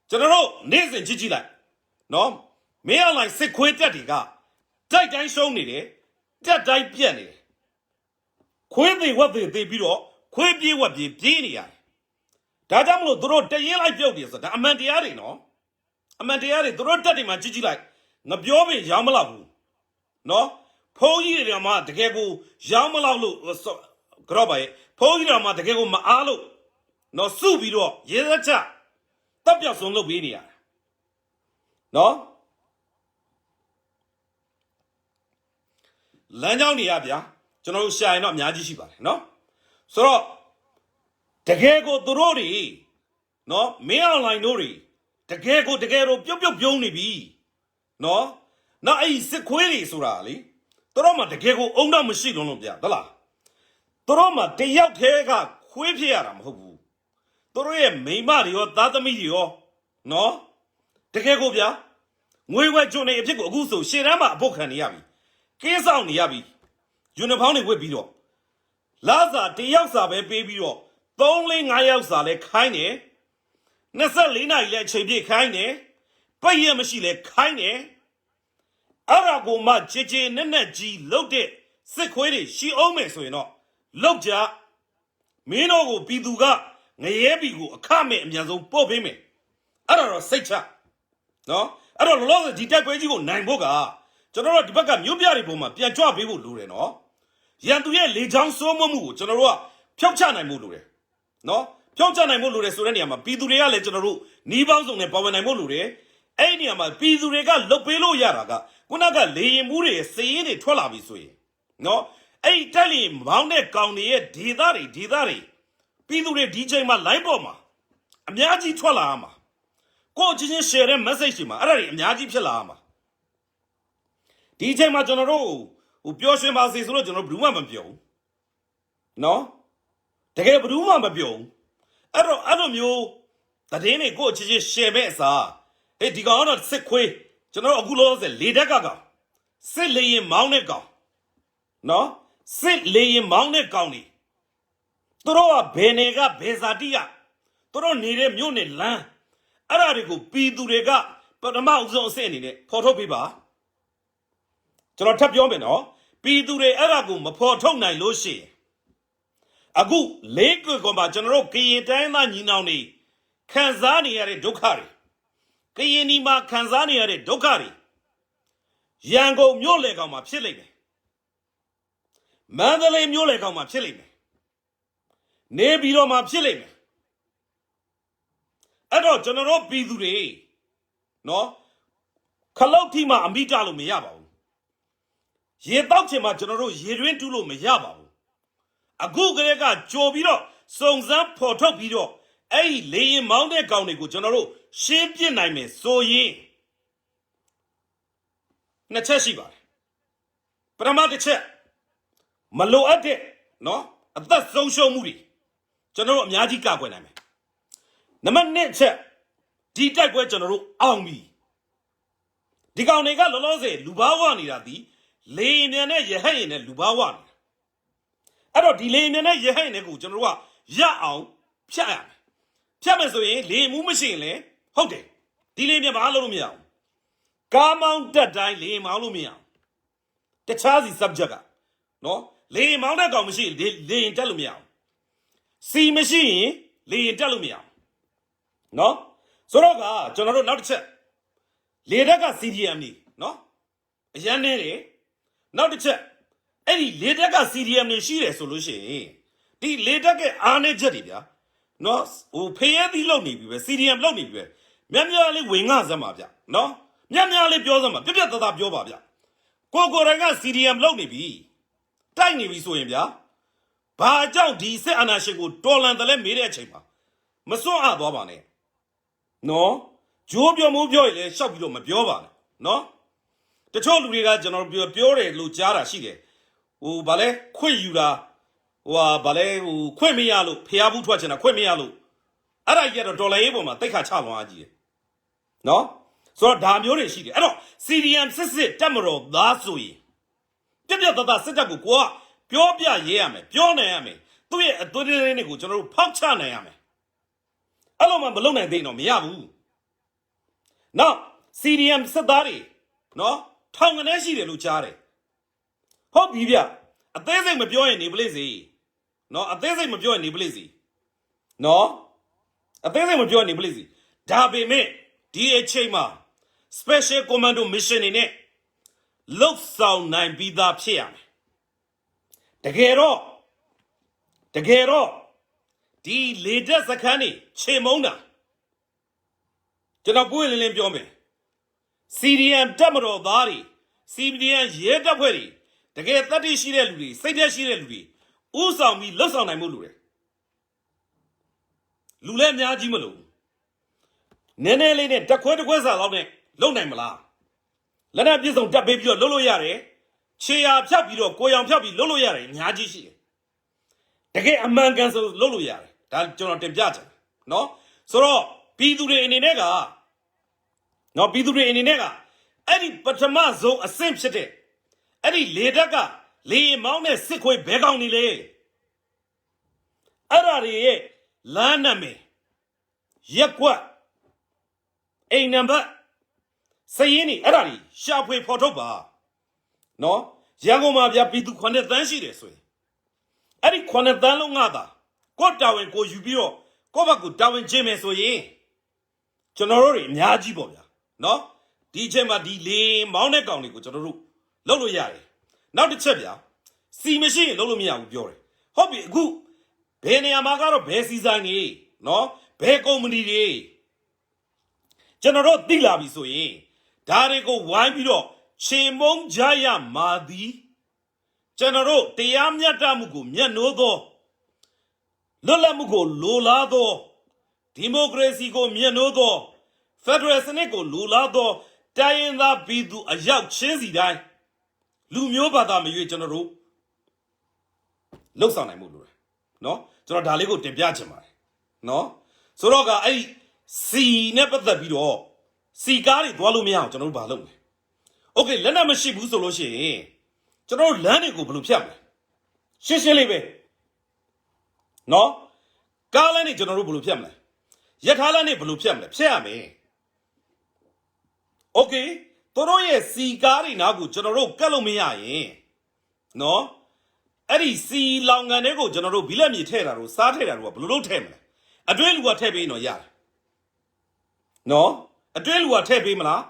ကျွန်တော်တို့နေ့စဉ်ကြည့်လိုက်နော်မင်းအလိုက်စစ်ခွေးတက်တွေကတိုက်တိုင်းရှုံးနေတယ်တက်တိုင်းပြက်နေတယ်ခွေးတွေဝက်တွေသိပြီးတော့ခွေးပြေးဝက်ပြေးပြေးနေရတယ်ဒါကြောင့်မလို့သူတို့တရင်လိုက်ပြုတ်တယ်ဆိုတာဒါအမှန်တရားတွေနော်အမှန်တရားတွေသူတို့တက်တွေမှာကြည့်လိုက်ငပြောပင်ရောင်းမလောက်ဘူးနော်ဖုန်းကြီးတွေမှာတကယ်ကိုရောင်းမလောက်လို့ကြော့ပါရဲ့ဖုန်းကြီးတွေမှာတကယ်ကိုမအားလို့နော်စုပြီးတော့ရေစက်ချတပ်ပြောက်ဆုံးလုပ်ပေးနေရတယ်နော်လမ်းကြောင်းတွေရဗျာကျွန်တော်တို့ရှာရင်တော့အများကြီးရှိပါတယ်နော်ဆိုတော့တကယ်ကိုသူတို့တွေနော်မင်းအွန်လိုင်းတို့တွေတကယ်တော့ပြုတ်ပြုံးနေပြီနော်နောက်အဲ့စစ်ခွေးတွေဆိုတာလေသူတို့မှတကယ်ကိုအုံတော့မရှိလုံးလို့ဗျာဟုတ်လားသူတို့မှတယောက်တည်းကခွေးဖြစ်ရတာမဟုတ်ဘူးသူတို့ရဲ့မိန်းမတွေရောသားသမီးတွေရောနော်တကယ်ကိုဗျာငွေဝဲကျွန်းနေအဖြစ်ကိုအခုဆိုရှေ့တန်းမှာအပုတ်ခံနေရပြီကင်းဆောင်နေရပြီယူနီဖောင်းတွေဝတ်ပြီးတော့လာစာတယောက်စာပဲပေးပြီးတော့3-5ယောက်စာလဲခိုင်းတယ်24နာရီလဲအချိန်ပြည့်ခိုင်းတယ်ပိတ်ရမရှိလဲခိုင်းတယ်အဲ့ဒါကိုမှကြည်နဲ့ကြီးလှုပ်တဲ့စစ်ခွေးတွေရှိအောင်မယ်ဆိုရင်တော့လှုပ်ကြမင်းတို့ကိုပြည်သူကငရဲပြည်ကိုအခမဲ့အများဆုံးပို့ပေးမယ်အဲ့ဒါတော့စိတ်ချနော်အဲ့တော့လောလောဆယ်ဒီတက်ပွဲကြီးကိုနိုင်ဖို့ကကျွန်တော်တို့ဒီဘက်ကမြို့ပြတွေပေါ်မှာပြန်ကြွပေးဖို့လိုတယ်နော်ရန်သူရဲ့လေချောင်းစိုးမိုးမှုကိုကျွန်တော်တို့ကဖျောက်ချနိုင်ဖို့လိုတယ်နော်ဖျောက်ချနိုင်ဖို့လိုတယ်ဆိုတဲ့နေရာမှာပြည်သူတွေကလည်းကျွန်တော်တို့နှီးပေါင်းစုံနဲ့ပါဝင်နိုင်ဖို့လိုတယ်အဲ့ဒီနေရာမှာပြည်သူတွေကလုတ်ပေးလို့ရတာကခုနကလေရင်မှုတွေစည်ရင်းတွေထွက်လာပြီဆိုရင်နော်အဲ့ဒီတက်လီမောင်းတဲ့ကောင်တွေရဲ့ဒေသတွေပြည်သူတွေဒီချိန်မှာ line ပေါ်မှာအများကြီးထွက်လာရမှာကိုယ့်ချင်းချင်း share တဲ့ message တွေမှာအဲ့ဒါတွေအများကြီးဖြစ်လာရမှာဒီချိန်မှာကျွန်တော်တို့ဟိုပျော်ရွှင်ပါစေဆိုလို့ကျွန်တော်ဘယ်သူမှမပြောဘူးနော်တကယ်ဘယ်သူမှမပြောဘူးအဲ့လိုမျိုးသတင်းတွေကိုယ့်ချင်းချင်း share မဲ့အစားဟေးဒီကောင်ကတော့စစ်ခွေးကျွန်တော်အခုလောဆယ်လေတက်ကကောင်စစ်လေရင်မောင်းတဲ့ကောင်နော်စစ်လေရင်မောင်းတဲ့ကောင်နေသူတို့ကဘယ်နေကဘယ်ဇာတိကသူတို့နေတဲ့မြို့နယ်လမ်းအဲ့ဒါတွေကိုပြည်သူတွေကပထမအဆုံးအဆင့်အနေနဲ့ဖော်ထုတ်ပေးပါကျွန်တော်ထပ်ပြောမယ်နော်ပြည်သူတွေအဲ့ဒါကိုမဖော်ထုတ်နိုင်လို့ရှိရင်အခုလေးကွယ်ကွန်ပါကျွန်တော်တို့ကရင်တိုင်းသားညီနောင်တွေခံစားနေရတဲ့ဒုက္ခတွေကရင်ဒီမှာခံစားနေရတဲ့ဒုက္ခတွေရန်ကုန်မြို့လေကောင်မှာဖြစ်လိမ့်မယ်မန္တလေးမြို့လေကောင်မှာဖြစ်လိမ့်မယ်နေပြည်တော်မှာဖြစ်လိမ့်မယ်အဲ့တော့ကျွန်တော်တို့ပြည်သူတွေနော်ခ လောက်ထိမှအမိတလို့မရပါဘူးရေတောက်ချင်မှကျွန်တော်တို့ရေတွင်းတူးလို့မရပါဘူးအခုကလေးကကြော်ပြီးတော့စုံစမ်းဖော်ထုတ်ပြီးတော့အဲ့ဒီလေရင်မောင်းတဲ့ကောင်တွေကိုကျွန်တော်တို့ရှင်းပြနိုင်မယ်ဆိုရင်နှစ်ချက်ရှိပါတယ်ပထမတစ်ချက်မလိုအပ်တဲ့နော်အသက်ဆုံးရှုံးမှုတွေကျွန်တော်တို့အများကြီးကာကွယ်နိုင်မယ်နံပါတ်1ချက်ဒီတိုက်ပွဲကျွန်တော်တို့အောင်ပြီဒီကောင်တွေကလောလောဆယ်လူဘာဝနေတာဒီလေရင်နဲ့ရဟတ်ရင်နဲ့လူဘာဝနေတာအဲ့တော့ဒီလေရင်နဲ့ရဟတ်ရင်နဲ့ကိုကျွန်တော်တို့ကရအောင်ဖြတ်ရမယ်ဖြတ်မယ်ဆိုရင်လေမှုမရှိရင်လည်းဟုတ်တယ်ဒီလေမြဘာလို့လို့မရအောင်ကားမောင်းတက်တိုင်းလေမောင်းလို့မရအောင်တခြားစီ subject ကနော်လေမောင်းတဲ့ကောင်မရှိရင်လေရင်တက်လို့မရအောင်စီမရှိရင်လေရင်တက်လို့မရအောင်နော်ဆိုတော့ကကျွန်တော်တို့နောက်တစ်ချက်လေတက်က CDM နေနော်အရန်နေတယ်နောက်တစ်ချက်အဲ့ဒီလေတက်က CDM နေရှိတယ်ဆိုလို့ရှိရင်ဒီလေတက်ကအားနေချက်တွေဗျာနော်ဟိုဖေးရသီးလုံနေပြီပဲ CDM လုံနေပြီပဲမြတ်များလေးဝင်ငါစမ်းပါဗျနော်မြတ်များလေးပြောစမ်းပါပြပြတသားပြောပါဗျကိုရိုင်းက CDM လုံနေပြီတိုက်နေပြီဆိုရင်ဗျာဘာကြောင့်ဒီစစ်အာဏာရှင်ကိုတော်လန်တယ်လဲမေးတဲ့အချိန်မှာမစွန့်အားသွားပါနဲ့နော်ဂျိုးပြောမိုးပြောရင်လည်းရှောက်ပြီးတော့မပြောပါနဲ့နော်တချို့လူတွေကကျွန်တော်ပြောတယ်လို့ကြားတာရှိတယ်ဟိုဗာလဲခွင့်ယူတာဟိုဗာလဲဟိုခွင့်မရလို့ဖျားဘူးထွက်ချင်တာခွင့်မရလို့အဲ့ဒါကြီးကတော့ဒေါ်လာရေးပေါ်မှာတိတ်ခါချလွန်အားကြီးတယ်နော်ဆိုတော့ဒါမျိုးတွေရှိတယ်အဲ့တော့ CDM စစ်တက်မတော်သားဆိုရင်ပြပြတသားစစ်တပ်ကိုကိုကပြောပြရဲရမယ်ပြောနိုင်ရမယ်သူ့ရဲ့အသွေးလေးတွေကိုကျွန်တော်တို့ဖောက်ချနိုင်ရမယ်အဲ့လိုမှမလုပ်နိုင်သေးတော့မရဘူးနောက် CDM စစ်သားတွေနော်ထောင်ကနေရှိတယ်လို့ကြားတယ်ဟုတ်ပြီဗျအသေးစိတ်မပြောရင်နေပလိစီနော်အသေးစိတ်မပြောရင်နေပလိစီနော်အသေးစိတ်မပြောရင်နေပလိစီဒါပေမဲ့ဒီအချိန်မှာ Special Commando Mission နေနဲ့လှုပ်ဆောင်နိုင်ပြီးသားဖြစ်ရမယ်တကယ်တော့ဒီလေတက်စခန်းနေခြေမုံတာကျွန်တော်ကိုယ်လင်းလင်းပြောမယ် CDM တက်မတော်သားတွေ CDM ရဲတပ်ဖွဲ့တွေတကယ်တတ်သိရှိတဲ့လူတွေစိတ်သက်ရှိတဲ့လူတွေဥဆောင်ပြီးလှုပ်ဆောင်နိုင်မှုလူတွေလူလည်းအများကြီးမလို့နည်းနည်းလေးနဲ့တက်ခွဲစာလောက်နဲ့လုံနိုင်မလားလက်နက်ပြည့်စုံတက်ပေးပြီးတော့လှုပ်လို့ရတယ်ခြေရာဖြတ်ပြီးတော့ကိုယ်ရောင်ဖြတ်ပြီးလှုပ်လို့ရတယ်အများကြီးရှိတယ်တကယ်အမှန်ကန်ဆိုလှုပ်လို့ရတယ်ဒါကျွန်တော်တင်ပြချင်တယ်နော်ဆိုတော့ပြည်သူတွေအနေနဲ့ကနော်ပြည်သူတွေအနေနဲ့ကအဲ့ဒီပထမဆုံးအဆင့်ဖြစ်တဲ့အဲ့ဒီလေတက်ကလေမောင်းတဲ့စစ်ခွေးဘဲကောင်းနေလေအဲ့ဒါတွေရဲ့လမ်းနာမည်ရက်ကွက်အိမ်နံပါတ်စရင်နေအဲ့ဒါတွေရှာဖွေဖော်ထုတ်ပါနော်ရန်ကုန်မှာဗျာပြည်သူ9တန်းရှိတယ်ဆိုရင်အဲ့ဒီ9တန်းလုံးငါသာကိုတာဝန်ကိုယူပြီးတော့ကိုဘက်ကိုတာဝန်ကျင်းမယ်ဆိုရင်ကျွန်တော်တို့တွေအများကြီးပေါ့ဗျာနော်ဒီအချိန်မှာဒီလေမောင်းတဲ့ကောင်တွေကိုကျွန်တော်တို့လုပ်လို့ရတယ်နောက်တစ်ချက်ဗျာစီမရှိရင်လုပ်လို့မရဘူးပြောတယ်ဟုတ်ပြီအခုဘယ်နေရာမှာကတော့ဘယ်စီဆိုင်နေနော်ဘယ်ကုမ္ပဏီတွေကျွန်တော်တို့သိလာပြီဆိုရင်ဒါတွေကိုဝိုင်းပြီးတော့ခြေမုံကြရမှာသည်ကျွန်တော်တို့တရားမျှတမှုကိုမျက်နှိုးသောလွတ်လပ်မှုကိုလိုလားသောဒီမိုကရေစီကိုမျက်နှိုးသောဖက်ဒရယ်စနစ်ကိုလိုလားသောတိုင်းရင်းသားပြည်သူအယောက်ချင်းစီတိုင်းလူမျိုးဘာသာမရွေးကျွန်တော်တို့လှုပ်ဆောင်နိုင်မှုလိုတယ်နော်ကျွန်တော်ဒါလေးကိုတင်ပြချင်ပါတယ်နော်ဆိုတော့ကအဲ့ဒီစီနဲ့ပတ်သက်ပြီးတော့စီကားတွေသွားလို့မရအောင်ကျွန်တော်တို့ဘာလုပ်မလဲโอเคလက်နက်မရှိဘူးဆိုလို့ရှိရင်ကျွန်တော်တို့လမ်းတွေကိုဘယ်လိုဖြတ်မလဲရှင်းလေးပဲနော်ကားလမ်းတွေကျွန်တော်တို့ဘယ်လိုဖြတ်မလဲရထားလမ်းတွေဘယ်လိုဖြတ်မလဲဖြတ်ရမယ်โอเคတို့ရဲ့စီကားတွေနားကိုကျွန်တော်တို့ကတ်လို့မရရင်နော်အဲ့ဒီစီလောင်ကန်တွေကိုကျွန်တော်တို့ဘီလက်မြေထည့်တာတို့စားထည့်တာတို့ကဘယ်လိုလုပ်ထည့်မလဲအတွင်းလူကထည့်ပေးရင်တော့ရတယ်နော်အတွင်းလူကထည့်ပေးမလား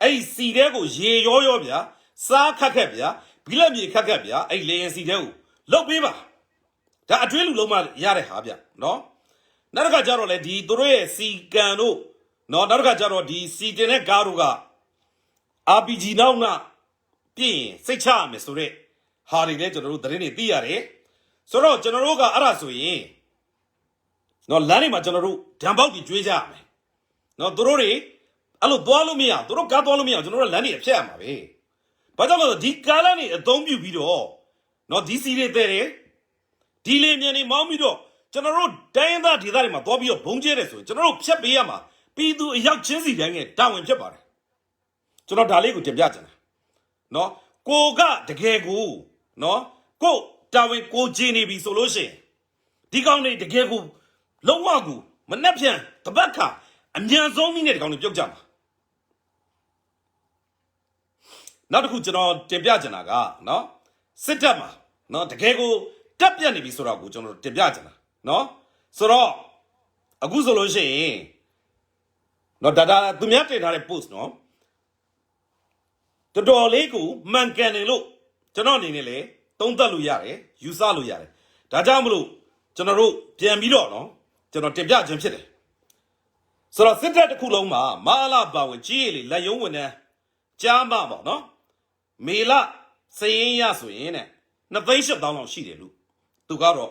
အဲ့ဒီစီတဲကိုရေရောဗျာစားခက်ဗျာဘီလက်မြေခက်ဗျာအဲ့လေရင်စီတဲကိုလုတ်ပေးပါဒါအတွင်းလူလုံးမရတဲ့ဟာဗျနော်နောက်တစ်ခါကျတော့လေဒီတို့ရဲ့စီကန်တို့နော်နောက်တစ်ခါကျတော့ဒီစီတင်တဲ့ကားတို့က RPG နောက်နာပြင်စိတ်ချရမယ်ဆိုတဲ့ဟာတွေလည်းကျွန်တော်တို့သတင်းတွေသိရတယ်ဆိုတော့ကျွန်တော်တို့ကအဲ့ဒါဆိုရင်နော်လမ်းတွေမှာကျွန်တော်တို့ဓာန်ပေါက်ကြီးကျွေးကြရမယ်နော်သူတို့တွေအဲ့လိုသွားလို့မရသူတို့ကားသွားလို့မရကျွန်တော်တို့လမ်းတွေအဖြတ်ရမှာပဲဘာကြောင့်လဲဆိုဒီကားလမ်းတွေအသုံးပြုပြီးတော့နော်ဒီစီတွေတဲ့တယ်ဒီလေမြန်တွေမောင်းပြီးတော့ကျွန်တော်တို့တိုင်းရင်းသားဒေသတွေမှာသွားပြီးတော့ဘုံကျဲတယ်ဆိုရင်ကျွန်တော်တို့ဖြတ်ပေးရမှာပြည်သူအရောက်ချင်းစီတိုင်းရဲ့တာဝန်ဖြစ်ပါတယ်ကျွန်တော်ဒါလေးကိုတင်ပြချင်တယ်နော်ကိုကတကယ်ကိုနော်ကိုတာဝန်ကိုဂျင်းနေပြီဆိုလို့ရှိရင်ဒီကောင်တွေတကယ်ကိုလုံးဝကိုမနှက်ဖြန်တပတ်ခါအမြန်ဆုံးနည်းနဲ့ဒီကောင်တွေပြုတ်ကြမှာနောက်တစ်ခုကျွန်တော်တင်ပြချင်တာကနော်စစ်တပ်မှာနော်တကယ်ကိုတက်ပြတ်နေပြီဆိုတော့ကိုကျွန်တော်တင်ပြချင်တာနော်ဆိုတော့အခုဆိုလို့ရှိရင်နော်ဒါသူများတင်ထားတဲ့ post နော်တော်တော်လေးကိုမှန်ကန်တယ်လို့ကျွန်တော်အနေနဲ့လေသုံးသပ်လို့ရတယ်ယူဆလို့ရတယ်ဒါကြောင့်မလို့ကျွန်တော်တို့ပြန်ပြီးတော့နော်ကျွန်တော်တင်ပြခြင်းဖြစ်တယ်ဆိုတော့စစ်တပ်တစ်ခုလုံးမှာမဟာလာပါဝင်ကြီးရည်လေလက်ယုံဝင်တဲ့ကြားမပေါ့နော်မေလစရင်ရဆိုရင်တဲ့2,800,000လောက်ရှိတယ်လို့သူကတော့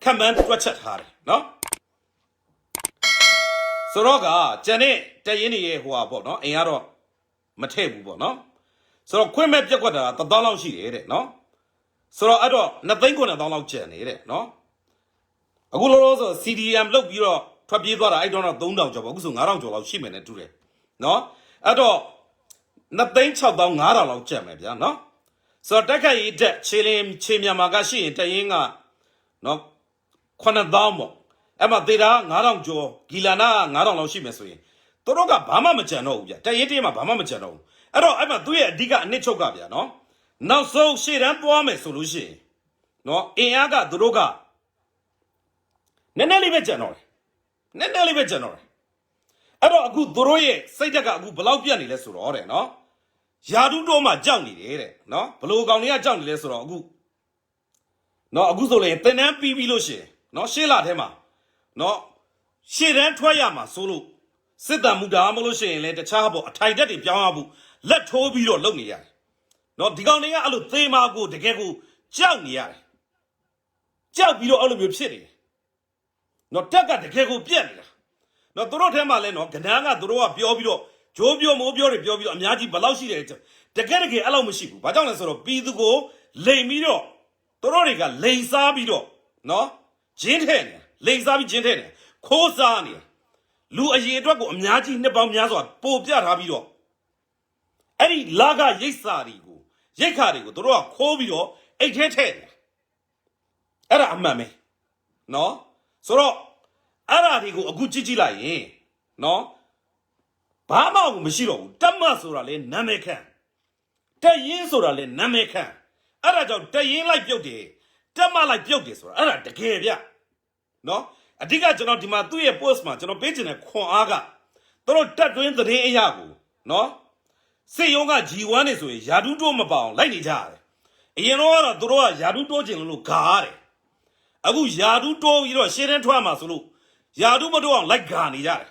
ခံမှန်းတွက်ချက်ထားတယ်နော်ဆိုတော့ကကျန်တဲ့တရင်တွေရဲ့ဟိုဟာပေါ့နော်အိမ်ကတော့မထည့်ဘူးပေါ့နော်ဆိုတော့ခွင့်မဲ့ပြက်ကွက်တာ1,000လောက်ရှိတယ်တဲ့နော်ဆိုတော့အဲ့တော့2,900,000လောက်ကျန်နေတဲ့နော်အခုလောလောဆယ် CDM လုတ်ပြီးတော့ထွက်ပြေးသွားတာအဲ့တော့3,000ကျော်ပေါ့အခုဆို9,000ကျော်လောက်ရှိမယ်နဲ့တူတယ်နော်အဲ့တော့2,650,000လောက်ကျန်မယ်ဗျာနော်ဆိုတော့တက်ခတ်ရေးတက်ခြေမြန်မာကရှိရင်တရင်ကနော်9,000ပေါ့အဲ့မှာသေတာ9,000ကျော်ဂီလာနာ9,000လောက်ရှိမယ်ဆိုရင်တို့ကဘာမှမကြံတော့ဘူးဗျတရင်မှာဘာမှမကြံတော့ဘူးအဲ့တော့အဲ့မှာသူ့ရဲ့အဓိကအနှစ်ချုပ်ကဗျာနော်နောက်ဆုံးရှေ့တန်းပွားမယ်ဆိုလို့ရှိရင်နော်အင်အားကတို့ကနည်းနည်းလေးပဲကြံတော့တယ်နည်းနည်းလေးပဲကြံတော့တယ်အဲ့တော့အခုတို့ရဲ့စိတ်ဓာတ်ကအခုဘလောက်ပြတ်နေလဲဆိုတော့တဲ့နော်ယာဒူးတော်မှာကြောက်နေတယ်တဲ့နော်ဘလို့ကောင်တွေကကြောက်နေလဲဆိုတော့အခုနော်အခုဆိုရင်တင်တန်းပြီးလို့ရှိရင်နော်ရှေ့လာထဲမှာနော်ရှေ့တန်းထွက်ရမှာဆိုလို့စစ်တမ်းမှုဒါမှမဟုတ်လို့ရှိရင်လည်းတခြားပေါ့အထိုင်တက်တွေပြောင်းရဖို့လက်ထိုးပြီးတော့လုပ်နေရတယ်နော်ဒီကောင်တွေကအဲ့လိုသေမာကိုတကယ်ကိုကြောက်နေရတယ်ကြောက်ပြီးတော့အဲ့လိုမျိုးဖြစ်နေတယ်နော်တက်ကတကယ်ကိုပြက်နေတာနော်တို့ထဲမှာလဲနော်ကဏ္ဍကတို့ကပြောပြီးတော့ဂျိုးပြောမိုးပြောတွေပြောပြီးတော့အများကြီးဘယ်လောက်ရှိတယ်တကယ်အဲ့လောက်မရှိဘူးဘာကြောင့်လဲဆိုတော့ပြည်သူကိုလိမ်ပြီးတော့တို့တွေကလိမ်စားပြီးတော့နော်ဂျင်းထဲနေလိမ်စားပြီးဂျင်းထဲနေခိုးစားနေလူအရေအတွက်ကိုအများကြီးနှစ်ပေါင်းများစွာပို့ပြထားပြီးတော့အဲ့ဒီလာကရိတ်စာတွေကိုရိတ်ခါတွေကိုတို့ကခိုးပြီးတော့အိတ်ထဲထည့်တယ်အဲ့ဒါအမှန်ပဲနော်ဆိုတော့အဲ့ဒါတွေကိုအခုကြည့်လိုက်ရင်နော်ဘာမှမရှိတော့ဘူးတက်မဆိုတာလေနာမည်ခံတက်ရင်ဆိုတာလေနာမည်ခံအဲ့ဒါကြောင့်တက်ရင်လိုက်ပြုတ်တယ်တက်မလိုက်ပြုတ်တယ်ဆိုတာအဲ့ဒါတကယ်ဗျနော်အဓိကကျွန်တော်ဒီမှာသူ့ရဲ့ post မှာကျွန်တော်ပေးချင်တဲ့ခွန်အားကတို့တက်တွင်းသတင်းအရာကိုနော်စေယုံက G1 နေဆိုရင်ယာဒူးတိုးမပေါအောင်လိုက်နေကြရတယ်အရင်တော့တို့ကယာဒူးတိုးခြင်းလို့ဂါရတယ်အခုယာဒူးတိုးပြီးတော့ရှင်းတန်းထွက်မှာဆိုလို့ယာဒူးမတိုးအောင်လိုက်ဂါနေကြတယ်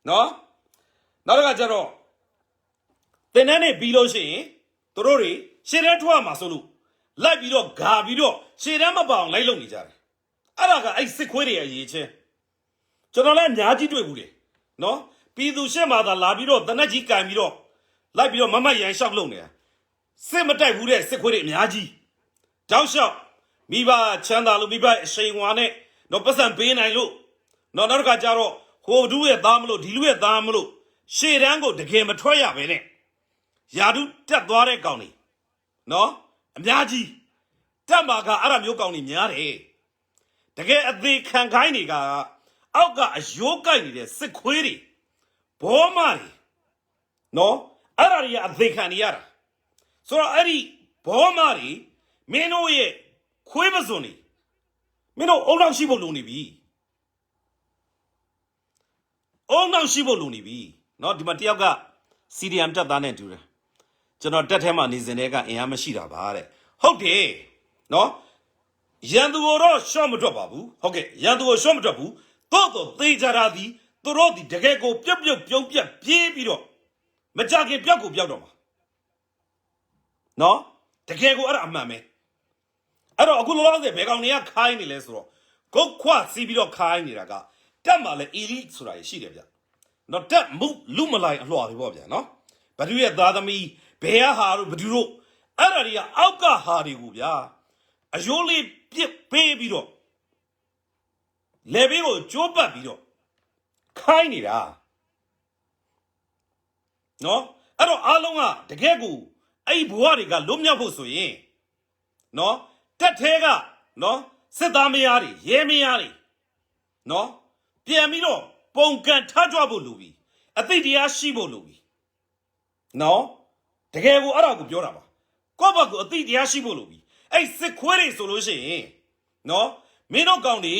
နော်နောက်တစ်ခါကျတော့တင်တန်းနေပြီးလို့ရှိရင်တို့တွေရှင်းတန်းထွက်မှာဆိုလို့လိုက်ပြီးတော့ဂါပြီးတော့ရှင်းတန်းမပေါအောင်လိုက်လုပ်နေကြတယ်အဲ့ဒါကအဲ့စစ်ခွေးတွေအရေးချင်းကျွန်တော်လည်းအများကြီးတွေ့ဘူးတယ်နော်ပြည်သူရှက်မှာသာလာပြီးတော့တနက်ကြီးကင်ပြီးတော့လိုက်ပြီးတော့မမတ်ရန်ရှောက်လုပ်နေတာစစ်မတိုက်ဘူးတဲ့စစ်ခွေးတွေအများကြီးတောက်လျှောက်မိဘချမ်းသာလို့မိဘအရှိန်ဝါနဲ့တော့ပတ်စံပေးနိုင်လို့နောက်တစ်ခါကျတော့ဟိုဒူးရဲ့သားမလို့ဒီလူရဲ့သားမလို့ရှေ့တန်းကိုတကယ်မထွက်ရပဲနဲ့ယာဒူးတက်သွားတဲ့ကောင်တွေနော်အများကြီးတက်မှာကအဲ့ဒါမျိုးကောင်တွေများတယ်တကယ်အသေးခံခိုင်းတွေကအောက်ကအယိုးကိုက်နေတဲ့စစ်ခွေးတွေဘောမတွေနော်အဲ့ဒါတွေကအသေးခံနေရတာဆိုတော့အဲ့ဒီဘောမတွေမင်းတို့ရဲ့ခွေးပစွန်တွေမင်းတို့အုံနောက်ရှိဖို့လုံနေပြီအုံနောက်ရှိဖို့လုံနေပြီနော်ဒီမှာတယောက်က CDM တက်သားနဲ့တူတယ်ကျွန်တော်တက်ထဲမှာနေစဉ်တည်းကအင်အားမရှိတာပါတဲ့ဟုတ်တယ်နော်ရန်သူတော့ရှော့မတွက်ပါဘူးဟုတ်ကဲ့ရန်သူကိုရှော့မတွက်ဘူးတော့သေချာတာဒီသူတို့ဒီတကယ်ကိုပြုတ်ပြုတ်ပြုံးပြက်ပြေးပြီးတော့မကြခင်ပြောက်ကိုပြောက်တော့မှာ နော်တကယ်ကိုအဲ့ဒါအမှန်ပဲအဲ့တော့အခုလောလောဆယ်ဘယ်ကောင်တွေကခိုင်းနေလဲဆိုတော့ဂုတ်ခွစီးပြီးတော့ခိုင်းနေတာကတက်မှာလဲ elite ဆိုတာရှိတယ်ဗျနော်တက်မှုလူမလိုက်အလှော်တွေပေါ့ဗျာနော်ဘဒုရဲ့သားသမီးဘယ်ဟာတို့ဘဒုတို့အဲ့ဒါတွေကအောက်ကဟာတွေကိုဗျာအယိုးလေးပြစ်ပေးပြီးတော့လေဘေးကိုကျိုးပတ်ပြီးတော့ခိုင်းနေတာနော်အဲ့တော့အားလုံးကတကယ်ကိုအဲ့ဘဝတွေကလွတ်မြောက်ဖို့ဆိုရင်နော်တက်သေးကနော်စစ်သားမယားတွေရဲမယားတွေနော်ပြန်ပြီးတော့ပုံကန်ထားကြဖို့လိုပြီအသိတရားရှိဖို့လိုပြီနော်တကယ်ကိုအဲ့ဒါကိုပြောတာပါကိုယ့်ဘက်ကိုအသိတရားရှိဖို့လိုပြီအဲ့စစ်ခွေးတွေဆိုလို့ရှိရင်နော်မင်းတို့ကောင်တွေ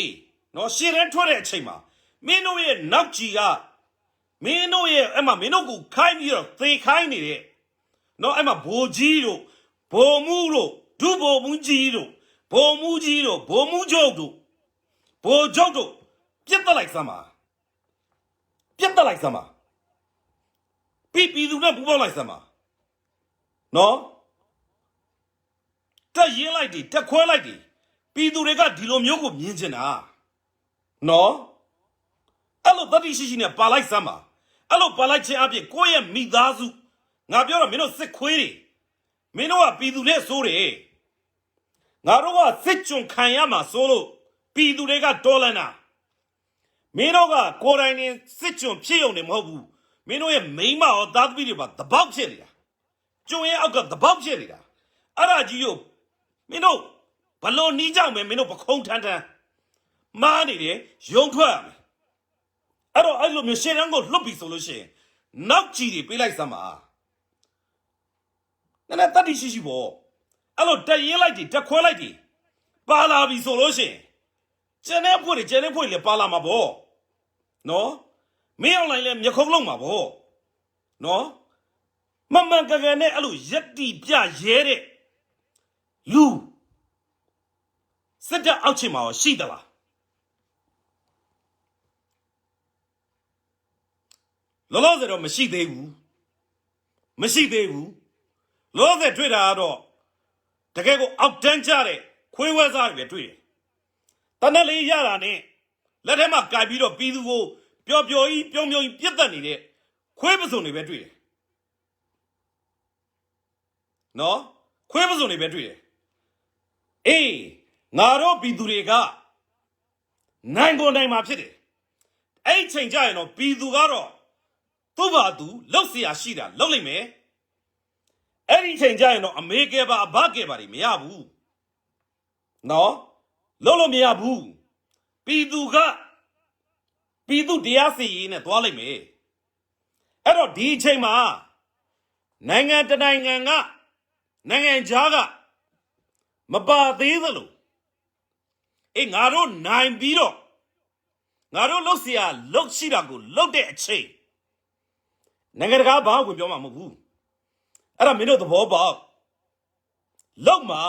နော်ရှေ့တန်းထွက်တဲ့အချိန်မှာမင်းတို့ရဲ့နောက်ကြီးကမင်းတို့ရဲ့အဲ့မှာမင်းတို့ကိုခိုင်းပြီးတော့သေခိုင်းနေတဲ့နော်အဲ့မှာဘိုလ်ကြီးတို့ဘိုလ်မှုတို့ဒုဘိုလ်မှုကြီးတို့ဘိုလ်မှုကြီးတို့ဘိုလ်မှုချုပ်တို့ဘိုလ်ချုပ်တို့ပြတ်တက်လိုက်စမ်းပါပြတ်တက်လိုက်စမ်းပါပြည်သူနဲ့ပူးပေါင်းလိုက်စမ်းပါနော်တက်ရင်းလိုက်တယ်တက်ခွဲလိုက်တယ်ပြည်သူတွေကဒီလိုမျိုးကိုမြင်ချင်တာနော်အဲ့လိုတတိရှိရှိနဲ့ပါလိုက်စမ်းပါအဲ့လိုပါလိုက်ခြင်းအပြင်ကိုယ့်ရဲ့မိသားစုငါပြောတော့မင်းတို့စစ်ခွေးတွေမင်းတို့ကပြည်သူနဲ့စိုးတယ်ငါတို့ကစစ်ကြုံခံရမှာစိုးလို့ပြည်သူတွေကတော်လန့်တာမင်းတို့ကကိုယ်တိုင်နဲ့စစ်ကြုံဖြစ်ုံနေမဟုတ်ဘူးမင်းတို့ရဲ့မိန်းမရောသားသမီးတွေပါတပေါက်ဖြစ်နေတာကျုံရဲ့အောက်ကတပေါက်ဖြစ်နေတာအဲ့ဒါကြီးကိုမင်းတို့ဘလို့နီးကြောင်မယ်မင်းတို့ပခုံးထန်းထန်းမားနေတယ်ယုံထွက်ရမယ်အဲ့တော့အဲ့လိုမျိုးရှေ့တန်းကိုလှုပ်ပြီးဆိုလို့ရှိရင်နောက်ကြီးတွေပေးလိုက်စမ်းပါနည်းနည်းတတိရှိရှိပေါ့အဲ့လိုတက်ရင်လိုက်တယ်တက်ခွဲလိုက်တယ်ပါလာပြီဆိုလို့ရှိရင်ကျန်တဲ့ဖွဲ့လည်းပါလာမှာပေါ့နော်မင်းအောင်လိုက်လဲမျက်ခုံးလုံးမှာပေါ့နော်မမှန်ကန်နဲ့အဲ့လိုရက်တီပြရဲတဲ့လူစစ်တပ်အောက်ချင်မှာရှိသလားလောလောဆယ်တော့မရှိသေးဘူးလောလောဆယ်တွေ့တာကတော့တကယ်ကိုအောက်တန်းကြတဲ့ခွေးဝဲစားတွေပဲတွေ့တယ်တနက်လေးရတာနဲ့လက်ထဲမှာကြိုက်ပြီးတော့ပြည်သူကိုပျော်ပျော်ကြီးပြုံးပြုံးကြီးပြတ်တက်နေတဲ့ခွေးပစုံတွေပဲတွေ့တယ်နော်ခွေးပစုံတွေပဲတွေ့တယ်အေးငါတို့ပြည်သူတွေကနိုင်ကုန်နိုင်မှာဖြစ်တယ်အဲ့ချိန်ကြရင်တော့ပြည်သူကတော့သူ့ဘာသူလှုပ်เสียရှိတာလှုပ်လိုက်မယ်အဲ့ဒီချိန်ကြရင်တော့အမေကဲပါအဘကဲပါတွေမရဘူးနော်လှုပ်လို့မရဘူးပြည်သူတရားစီရင်နဲ့သွားလိုက်မယ်အဲ့တော့ဒီအချိန်မှာနိုင်ငံတနိုင်ငံကနိုင်ငံခြားကမပါသေးသလိုအေးငါတို့နိုင်ပြီးတော့ငါတို့လှုပ်เสียလှုပ်ရှိတာကိုလှုပ်တဲ့အချိန်နိုင်ငံတကာဘာကိုပြောမှာမဟုတ်ဘူးအဲ့ဒါမင်းတို့သဘောပေါက်လောက်မှာ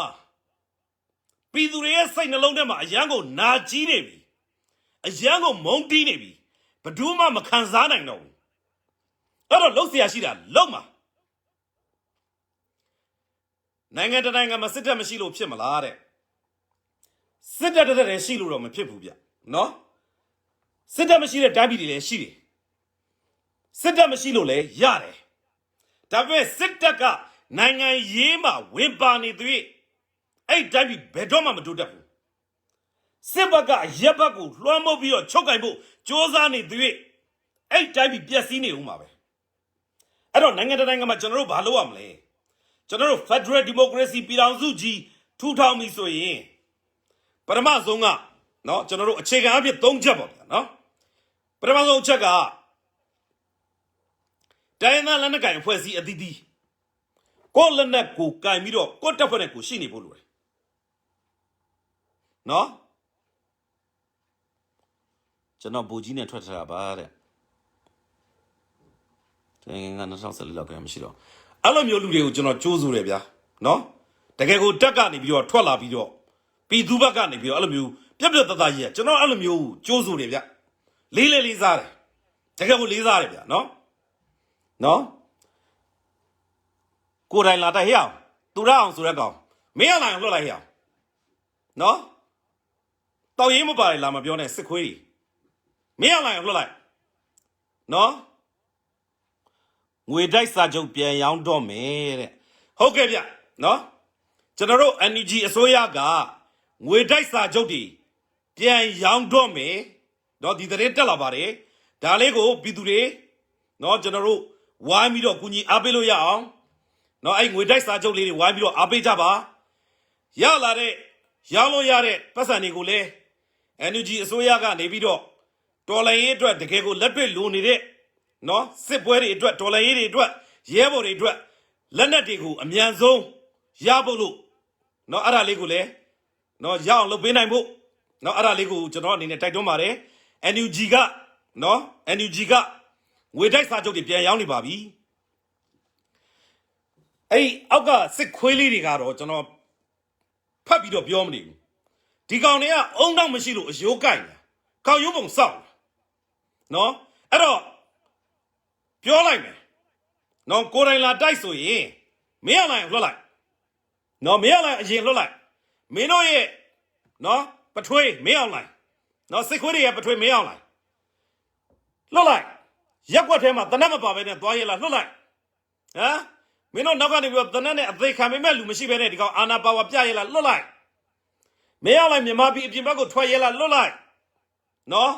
ပြည်သူတွေရဲ့စိတ်နှလုံးထဲမှာအယံကိုနာကြီးနေပြီအယံကိုမုန်းတီးနေပြီဘယ်သူမှမခံစားနိုင်တော့ဘူးအဲ့တော့လှုပ်เสียရှိတာလောက်မှာနိုင်ငံတနိုင်ငံမှာစစ်တပ်မရှိလို့ဖြစ်မလားတဲ့စစ်တပ်တဲ့ရှိလို့တော့မဖြစ်ဘူးဗျနော်စစ်တပ်မရှိတဲ့တိုင်းပြည်တွေလည်းရှိတယ်စစ်တပ်မရှိလို့လည်းရတယ်ဒါပေမဲ့စစ်တပ်ကနိုင်ငံရေးမှာဝင်ပါနေသွေးအဲ့တိုင်းပြည်ဘယ်တော့မှမတိုးတက်ဘူးစစ်ဘက်ကအရက်ဘက်ကိုလွှမ်းမိုးပြီးတော့ချုပ်ကင်ဖို့စ조사နေသွေးအဲ့တိုင်းပြည်ပျက်စီးနေဦးမှာပဲအဲ့တော့နိုင်ငံတကာနိုင်ငံမှာကျွန်တော်တို့ဘာလုပ်ရမလဲကျွန်တော်တို့ Federal Democracy ပြည်ထောင်စုကြီးထူထောင်ပြီဆိုရင်ပထမဆုံးကနော်ကျွန်တော်တို့အခြေခံအဖြစ်၃ချက်ပေါ့ဗျာနော်ပထမဆုံးအချက်ကတိုင်းသားလက်နက်ကင်အဖွဲ့အစည်းအသီးသီးကိုလက်နက်ကိုကင်ပြီးတော့ကိုတပ်ဖွဲ့နဲ့ကိုရှိနေဖို့လိုတယ်နော်ကျွန်တော်ဘူကြီးနဲ့ထွက်ထားတာပါတဲ့ငါ2014လောက်ကမရှိတော့အဲ့လိုမျိုးလူတွေကိုကျွန်တော်ကြိုးစိုးတယ်ဗျာနော်တကယ်ကိုတက်ကနေပြီးတော့ထွက်လာပြီးတော့ပြည်သူဘက်ကနေပြီးတော့အဲ့လိုမျိုးပြက်ပြက်တသားကြီးကကျွန်တော်အဲ့လိုမျိုးကြိုးစိုးတယ်ဗျလေးစားတယ်တကယ်ကိုလေးစားတယ်ဗျာနော်ကိုယ်တိုင်လာတိုက်ဟဲ့အောင် သူရအောင်ဆိုရက်ကောင်မင်းအောင်လိုက်အောင်လွတ်လိုက်ရအောင်နော်တောက်ရင်းမပါလေလာမပြောနဲ့စစ်ခွေးကြီးမင်းအောင်လိုက်အောင်လွတ်လိုက်နော်ငွေတိုက်စာချုပ်ပြန်ရောင်းတော့မယ်တဲ့ဟုတ်ကဲ့ဗျနော်ကျွန်တော်တို့ NUG အစိုးရကငွေတိုက်စာချုပ်တွေပြန်ရောင်းတော့မယ်နော်ဒီသတင်းတက်လာပါတယ်ဒါလေးကိုပြည်သူတွေနော်ကျွန်တော်တို့ဝိုင်းပြီးတော့ကူညီအားပေးလို့ရအောင်နော်အဲ့ငွေတိုက်စာချုပ်လေးတွေဝိုင်းပြီးတော့အားပေးကြပါရလာတဲ့ရောင်းလို့ရတဲ့ပတ်စံတွေကိုလည်း NUG အစိုးရကနေပြီးတော့တော်လိုင်းရေးအတွက်တကယ်ကိုလက်တွေ့လိုနေတဲ့နော်စစ်ပွဲတွေအတွက်တော်လိုင်းရေးတွေအတွက်ရဲဘော်တွေအတွက်လက်နက်တွေကိုအမြန်ဆုံးရဖို့လို့နော်အဲ့ဒါလေးကိုလည်းနော်ရအောင်လုပ်ပေးနိုင်ဖို့နော်အဲ့ဒါလေးကိုကျွန်တော်အနေနဲ့တိုက်တွန်းပါတယ် NUG ကနော် NUG ကငွေတိုက်စာချုပ်တွေပြန်ရောင်းနေပါပြီအဲ့အောက်ကစစ်ခွေးလေးတွေကတော့ကျွန်တော်ဖတ်ပြီးတော့ပြောမနေဘူးဒီကောင်တွေကအုံတော့မရှိလို့အယိုးကိုက်နေတာခေါရုံးပုံစောက်နော်အဲ့တော့ပြောလိုက်မယ်နော်ကိုယ်တိုင်လာတိုက်ဆိုရင်မင်းရလိုက်လွှတ်လိုက်နော်မင်းရလိုက်အရင်လွှတ်လိုက်မင်းတို့ရဲ့နော်ပထွေးမင်းအောင်လိုက်နော်စစ်ခွေးတွေရဲ့ပထွေးမင်းအောင်လိုက်လွှတ်လိုက်ရက်ွက်ထဲမှာတနက်မပါဘဲနဲ့သွားရဲလာလွှတ်လိုက်ဟမ်မင်းတို့နောက်ကနေပြီးတော့တနက်နဲ့အသေးခံမဲ့လူမရှိဘဲနဲ့ဒီကောင်အာနာပါဝါပြရဲလာလွှတ်လိုက်မင်းအောင်လိုက်မြန်မာပြည်အပြင်ဘက်ကိုထွက်ရဲလာလွှတ်လိုက်နော်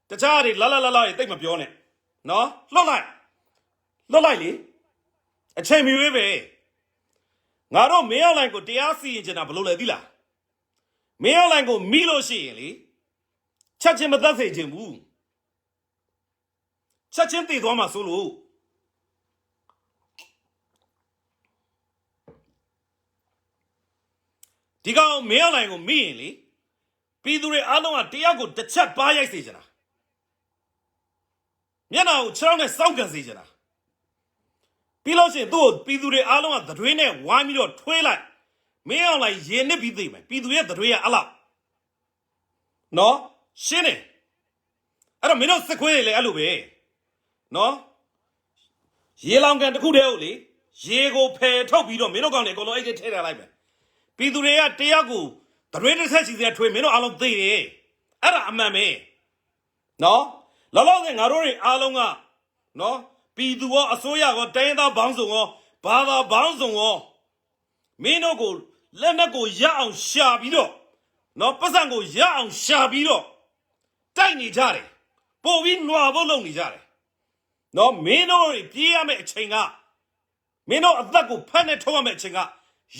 တခြားတွေလာတွေတိတ်မပြောနဲ့နော်လွှတ်လိုက်လေအချိန်မီပဲငါတို့မင်းအောင်လိုက်ကိုတရားစီရင်ချင်တာဘလို့လဲသိလားမင်းအောင်လိုက်ကိုမိလို့ရှိရင်လေချက်ချင်းမသက်စေချင်ဘူးချက်ချင်းတည်သွားမှာဆိုလို့ဒီကောင်မင်းအောင်လိုက်ကိုမိရင်လေပြည်သူတွေအားလုံးကတရားကိုတစ်ချက်ပါရိုက်စေချင်တာမျက်နှာကိုခြေထောက်နဲ့စောင့်ကန်စေချင်တာပြီးလို့ရှိရင်သူ့ကိုပြည်သူတွေအားလုံးကသတွေးနဲ့ဝိုင်းပြီးတော့ထွေးလိုက်မင်းအောင်လိုက်ရင်နစ်ပြီးသိမယ်ပြည်သူရဲ့သတွေးရအလောက်နော်ရှင်းတယ်အဲ့တော့မင်းတို့စစ်ခွေးတွေလည်းအဲ့လိုပဲနော်ရေလောင်ကန်တစ်ခုတည်းဟုတ်လေရေကိုဖယ်ထုတ်ပြီးတော့မင်းတို့ကောင်တွေအကုန်လုံးအဲ့ဒီထဲထည့်လိုက်မယ်ပြည်သူတွေကတရားကိုသတွေးတစ်ဆက်စီစရာထွေးမင်းတို့အားလုံးသိတယ်အဲ့ဒါအမှန်ပဲနော်လောလောဆယ်ငါတို့တွေအားလုံးကနော်ပြည်သူရောအစိုးရရောတိုင်းသားဘောင်းစုံရောဘာသာဘောင်းစုံရောမင်းတို့ကိုလက်နက်ကိုရအောင်ရှာပြီးတော့နော်ပတ်စံကိုရအောင်ရှာပြီးတော့တိုက်နေကြတယ်ပို့ပြီးနွာဖို့လုပ်နေကြတယ်နော်မင်းတို့တွေပြေးရမယ့်အချိန်ကမင်းတို့အသက်ကိုဖက်နဲ့ထုတ်ရမယ့်အချိန်က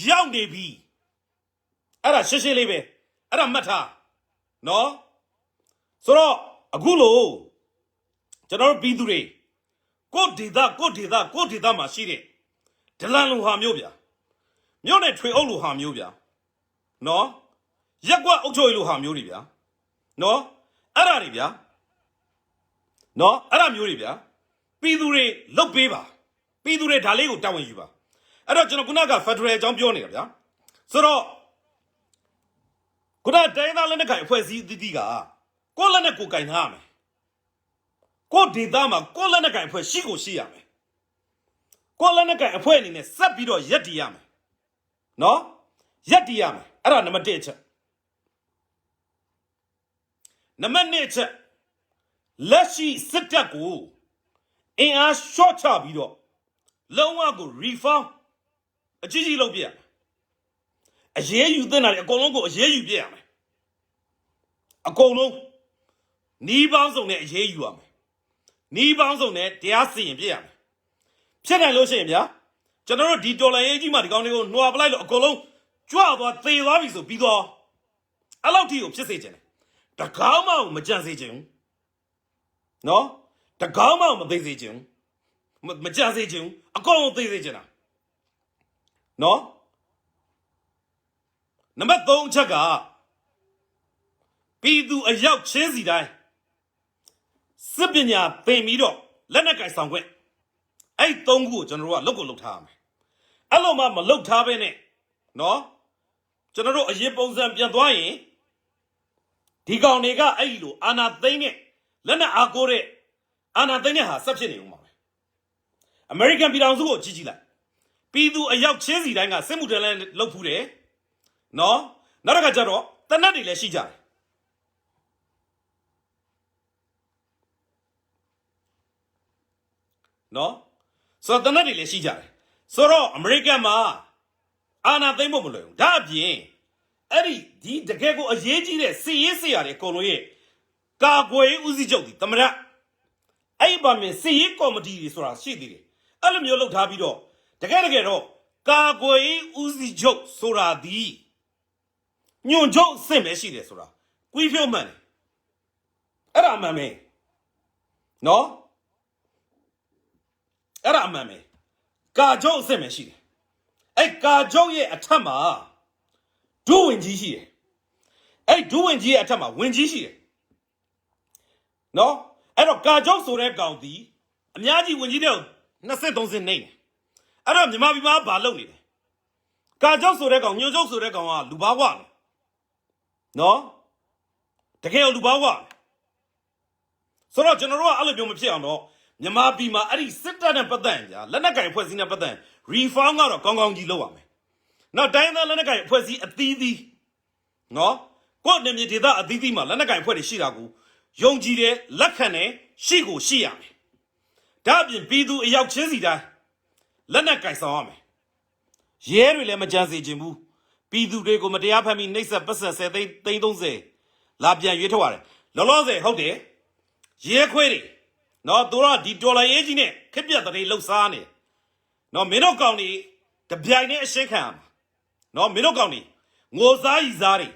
ရောက်နေပြီအဲ့ဒါရှင်းရှင်းလေးပဲအဲ့ဒါမှတ်ထားနော်ဆိုတော့အခုလို့ကျွန်တော်တို့ပြည်သူတွေကိုဒေသမှာရှိတဲ့ဒလန်လူဟာမျိုးဗျာမြို့နဲ့ထွေအုပ်လူဟာမျိုးဗျာနော်ရက်ကွက်အုပ်ချုပ်ရေးလူဟာမျိုးတွေဗျာနော်အဲ့ဒါတွေဗျာနော်အဲ့ဒါမျိုးတွေဗျာပြည်သူတွေလုတ်ပေးပါပြည်သူတွေဒါလေးကိုတာဝန်ယူပါအဲ့တော့ကျွန်တော်ခုနကဖက်ဒရယ်အကြောင်းပြောနေတာဗျာဆိုတော့ခုနတိုင်းသားလက်နက်ကိုင်အဖွဲ့အစည်းအသီးသီးကကိုယ်လက်နက်ကိုကင်ထားရမယ်ကိုဒေသမှာကိုလက်နက်ကိုင်အဖွဲ့ရှိကိုရှိရမယ်ကိုလက်နက်ကိုင်အဖွဲ့အနေနဲ့ဆက်ပြီးတော့ရက်တည်ရမယ်နော်ရက်တည်ရမယ်အဲ့ဒါနံပါတ်1အချက်နံပါတ်2အချက်လက်ရှိစစ်တပ်ကိုအင်အားရှော့ချပြီးတော့လုံးဝကို reform အကြီးလုပ်ပြရမယ်အရေးယူတဲ့နာတွေအကုန်လုံးကိုအရေးယူပြရမယ်အကုန်လုံးနီးပေါင်းစုံနဲ့အရေးယူရမယ်နီးပေါင်းစုံနဲ့တရားစီရင်ပြရမယ်ဖြစ်နိုင်လို့ရှိရင်ဗျာကျွန်တော်တို့ဒီတော်လိုင်းရေးကြီးမှာဒီကောင်တွေကိုနှွာပလိုက်လို့အကုန်လုံးကြွသွားသေသွားပြီဆိုပြီးတော့အဲ့လောက်ထိကိုဖြစ်စေချင်တယ်တကောင်းမှမကြံစေချင်ဘူးနော်တကောင်းမှမသိစေချင်ဘူးမကြံစေချင်ဘူးအကုန်လုံးသိစေချင်တာနော်နံပါတ်3အချက်ကပြည်သူအယောက်ချင်းစီတိုင်းစစ်ပညာသင်ပြီးတော့လက်နက်ကင်ဆောင်ခွင့်အဲ့3ခုကိုကျွန်တော်တို့ကလုပ်ထားရမယ်အဲ့လိုမှမလုပ်ထားဘဲနဲ့နော်ကျွန်တော်တို့အရင်ပုံစံပြန်သွားရင်ဒီကောင်တွေကအဲ့လိုအာနာသိမ့်နဲ့လက်နက်အားကိုးတဲ့အာနာသိမ့်နဲ့ဟာဆက်ဖြစ်နေဦးမှာပဲအမေရိကန်ပြည်ထောင်စုကိုကြည့်လိုက် ပြည်သူအယောက်ချင်းစီတိုင်းကစစ်မှုထမ်းလည်းလုပ်ဖူးတယ်နော်နောက်တစ်ခါကျတော့တနတ်တွေလည်းရှိကြတယ်နော်ဆိုတော့တနတ်တွေလည်းရှိကြတယ်ဆိုတော့အမေရိကန်မှာအာဏာသိမ်းဖို့မလွယ်ဘူးဒါအပြင်အဲ့ဒီတကယ်ကိုအရေးကြီးတဲ့စီရေးစီရတယ်အကုန်လုံးရဲ့ကာကွယ်ဦးစီးချုပ်ဒီသမရအဲ့ဘာမင်းစီရေးကော်မတီတွေဆိုတာရှိသေးတယ်အဲ့လိုမျိုးလုပ်ထားပြီးတော့တကယ်တော့ကာကွယ်ဦးစီးချုပ်ဆိုတာဒီညွန့်ချုပ်အဆင့်ပဲရှိတယ်ဆိုတာကွီးဖြုတ်မှန်တယ်အဲ့ဒါအမှန်ပဲနော်အဲ့ဒါအမှန်ပဲကာချုပ်အဆင့်ပဲရှိတယ်အဲ့ကာချုပ်ရဲ့အထက်မှာဒုဝင်ကြီးရှိတယ်အဲ့ဒုဝင်ကြီးရဲ့အထက်မှာဝင်ကြီးရှိတယ်နော်အဲ့တော့ကာချုပ်ဆိုတဲ့ကောင်ဒီအများကြီးဝင်ကြီးတဲ့23စင်နေတယ်အဲ့တော့မြန်မာပြည်မှာဘာလုပ်နေလဲကာချုပ်ဆိုတဲ့ကောင်ညွန့်ချုပ်ဆိုတဲ့ကောင်ကလူဘာဝနော်တကယ်လူဘာဝဆိုတော့ကျွန်တော်တို့ကအဲ့လိုမျိုးမဖြစ်အောင်တော့မြန်မာပြည်မှာအဲ့ဒီစစ်တပ်နဲ့ပတ်သက်ရင်ကြာလက်နက်ကင်အဖွဲ့အစည်းနဲ့ပတ်သက်ရင် reform ကတော့ကောင်းကောင်းကြီးလုပ်ရမယ်နောက်တိုင်းသားလက်နက်ကင်အဖွဲ့အစည်းအသီးသီးနော်ကိုယ့်နေမြေဒေသအသီးသီးမှာလက်နက်ကင်အဖွဲ့တွေရှိတာကိုယုံကြည်တယ်လက်ခံတယ်ရှိကိုရှိရမယ်ဒါအပြင်ပြည်သူအယောက်ချင်းစီတိုင်းလက်နက်ကင်ဆောင်ရမယ်ရဲတွေလည်းမကြမ်းစေချင်ဘူးပြည်သူတွေကိုမတရားဖမ်းပြီးနှိပ်စက်ပတ်ဆက်10သိန်း30လာပြန်ရွေးထုတ်ရတယ်လောလောဆယ်ဟုတ်တယ်ရဲခွေးတွေနော်သူတို့ကဒီဒေါ်လာရေးကြီးနဲ့ခက်ပြတ်တဲ့လှုပ်ရှားနေနော်မင်းတို့ကောင်တွေတပြိုင်နဲ့အရှင်းခံရမှာနော်မင်းတို့ကောင်တွေငိုစားရီစားတွေ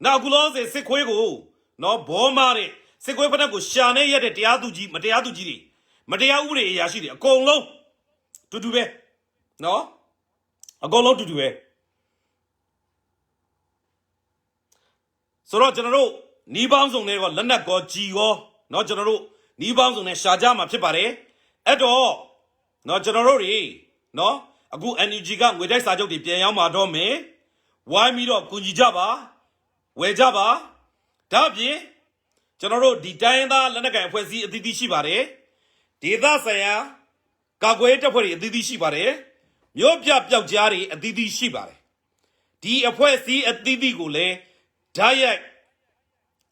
နောက်ကူလောဆယ်စစ်ခွေးကိုနော်ဘောမာတဲ့စစ်ခွေးဖက်ကိုရှာနေရတဲ့တရားသူကြီးမတရားသူကြီးတွေမတရားဥပဒေအရာရှိတွေအကုန်လုံးတူတူပဲနော်အကုန်လုံးတူတူပဲဆိုတော့ကျွန်တော်တို့နီးပေါင်းစုံတွေကလက်နက်ကောကြီးကောနော်ကျွန်တော်တို့နီးပေါင်းစုံနဲ့ရှာကြမှာဖြစ်ပါတယ်အဲ့တော့နော်ကျွန်တော်တို့တွေနော်အခု NUG ကငွေတိုက်စာချုပ်တွေပြန်ရောက်มาတော့မယ်ဝိုင်းပြီးတော့ကူညီကြပါဝယ်ကြပါဒါအပြင်ကျွန်တော်တို့ဒီတိုင်းသားလက်နက်ကိုင်အဖွဲ့အစည်းအသီးသီးရှိပါတယ်ဒေသဆိုင်ရာကာကွယ်တပ်ဖွဲ့တွေအသီးသီးရှိပါတယ်မြို့ပြပျောက်ကြားတွေအသီးသီးရှိပါတယ်ဒီအဖွဲ့အစည်းအသီးသီးကိုလည်းဓာတ်ရိုက်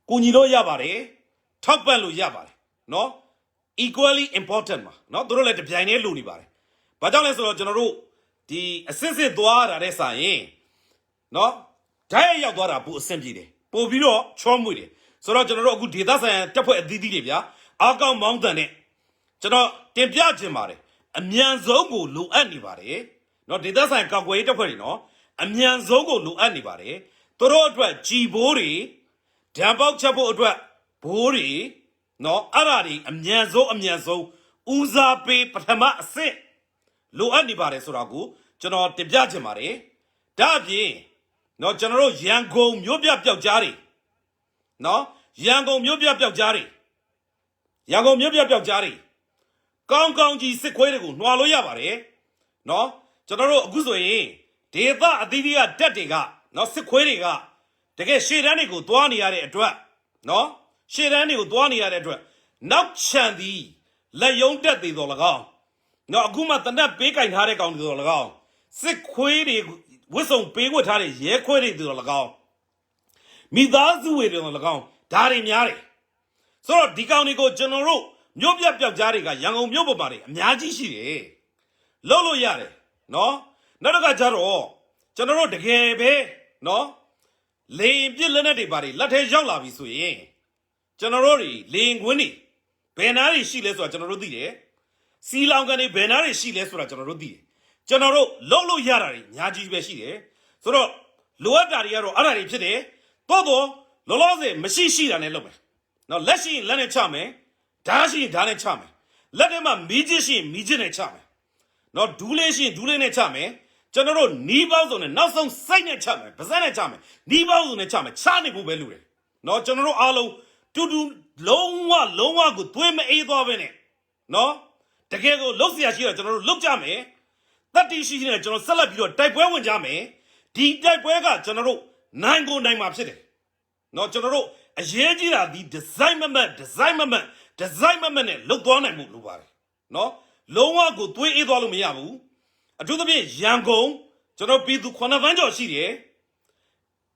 ကူညီလို့ရပါတယ်ထောက်ပံ့လို့ရပါတယ်နော် equally important ပါနော်တို့လည်းတပြိုင်တည်းလိုနေပါတယ်ဘာကြောင့်လဲဆိုတော့ကျွန်တော်တို့ဒီအစစ်စစ်သွားတာတဲ့ဆိုင်ရင်နော်ဓာတ်ရိုက်ရောက်သွားတာပိုအဆင်ပြေတယ်ပို့ပြီးတော့ချောမွေ့တယ်ဆိုတော့ကျွန်တော်တို့အခုဒေသဆိုင်ရာတပ်ဖွဲ့အသီးသီးတွေဗျာအားကောင်းမောင်းတန်နဲ့ကျွန်တော်တင်ပြခြင်းပါတယ်အမြန်ဆုံးကိုလိုအပ်နေပါတယ်နော်ဒေသဆိုင်ရာကာကွယ်ရေးတပ်ဖွဲ့တွေနော်အမြန်ဆုံးကိုလိုအပ်နေပါတယ်တို့အတွက်ကြီးဘိုးတွေဓာတ်ပေါက်ချက်ဖို့အတွက်ဘိုးတွေနော်အဲ့ဒါတွေအမြန်ဆုံးဦးစားပေးပထမအဆင့်လိုအပ်နေပါတယ်ဆိုတာကိုကျွန်တော်တင်ပြခြင်းပါတယ်ဒါအပြင်နော်ကျွန်တော်တို့ရန်ကုန်မြို့ပြပျောက်ကြားတွေနော်ရန်ကုန်မြို့ပြပျောက်ကြားတွေကောင်းကောင်းကြီးစစ်ခွေးတွေကိုနှွာလို့ရပါတယ်နော်ကျွန်တော်တို့အခုဆိုရင်ဒေသအသီးသီးကတက်တွေကနော်စစ်ခွေးတွေကတကယ်ရှေ့တန်းတွေကိုသွားနေရတဲ့အတွက်နော်ရှေ့တန်းတွေကိုသွားနေရတဲ့အတွက်နောက်ချန်သည်လက်ယုံတက်သေးတော်၎င်းနော်အခုမှတနက်ပေးကင်ထားတဲ့ကောင်တွေတော်၎င်းစစ်ခွေးတွေဝစ်စုံပေးဝတ်ထားတဲ့ရဲခွေးတွေတော်၎င်းမိသားစုတွေတော်၎င်းဒါတွေများတယ်ဆိုတော့ဒီကောင်တွေကိုကျွန်တော်တို့မြို့ပြပျောက်ကြားတွေကရန်ကုန်မြို့ပေါ်မှာတွေအများကြီးရှိတယ်လှုပ်လို့ရတယ်နော်နောက်တစ်ခါကျတော့ကျွန်တော်တို့တကယ်ပဲနော်လေရင်ပြစ်လက်နဲ့တွေပါတွေလက်ထဲရောက်လာပြီဆိုရင်ကျွန်တော်တို့တွေလေရင်ခွင်းတွေဘယ်နားတွေရှိလဲဆိုတာကျွန်တော်တို့သိတယ်စီလောင်ကန်တွေဘယ်နားတွေရှိလဲဆိုတာကျွန်တော်တို့သိတယ်ကျွန်တော်တို့လှုပ်လို့ရတာတွေအများကြီးပဲရှိတယ်ဆိုတော့လိုအပ်တာတွေကတော့အဲ့ဒါတွေဖြစ်တယ်တော့လောလောဆယ်မရှိတာနဲ့လုပ်မယ်နော်လက်ရှိရင်လက်နဲ့ချမယ်ဓာတ်ရှိရင်ဓာတ်နဲ့ချမယ်လက်ထဲမှာမီးချစ်ရှိရင်မီးချစ်နဲ့ချမယ်နော်ဒူးလေးရှိရင်ဒူးလေးနဲ့ချမယ်ကျွန်တော်တို့နီးပေါင်းစုံနဲ့နောက်ဆုံးစိတ်နဲ့ချမယ်ပါးစပ်နဲ့ချမယ်နီးပေါင်းစုံနဲ့ချမယ်ချနေဖို့ပဲလိုတယ်နော်ကျွန်တော်တို့အားလုံးတူတူလုံးဝကိုသွေးမအေးသွားပဲနဲ့နော်တကယ်ကိုလှုပ်เสียရှိတော့ကျွန်တော်တို့လှုပ်ကြမယ်တတိရှိနေကျွန်တော်ဆက်လက်ပြီးတော့တိုက်ပွဲဝင်ကြမယ်ဒီတိုက်ပွဲကကျွန်တော်တို့နိုင်ကိုနိုင်မှာဖြစ်တယ်နော်ကျွန်တော်တို့အရေးကြီးတာဒီဒီဇိုင်းမမတ်နဲ့လှုပ်သွားနိုင်မှုလိုပါတယ်နော်လုံးဝကိုသွေးအေးသွားလို့မရဘူး အထူးသဖြင့်ရန်ကုန်ကျွန်တော်ပြည်သူ9ဗန်းကျော်ရှိတယ်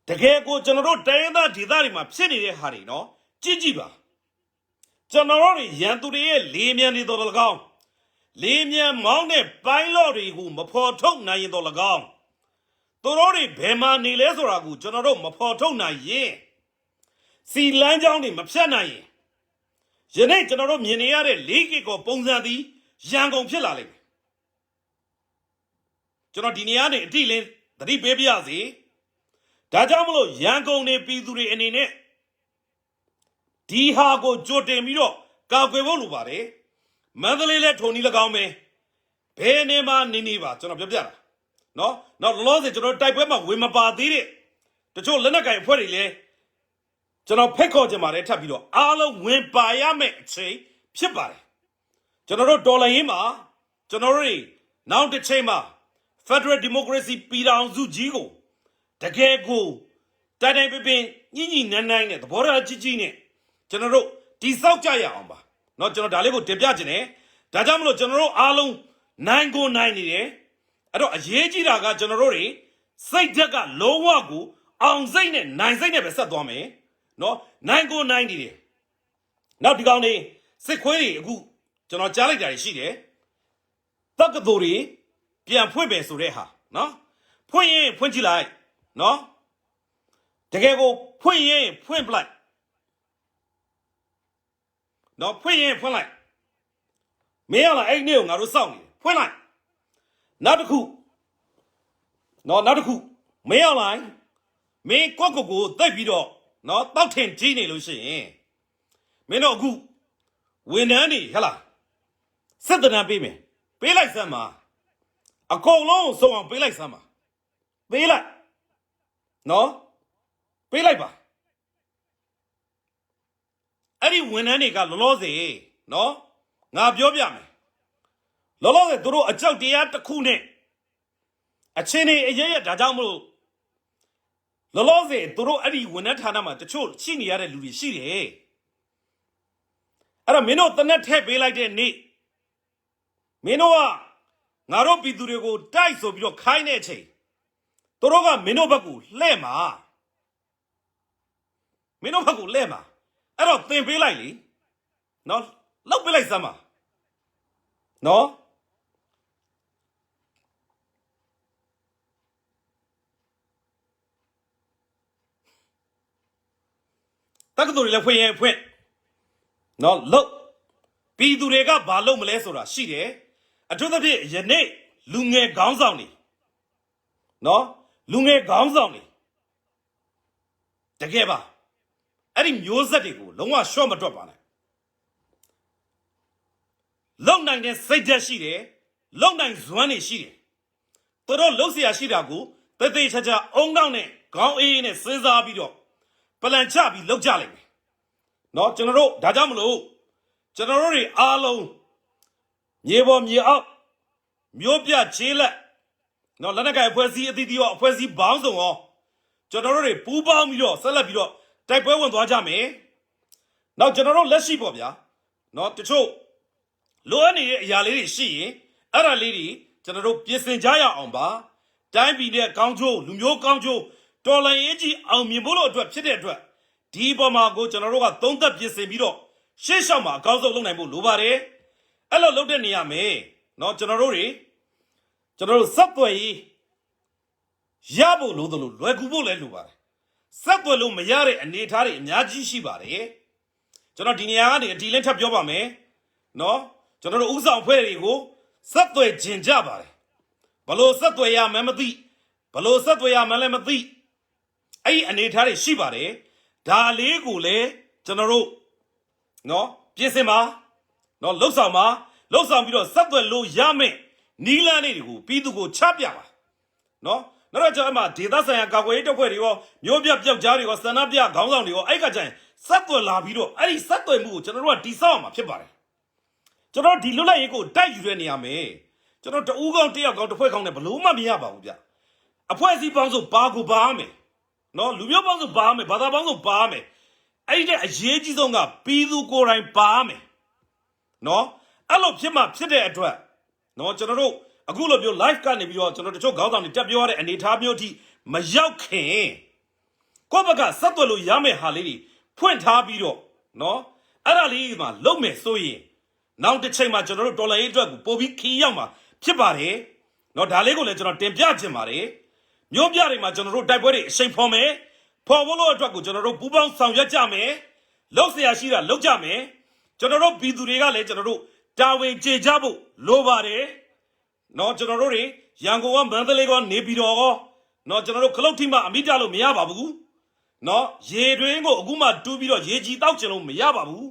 တကယ်ကိုကျွန်တော်တို့တိုင်းရင်းသားဒေသတွေမှာဖြစ်နေတဲ့ဟာတွေနော်ကြည့်ကြည့်ပါကျွန်တော်တို့ရန်သူတွေရဲ့လေးမြန်နေတော်၎င်းလေးမြန်မောင်းတဲ့ပိုင်းလော့တွေကိုမဖော်ထုတ်နိုင်ရင်တော်၎င်းသူတို့တွေဘယ်မှာနေလဲဆိုတာကိုကျွန်တော်တို့မဖော်ထုတ်နိုင်ရင်စီလန်းချောင်းတွေမဖြတ်နိုင်ရင်ယနေ့ကျွန်တော်တို့မြင်နေရတဲ့၄ကီကိုပုံစံသည်ရန်ကုန်ဖြစ်လာလိမ့်မယ်ကျွန်တော်ဒီနေရာနေအတိလင်းသတိပေးပြရစီဒါကြောင့်မလို့ရန်ကုန်နေပြည်သူတွေအနေနဲ့ဒီဟာကိုကြိုတင်ပြီးတော့ကာကွယ်ဖို့လိုပါတယ်မန္တလေးလည်းထုံနီ၎င်းပဲဘယ်နေမှာနေပါကျွန်တော်ပြောပြတာနော်နောက်လောလောဆယ်ကျွန်တော်တိုက်ပွဲမှာဝင်မပါသေးတဲ့တချို့လက်နက်ကိုင်အဖွဲ့တွေလည်းကျွန်တော်ဖက်ခေါ်ကြပါတယ်ထပ်ပြီးတော့အားလုံးဝင်ပါရမယ့်အချိန်ဖြစ်ပါတယ်ကျွန်တော်တို့ဒေါ်လာရင်းမှာကျွန်တော်တို့နောက်တစ်ချိန်မှာ Federal Democracy ပြည်ထောင်စုကြီးကိုတကယ်ကိုတိုင်တိုင်ပင်ပင်ညှိညှိနှိုင်းနှိုင်းနဲ့သဘောထားကြီးကြီးနဲ့ကျွန်တော်တို့တိစောက်ကြရအောင်ပါเนาะကျွန်တော်ဒါလေးကိုတင်ပြခြင်းတယ်ဒါကြောင့်မလို့ကျွန်တော်တို့အားလုံးနိုင်ကိုနိုင်နေတယ်အဲ့တော့အရေးကြီးတာကကျွန်တော်တို့တွေစိတ်ဓာတ်ကလုံးဝကိုအောင်စိတ်နဲ့နိုင်စိတ်နဲ့ပဲဆက်သွားမယ်เนาะနိုင်ကိုနိုင်နေတယ်နောက်ဒီကောင်နေစစ်ခွေးတွေအခုကျွန်တော်ကြားလိုက်တာရှိတယ်တက္ကသိုလ်တွေပြန်ဖွင့်မယ်ဆိုတဲ့ဟာเนาะဖွင့်ရင်ဖွင့်ကြည့်လိုက်เนาะတကယ်ကိုဖွင့်ရင်ဖွင့်ပလိုက်နော်ဖွင့်ရင်ဖွင့်လိုက်မင်းရလားအဲ့နေ့ကိုငါတို့စောင့်နေဖွင့်လိုက်နောက်တစ်ခုနော်နောက်တစ်ခုမင်းရလားမင်းကိုတက်ပြီးတော့နော်တောက်ထင်ကြီးနေလို့ရှိရင်မင်းတို့အခုဝန်ထမ်းတွေဟဲ့လားစစ်တမ်းပေးမယ်ပေးလိုက်စမ်းပါအကုန်လုံးစုံအောင်ပေးလိုက်စမ်းပါပေးလိုက်နော်ပေးလိုက်ပါအဲ့ဒီဝန်ထမ်းတွေကလောလောဆယ်နော်ငါပြောပြမယ်လောလောဆယ်သူတို့အကြောက်တရားတစ်ခုနဲ့အချင်းတွေအရေးရဒါကြောင့်မလို့လောလောဆယ်သူတို့အဲ့ဒီဝန်ထမ်းဌာနမှာတချို့ရှိနေရတဲ့လူတွေရှိတယ်အဲ့တော့မင်းတို့တနက်ထည့်ပေးလိုက်တဲ့နေ့မင်းတို့ကငါတို့ပြည်သူတွေကိုတိုက်ဆိုပြီးတော့ခိုင်းတဲ့အချိန်သူတို့ကမင်းတို့ဘက်ကိုလှဲ့မှာမင်းတို့ဘက်ကိုလှဲ့မှာအဲ့တော့သင်ပေးလိုက်လေနော်လောက်ပေးလိုက်စမ်းပါနော်တက္ကသိုလ်တွေလည်းဖွင့်ရင်ဖွင့်နော်လောက်ပြည်သူတွေကဘာလုပ်မလဲဆိုတာရှိတယ်အထူးသဖြင့်ယနေ့လူငယ်ခေါင်းဆောင်တွေနော်လူငယ်ခေါင်းဆောင်တွေတကယ်ပါအဲ့ဒီမျိုးဆက်တွေကိုလုံးဝရှော့မတွက်ပါနဲ့လုံနိုင်တဲ့စိတ်ဓာတ်ရှိတယ်လုံနိုင်ဇွမ်းတွေရှိတယ်သူတို့လှုပ်เสียရှိတာကိုတသေးချာချာအုံနောက်နဲ့ခေါင်းအေးနဲ့စဉ်းစားပြီးတော့ပလန်ချပြီးလှုပ်ကြလိုက်မယ်နော်ကျွန်တော်တို့ဒါကြောင့်မလို့ကျွန်တော်တို့တွေအားလုံးမြေပေါ်မြေအောက်မျိုးပြချေးလက်နော်လက်နက်ကိုင်အဖွဲ့အစည်းအသီးသီးရောအဖွဲ့အစည်းဘောင်းစုံရောကျွန်တော်တို့တွေပူးပေါင်းပြီးတော့ဆက်လက်ပြီးတော့တိုက်ပွဲဝင်သွားကြမယ်နောက်ကျွန်တော်တို့လက်ရှိပေါ့ဗျာနော်တချို့လိုအပ်နေတဲ့အရာလေးတွေရှိရင်အဲ့ဒါလေးတွေကျွန်တော်တို့ပြင်ဆင်ကြရအောင်ပါတိုင်းပြည်နဲ့ကောင်းချိုးလူမျိုးကောင်းချိုးတော်လှန်ရေးကြီးအောင်မြင်ဖို့လို့အတွက်ဖြစ်တဲ့အတွက်ဒီပေါ်မှာကိုကျွန်တော်တို့ကသုံးသက်ပြင်ဆင်ပြီးတော့ရှေ့လျှောက်မှာအကောင်းဆုံးလုပ်နိုင်ဖို့လိုပါတယ်အဲ့လိုလုပ်တဲ့နေရာမယ်နော်ကျွန်တော်တို့စက်သွယ်ရေးရဖို့လိုသလိုလွယ်ကူဖို့လည်းလိုပါတယ်စက်သွယ်လို့မရတဲ့အနေအထားတွေအများကြီးရှိပါတယ်ကျွန်တော်ဒီနေရာကနေအတီလင်းထပ်ပြောပါမယ်နော်ကျွန်တော်တို့ဥဆောင်ဖွဲ့တွေကိုစက်သွယ်ခြင်းကြပါတယ်ဘလို့စက်သွယ်ရမှန်းမသိဘလို့စက်သွယ်ရမှန်းလည်းမသိအဲ့ဒီအနေအထားတွေရှိပါတယ်ဒါလေးကိုလည်းကျွန်တော်တို့နော်ပြင်ဆင်ပါနော်လှုပ်ဆောင်ပြီးတော့စက်သွယ်လို့ရမယ်နီးလန်းလေးတွေကိုပြည်သူကိုချပြပါနော်နောက်တော့ကျွန်တော်ဒေသဆိုင်ရာကာကွယ်ရေးတပ်ဖွဲ့တွေရောမျိုးပြပျောက်ကြားတွေရောစန္ဒပြခေါင်းဆောင်တွေရောအဲ့ကကြရင်စက်သွယ်လာပြီးတော့အဲ့ဒီစက်သွယ်မှုကိုကျွန်တော်တို့ကတိဆောက်အောင်မှာဖြစ်ပါတယ်ကျွန်တော်ဒီလွတ်လပ်ရေးကိုတိုက်ယူတဲ့နေရာမှာကျွန်တော်တဦးကောင်းတယောက်ကောင်းတစ်ဖွဲ့ကောင်းနဲ့ဘလို့မှမရပါဘူးဗျအဖွဲ့အစည်းပေါင်းစုပါကိုပါမယ်နော်လူမျိုးပေါင်းစုပါမယ်ဘာသာပေါင်းစုပါမယ်အဲ့ဒီတဲ့အရေးကြီးဆုံးကပြည်သူကိုယ်တိုင်ပါမယ်နော်အဲ့လိုဖြစ်မှဖြစ်တဲ့အတွက်နော်ကျွန်တော်တို့ အခုလိုမျိုး live ကနေပြီးတော့ကျွန်တော်တို့ခေါင်းဆောင်တွေတက်ပြောရတဲ့အနေအထားမျိုးအထိမရောက်ခင်ကိုယ့်ဘက်ကဆက်သွယ်လို့ရမယ့်ဟာလေးတွေဖွင့်ထားပြီးတော့နော်အဲ့ဒါလေးမှာလုံမယ်ဆိုရင်နောက်တစ်ချိန်မှာကျွန်တော်တို့ဒေါ်လာရေးအတွက်ကိုပို့ပြီးခီးရောက်မှာဖြစ်ပါတယ်နော်ဒါလေးကိုလည်းကျွန်တော်တင်ပြခြင်းပါတယ်မျိုးပြတွေမှာကျွန်တော်တို့တိုက်ပွဲတွေအရှိန်ဖော်မယ်ဖော်ဖို့လို့အတွက်ကိုကျွန်တော်တို့ပူးပေါင်းဆောင်ရွက်ကြမယ်လောက်เสียရှိတာလောက်ကြမယ်ကျွန်တော်တို့ပြည်သူတွေကလည်းကျွန်တော်တို့တာဝန်ကျေကြဖို့လိုပါတယ်နော်ကျွန်တော်တို့တွေရန်ကုန်ကမန္တလေးကနေပြည်တော်ကောနော်ကျွန်တော်တို့ခလုတ်ထိမှအမိတလို့မရပါဘူးနော်ရေတွင်းကိုအခုမှတူးပြီးတော့ရေကြီးတောက်ကျင်လို့မရပါဘူး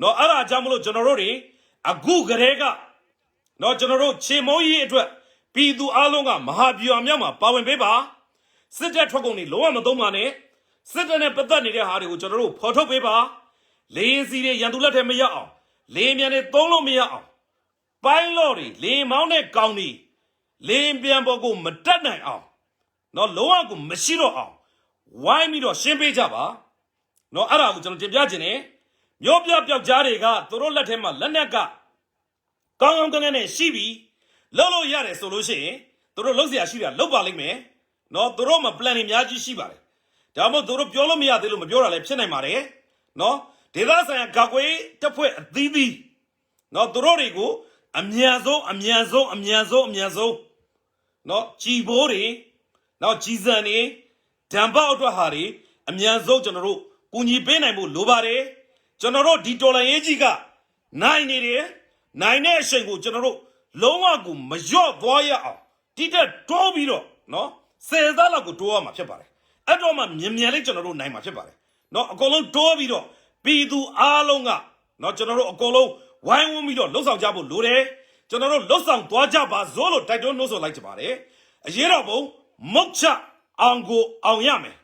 နော်အဲ့ဒါကြောင့်မလို့ကျွန်တော်တို့တွေအခုကလေးကနော်ကျွန်တော်တို့ခြေမုံးကြီးအတွက်ပြည်သူအလုံးကမဟာဗျူဟာမြောက်မှာပါဝင်ပေးပါစစ်တပ်ထွက်ကုန်တွေလုံးဝမသုံးပါနဲ့စစ်တပ်နဲ့ပတ်သက်နေတဲ့ဟာတွေကိုကျွန်တော်တို့ဖော်ထုတ်ပေးပါလေရင်စီတွေရန်သူလက်ထဲမရောက်အောင်လေမြန်တွေသုံးလို့မရအောင်ပိုင်းလော့တွေလေမောင်းတဲ့ကောင်းတွေလေပြန်ပေါ်ကိုမတက်နိုင်အောင်နော်လုံးဝကိုမရှိတော့အောင်ဝိုင်းပြီးတော့ရှင်းပေးကြပါနော်အဲ့ဒါကိုကျွန်တော်တင်ပြခြင်းနဲ့မျိုးပြပျောက်ကြားတွေကသူတို့လက်ထဲမှာလက်နက်ကကောင်းကောင်းကန်းကန်းနဲ့ရှိပြီးလှုပ်လို့ရတယ်ဆိုလို့ရှိရင်သူတို့လှုပ်เสียရှိတာလှုပ်ပါလိမ့်မယ်နော်သူတို့မှာ plan တွေအများကြီးရှိပါတယ်ဒါမှမဟုတ်သူတို့ပြောလို့မရသေးလို့မပြောတာလည်းဖြစ်နိုင်ပါတယ်နော်ဒေသဆိုင်ရာဂကွေးတက်ဖွဲ့အသီးသီးနော်သူတို့တွေကိုအမြန်ဆုံးနော်ကြည်ဘိုးတွေနော်ကြည်စံတွေဓာန်ပေါက်အတွက်ဟာတွေအမြန်ဆုံးကျွန်တော်တို့ကူညီပေးနိုင်ဖို့လိုပါတယ်ကျွန်တော်တို့ဒီတော်လန်ရေးကြီးကနိုင်နေတယ်နိုင်တဲ့အချိန်ကိုကျွန်တော်တို့လုံးဝကိုမလျော့သွားရအောင်တိတက်တိုးပြီးတော့နော်10သားလောက်ကိုတိုးရမှာဖြစ်ပါတယ်အဲ့တော့မှမြန်လေးကျွန်တော်တို့နိုင်မှာဖြစ်ပါတယ်နော်အကုန်လုံးတိုးပြီးတော့ပြည်သူအားလုံးကနော်ကျွန်တော်တို့အကုန်လုံးဝိုင်းဝန်းပြီးတော့လှုပ်ဆောင်ကြဖို့လိုတယ်ကျွန်တော်တို့လှုပ်ဆောင်သွားကြပါစို့လို့တိုက်တွန်းနှိုးဆော်လိုက်ကြပါတယ်အရေးတော်ပုံမုတ်ချအောင်ကိုအောင်ရမယ်